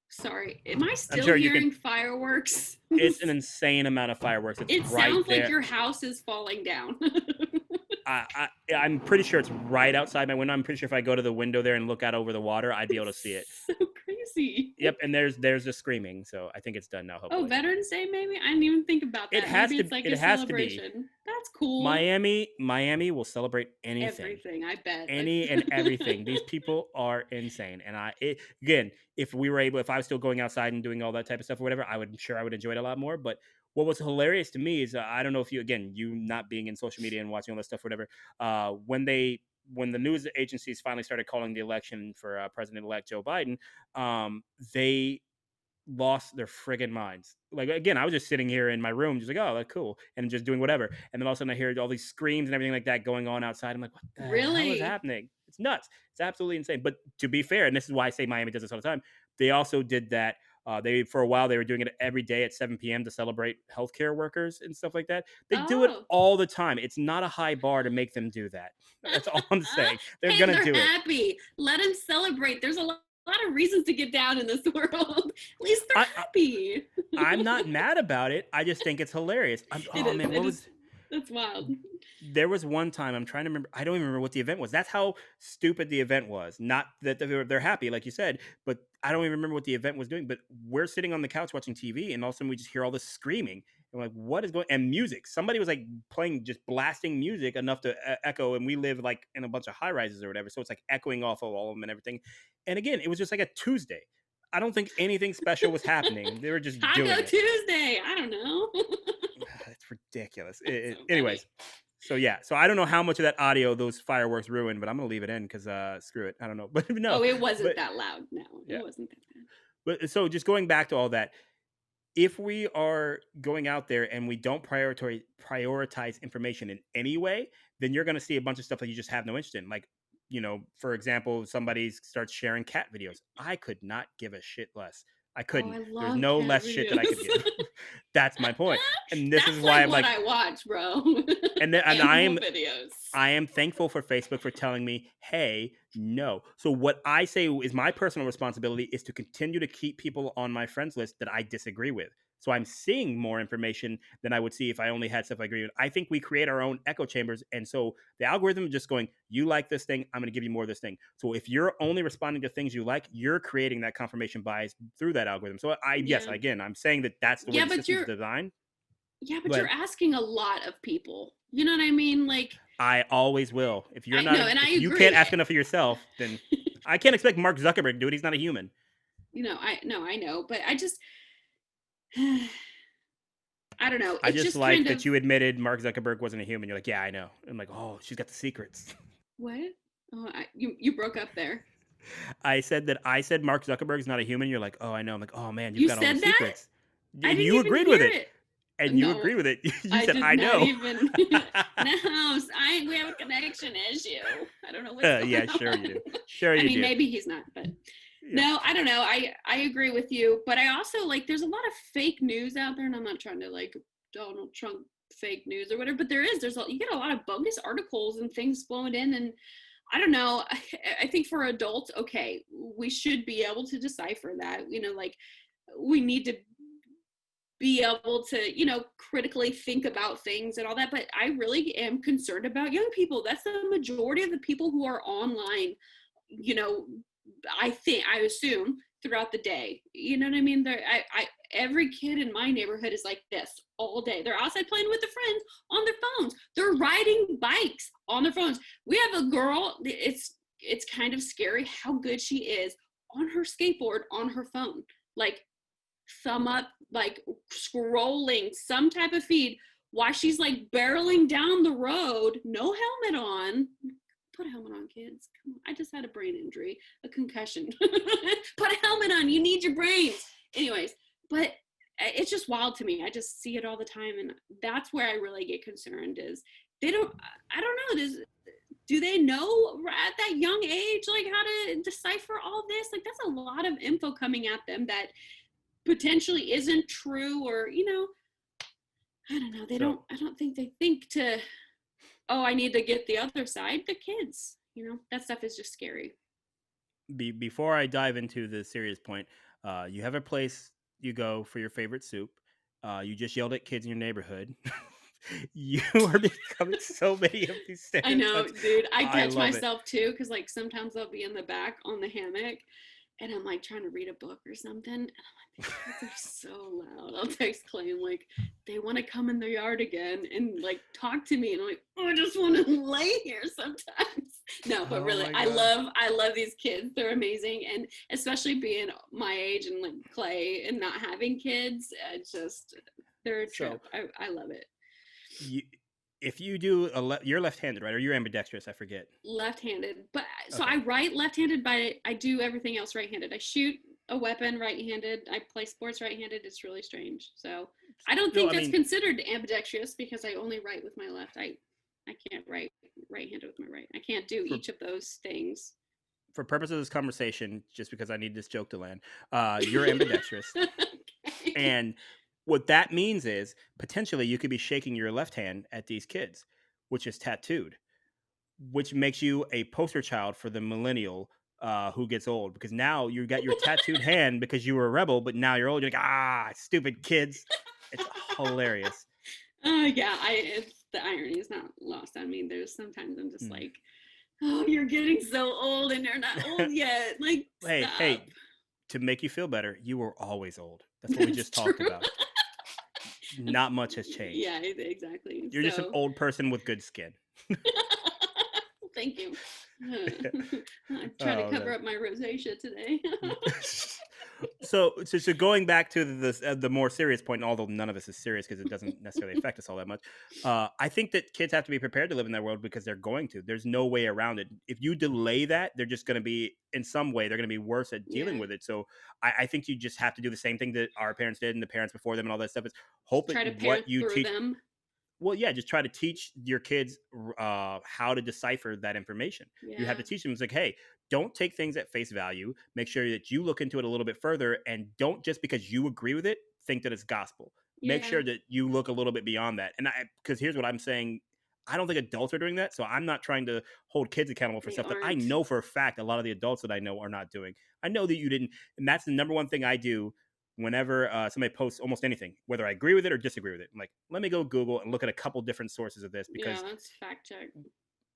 Sorry. Am I I'm still sure you can. hearing fireworks? It's an insane amount of fireworks. It's It right sounds like there. your house is falling down. I'm pretty sure it's right outside my window. I'm pretty sure if I go to the window there and look out over the water, I'd be able to see it. It's so crazy. Yep, and there's the screaming. So I think it's done now, Oh, hopefully. Veterans Day, maybe? I didn't even think about It that. has Maybe to it's like it a has to be. celebration. That's cool. Miami will celebrate anything. Everything, I bet. Any and everything. These people are insane. And again, if I was still going outside and doing all that type of stuff or whatever, I would enjoy it a lot more. But what was hilarious to me is, I don't know if you, again, you not being in social media and watching all that stuff, or whatever, when they when the news agencies finally started calling the election for President-elect Joe Biden, they lost their friggin' minds. Like again, I was just sitting here in my room, just like, oh, that's cool, and just doing whatever. And then all of a sudden, I hear all these screams and everything like that going on outside. I'm like, what the hell is Really? happening? It's nuts. It's absolutely insane. But to be fair, and this is why I say Miami does this all the time, they also did that. They for a while they were doing it every day at 7 p.m. to celebrate healthcare workers and stuff like that. They do it Oh. all the time. It's not a high bar to make them do that. That's all I'm saying. They're Hey, gonna they're do it. happy. Let them celebrate. There's a lot of reasons to get down in this world. At least they're I, happy. I'm not mad about it. I just think it's hilarious. It Oh is. man, It what is. was That's wild. there was one time I'm trying to remember. I don't even remember what the event was. That's how stupid the event was. Not that they're happy, like you said, but I don't even remember what the event was doing. But we're sitting on the couch watching TV, and all of a sudden we just hear all this screaming. And we're like, what is going? And music. Somebody was like playing, just blasting music enough to echo. And we live like in a bunch of high rises or whatever, so it's like echoing off of all of them and everything. And again, it was just like a Tuesday. I don't think anything special was happening. They were just Taco doing it. Tuesday. I don't know. It's ridiculous. That's so funny. Anyways, so yeah, so I don't know how much of that audio those fireworks ruined, but I'm gonna leave it in because screw it. I don't know, but no, Oh, it wasn't but that loud. No, yeah, it wasn't that bad. but so just going back to all that, if we are going out there and we don't prioritize information in any way, then you're gonna see a bunch of stuff that you just have no interest in. Like, for example, somebody starts sharing cat videos. I could not give a shit less. I Oh, couldn't. I There's love no cat less shit that I videos. could give. That's my point. And this is That's why like I'm what like, I watch, bro. and Animal videos. I am thankful for Facebook for telling me, hey, no. So what I say is my personal responsibility is to continue to keep people on my friends list that I disagree with. So I'm seeing more information than I would see if I only had stuff I agree with. I think we create our own echo chambers. And so the algorithm is just going, you like this thing, I'm going to give you more of this thing. So if you're only responding to things you like, you're creating that confirmation bias through that algorithm. So yes, Yeah. again, I'm saying that that's the way Yeah, the but system's you're designed. yeah, but But you're asking a lot of people. You know what I mean? Like I always will. I know, and I If you can't agree. ask enough of yourself, then I can't expect Mark Zuckerberg to do it. He's not a human. I know, but I just I don't know. I It's just just like kind of that you admitted Mark Zuckerberg wasn't a human. You're like, yeah, I know. I'm like, oh, she's got the secrets. what? Oh, you broke up there. I said Mark Zuckerberg's not a human. You're like, oh, I know. I'm like, oh man, you've You got all the said that? secrets, I and didn't you even agreed with hear it. it. And you No, agree with it. You I said, did I not know. even. No, we have a connection issue. I don't know what's Yeah, going sure on. you do. Sure I you mean, do. maybe he's not, but Yeah. no, I don't know. I agree with you, but I also like there's a lot of fake news out there, and I'm not trying to like Donald Trump fake news or whatever, but you get a lot of bogus articles and things flowing in, and I don't know. I think for adults, okay, we should be able to decipher that. Like we need to be able to, critically think about things and all that. But I really am concerned about young people. That's the majority of the people who are online, you know, I assume throughout the day. You know what I mean? Every kid in my neighborhood is like this all day. They're outside playing with their friends on their phones. They're riding bikes on their phones. We have a girl, it's kind of scary how good she is on her skateboard on her phone. Like thumb up, like scrolling some type of feed while she's like barreling down the road, no helmet on. Put a helmet on, kids. Come on. I just had a brain injury, a concussion. Put a helmet on. You need your brains. Anyways, but it's just wild to me. I just see it all the time, and that's where I really get concerned. Is I don't know. Do they know at that young age like how to decipher all this? Like that's a lot of info coming at them that potentially isn't true, or I don't know. So I don't think they think to, oh, I need to get the other side. The kids, that stuff is just scary. before I dive into the serious point, you have a place you go for your favorite soup. You just yelled at kids in your neighborhood. You are becoming so many of these I know, stereotypes. dude. I I catch love it. myself too, because like sometimes I'll be in the back on the hammock and I'm like trying to read a book or something. And I'm like, these kids are so loud. I'll text Clay and like, they want to come in the yard again and like talk to me. And I'm like, oh, I just want to lay here sometimes. No, but Oh really, my I god. love these kids. They're amazing. And especially being my age and like Clay and not having kids, it's just, they're a trip. So I love it. you if you do you're left-handed, right? Or you're ambidextrous? I forget. Left-handed, but so I Okay. write left-handed, but I do everything else right-handed. I shoot a weapon right-handed. I play sports right-handed. It's really strange. So I don't No, think I that's mean, considered ambidextrous because I only write with my left. I can't write right-handed with my right. I can't do for each of those things. for purposes of this conversation, just because I need this joke to land, you're ambidextrous, Okay. and what that means is potentially you could be shaking your left hand at these kids, which is tattooed, which makes you a poster child for the millennial who gets old because now you got your tattooed hand because you were a rebel, but now you're old. You're like, stupid kids. It's hilarious. Yeah, the irony is not lost on me. There's sometimes I'm just Mm. like, oh, you're getting so old and you're not old yet. Like, hey, stop. hey, to make you feel better, you were always old. That's what we That's just true. talked about. Not much has changed. Yeah, exactly. You're just an So, old person with good skin. thank you. I'm trying to Oh cover man. up my rosacea today. So going back to the more serious point, although none of this is serious because it doesn't necessarily affect us all that much, I think that kids have to be prepared to live in that world because they're going to. There's no way around it. If you delay that, they're just going to be in some way they're going to be worse at dealing Yeah, with it. So I think you just have to do the same thing that our parents did and the parents before them and all that stuff. Is hope just that try to what parent you through teach. them. Well, yeah, just try to teach your kids how to decipher that information. You have Yeah, to teach them. It's like, hey, don't take things at face value. Make sure that you look into it a little bit further, and don't just because you agree with it think that it's gospel. Make yeah, sure that you look a little bit beyond that. And because here's what I'm saying. I don't think adults are doing that. So I'm not trying to hold kids accountable for they stuff that I aren't. know for a fact a lot of the adults that I know are not doing. I know that you didn't. And that's the number one thing I do whenever somebody posts almost anything, whether I agree with it or disagree with it. I'm like, let me go Google and look at a couple different sources of this Yeah, because that's fact check.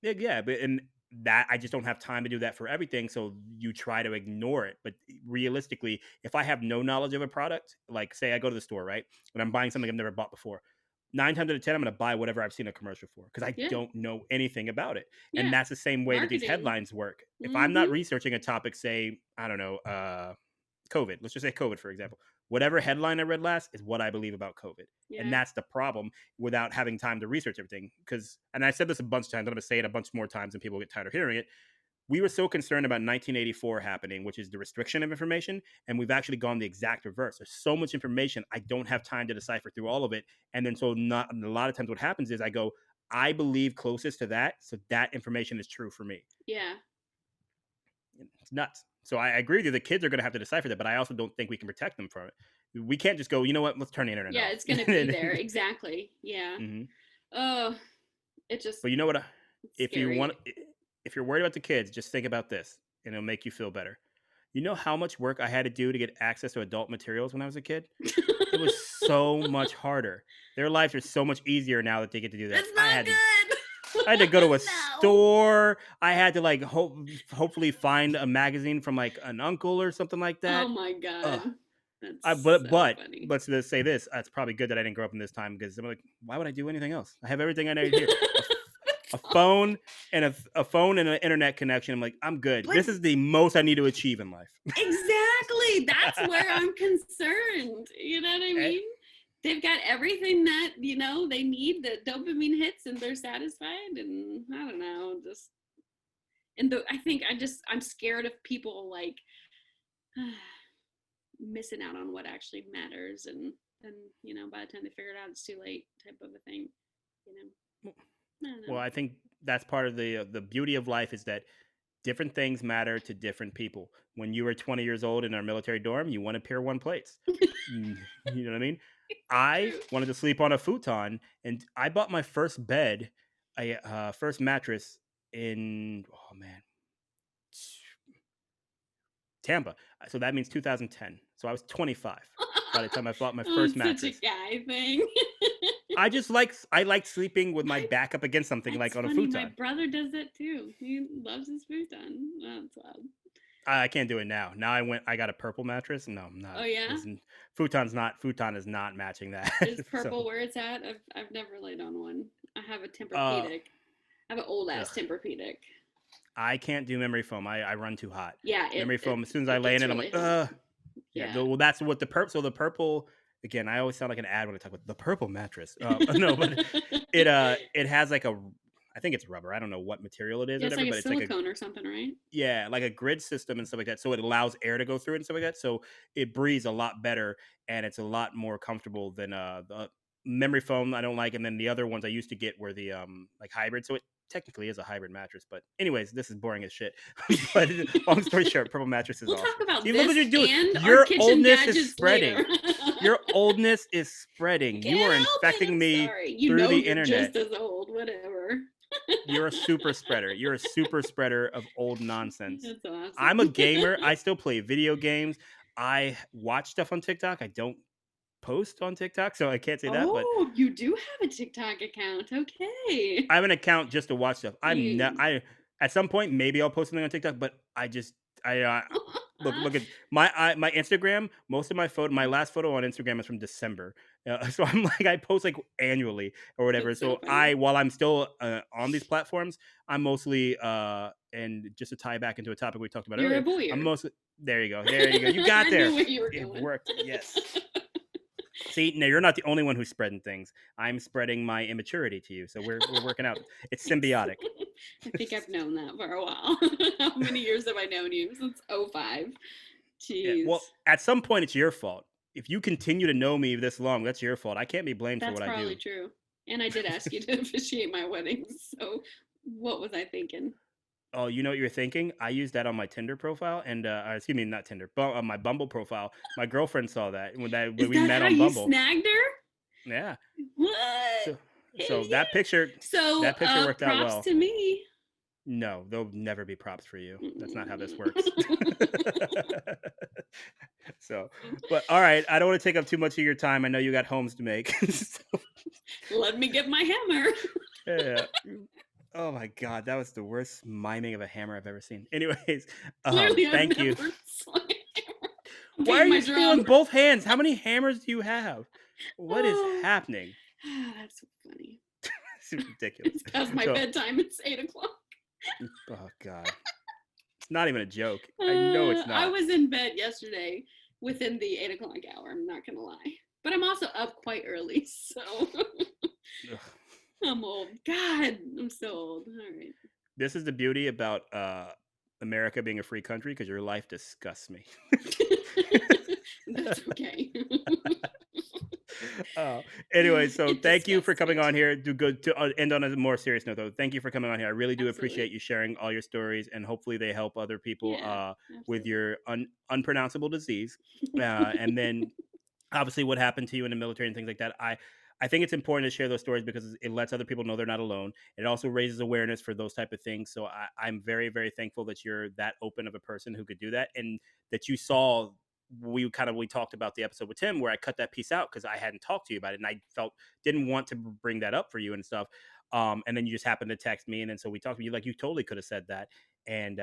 yeah, but and that I just don't have time to do that for everything. So you try to ignore it. But realistically, if I have no knowledge of a product, like say I go to the store, right, and I'm buying something I've never bought before, 9 times out of 10, I'm going to buy whatever I've seen a commercial for because I Yeah, don't know anything about it. And yeah. that's the same way that these Marketing. headlines work. If I'm Mm-hmm. not researching a topic, say, I don't know, COVID. Let's just say COVID, for example. Whatever headline I read last is what I believe about COVID. And Yeah, that's the problem without having time to research everything. Because, and I said this a bunch of times, I'm going to say it a bunch more times and people get tired of hearing it. We were so concerned about 1984 happening, which is the restriction of information. And we've actually gone the exact reverse. There's so much information, I don't have time to decipher through all of it. And then, so not a lot of times what happens is I go, I believe closest to that. So that information is true for me. yeah, It's nuts. So I agree with you. The kids are going to have to decipher that, but I also don't think we can protect them from it. We can't just go, you know what? Let's turn the internet yeah. off. It's gonna be there. Exactly. Yeah. hmm Oh, it just But you know what? it's If you want, scary. if you're worried about the kids, just think about this, and it'll make you feel better. You know how much work I had to do to get access to adult materials when I was a kid? It was so much harder. Their lives are so much easier now that they get to do that. It's not I had to go good. to a No. store. I had to like hopefully find a magazine from like an uncle or something like Oh that. my Ugh. god. That's I so but funny. let's just say this. It's probably good that I didn't grow up in this time because I'm like, why would I do anything else? I have everything I need here. A phone and a phone and an internet connection. I'm like, I'm good. But This is the most I need to achieve in life. exactly. That's where I'm concerned. You know what I Eh, mean? They've got everything that, they need, the dopamine hits and they're satisfied and I don't know, just I think I'm scared of people like missing out on what actually matters and by the time they figure it out it's too late type of a thing, you know. I don't well, know. I think that's part of the beauty of life is that different things matter to different people. When you were 20 years old in our military dorm, you wanted Pier 1 plates. You know what I mean? I True. wanted to sleep on a futon, and I bought my first bed, a first mattress in, oh man, Tampa. So that means 2010. So I was 25 by the time I bought my Oh, first it's such a mattress. guy thing. I like sleeping with my My back up against something like That's on a funny. My futon. brother does that too. He loves his futon. That's wild. I can't do it now. Now I got a purple mattress. No, I'm not. Oh yeah, This futon is not matching that. is So, purple where it's at? I've never laid on one. I have a uh, Tempur-Pedic. I have an old ugh, ass Tempur-Pedic. I can't do memory foam. I run too hot. Yeah, Memory it foam. As soon as I it lay in gets it, I'm really like, hot. ugh. Yeah. Yeah, Well, that's what the purple. So the purple. again, I always sound like an ad when I talk about the purple mattress. No, but it has like a, I think it's rubber. I don't know what material it is, or Yeah, it's whatever, like a but it's like a, silicone or something, right? yeah, like a grid system and stuff like that. So it allows air to go through it and stuff like that. So it breathes a lot better and it's a lot more comfortable than the memory foam. I don't like, and then the other ones I used to get were the like hybrid. So it technically is a hybrid mattress. But anyways, this is boring as shit. But long story short, purple mattress is We'll talk awesome. about See, look what this you're doing. and our Your kitchen oldness is gadgets spreading. later. Your oldness is I spreading. You can't are help it. infecting I'm me sorry. You through know the you're internet. just as old. Whatever. You're a super spreader. You're a super spreader of old nonsense. That's awesome. I'm a gamer. I still play video games. I watch stuff on TikTok. I don't post on TikTok, so I can't say that, but Oh, you do have a TikTok account. Okay. I have an account just to watch stuff. You. I at some point maybe I'll post something on TikTok, but I just I look at my Instagram. Most of my photo, my last photo on Instagram is from December, so I'm like I post like annually or whatever. That's so So funny. while I'm still on these platforms, I'm mostly and just to tie back into a topic we talked about You're a earlier, I'm voyeur. mostly there you go, you got I there. knew where you were It going. worked, yes. See, no, you're not the only one who's spreading things. I'm spreading my immaturity to you, so we're working out. It's Thanks. symbiotic. I think I've known that for a while. How many years have I known you? Since '05. Yeah. Well, Jeez. at some point, it's your fault. If you continue to know me this long, that's your fault. I can't be blamed for That's what I probably do. true. And I did ask you to officiate my wedding. So what was I thinking? Oh, you know what you're thinking? I used that on my Tinder profile, and excuse me, not Tinder, but on my Bumble profile. My girlfriend saw that when Is we that met how on you Bumble. snagged her? Yeah. What? So Hell yeah. So that picture worked out props well. to me. No, there'll never be props for you. That's not how this Mm. works. So, but all right, I don't want to take up too much of your time. I know you got homes to make. So, Let me get my hammer. yeah. Oh my god, that was the worst miming of a hammer I've ever seen. Anyways, Clearly, I've thank you. never swung a hammer. I'm Why taking are my you sitting drum. on both hands? How many hammers do you have? What is Oh, happening? that's so funny. It's ridiculous. It's past my So, bedtime. It's 8 o'clock. oh god, it's not even a joke. I know it's I not. was in bed yesterday within the 8 o'clock hour. I'm not gonna lie, but I'm also up quite early, so Ugh. I'm old. God, I'm so old. All right. This is the beauty about America being a free country because your life disgusts me. That's okay. uh, anyway, so It thank you for disgusts coming me on too. here. Do good to end on a more serious note, though. Thank you for coming on here. I really do appreciate Absolutely. you sharing all your stories, and hopefully they help other people Yeah, with absolutely. your unpronounceable disease. And then obviously what happened to you in the military and things like that. I think it's important to share those stories because it lets other people know they're not alone. It also raises awareness for those type of things. So I'm very, very thankful that you're that open of a person who could do that, and that you saw. We talked about the episode with Tim where I cut that piece out because I hadn't talked to you about it, and I felt didn't want to bring that up for you and stuff. And then you just happened to text me, and then so we talked to you like you totally could have said that, and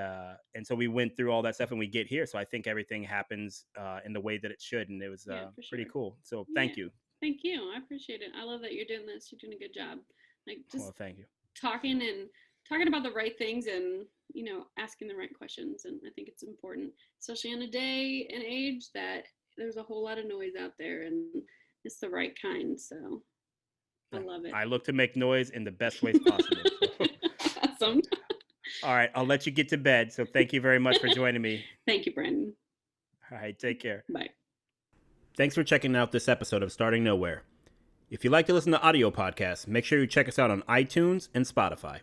so we went through all that stuff and we get here. So I think everything happens in the way that it should, and it was Yeah, for pretty sure. cool. So Yeah. thank you. Thank you. I appreciate it. I love that you're doing this. You're doing a good job. Like Well, just thank you. talking and talking about the right things and asking the right questions. And I think it's important, especially in a day and age that there's a whole lot of noise out there and it's the right kind. So I Yeah. love it. I look to make noise in the best ways possible. So. Awesome. All right, I'll let you get to bed. So thank you very much for joining me. Thank you, Brandon. All right, take care. Bye. Thanks for checking out this episode of Starting Nowhere. If you like to listen to audio podcasts, make sure you check us out on iTunes and Spotify.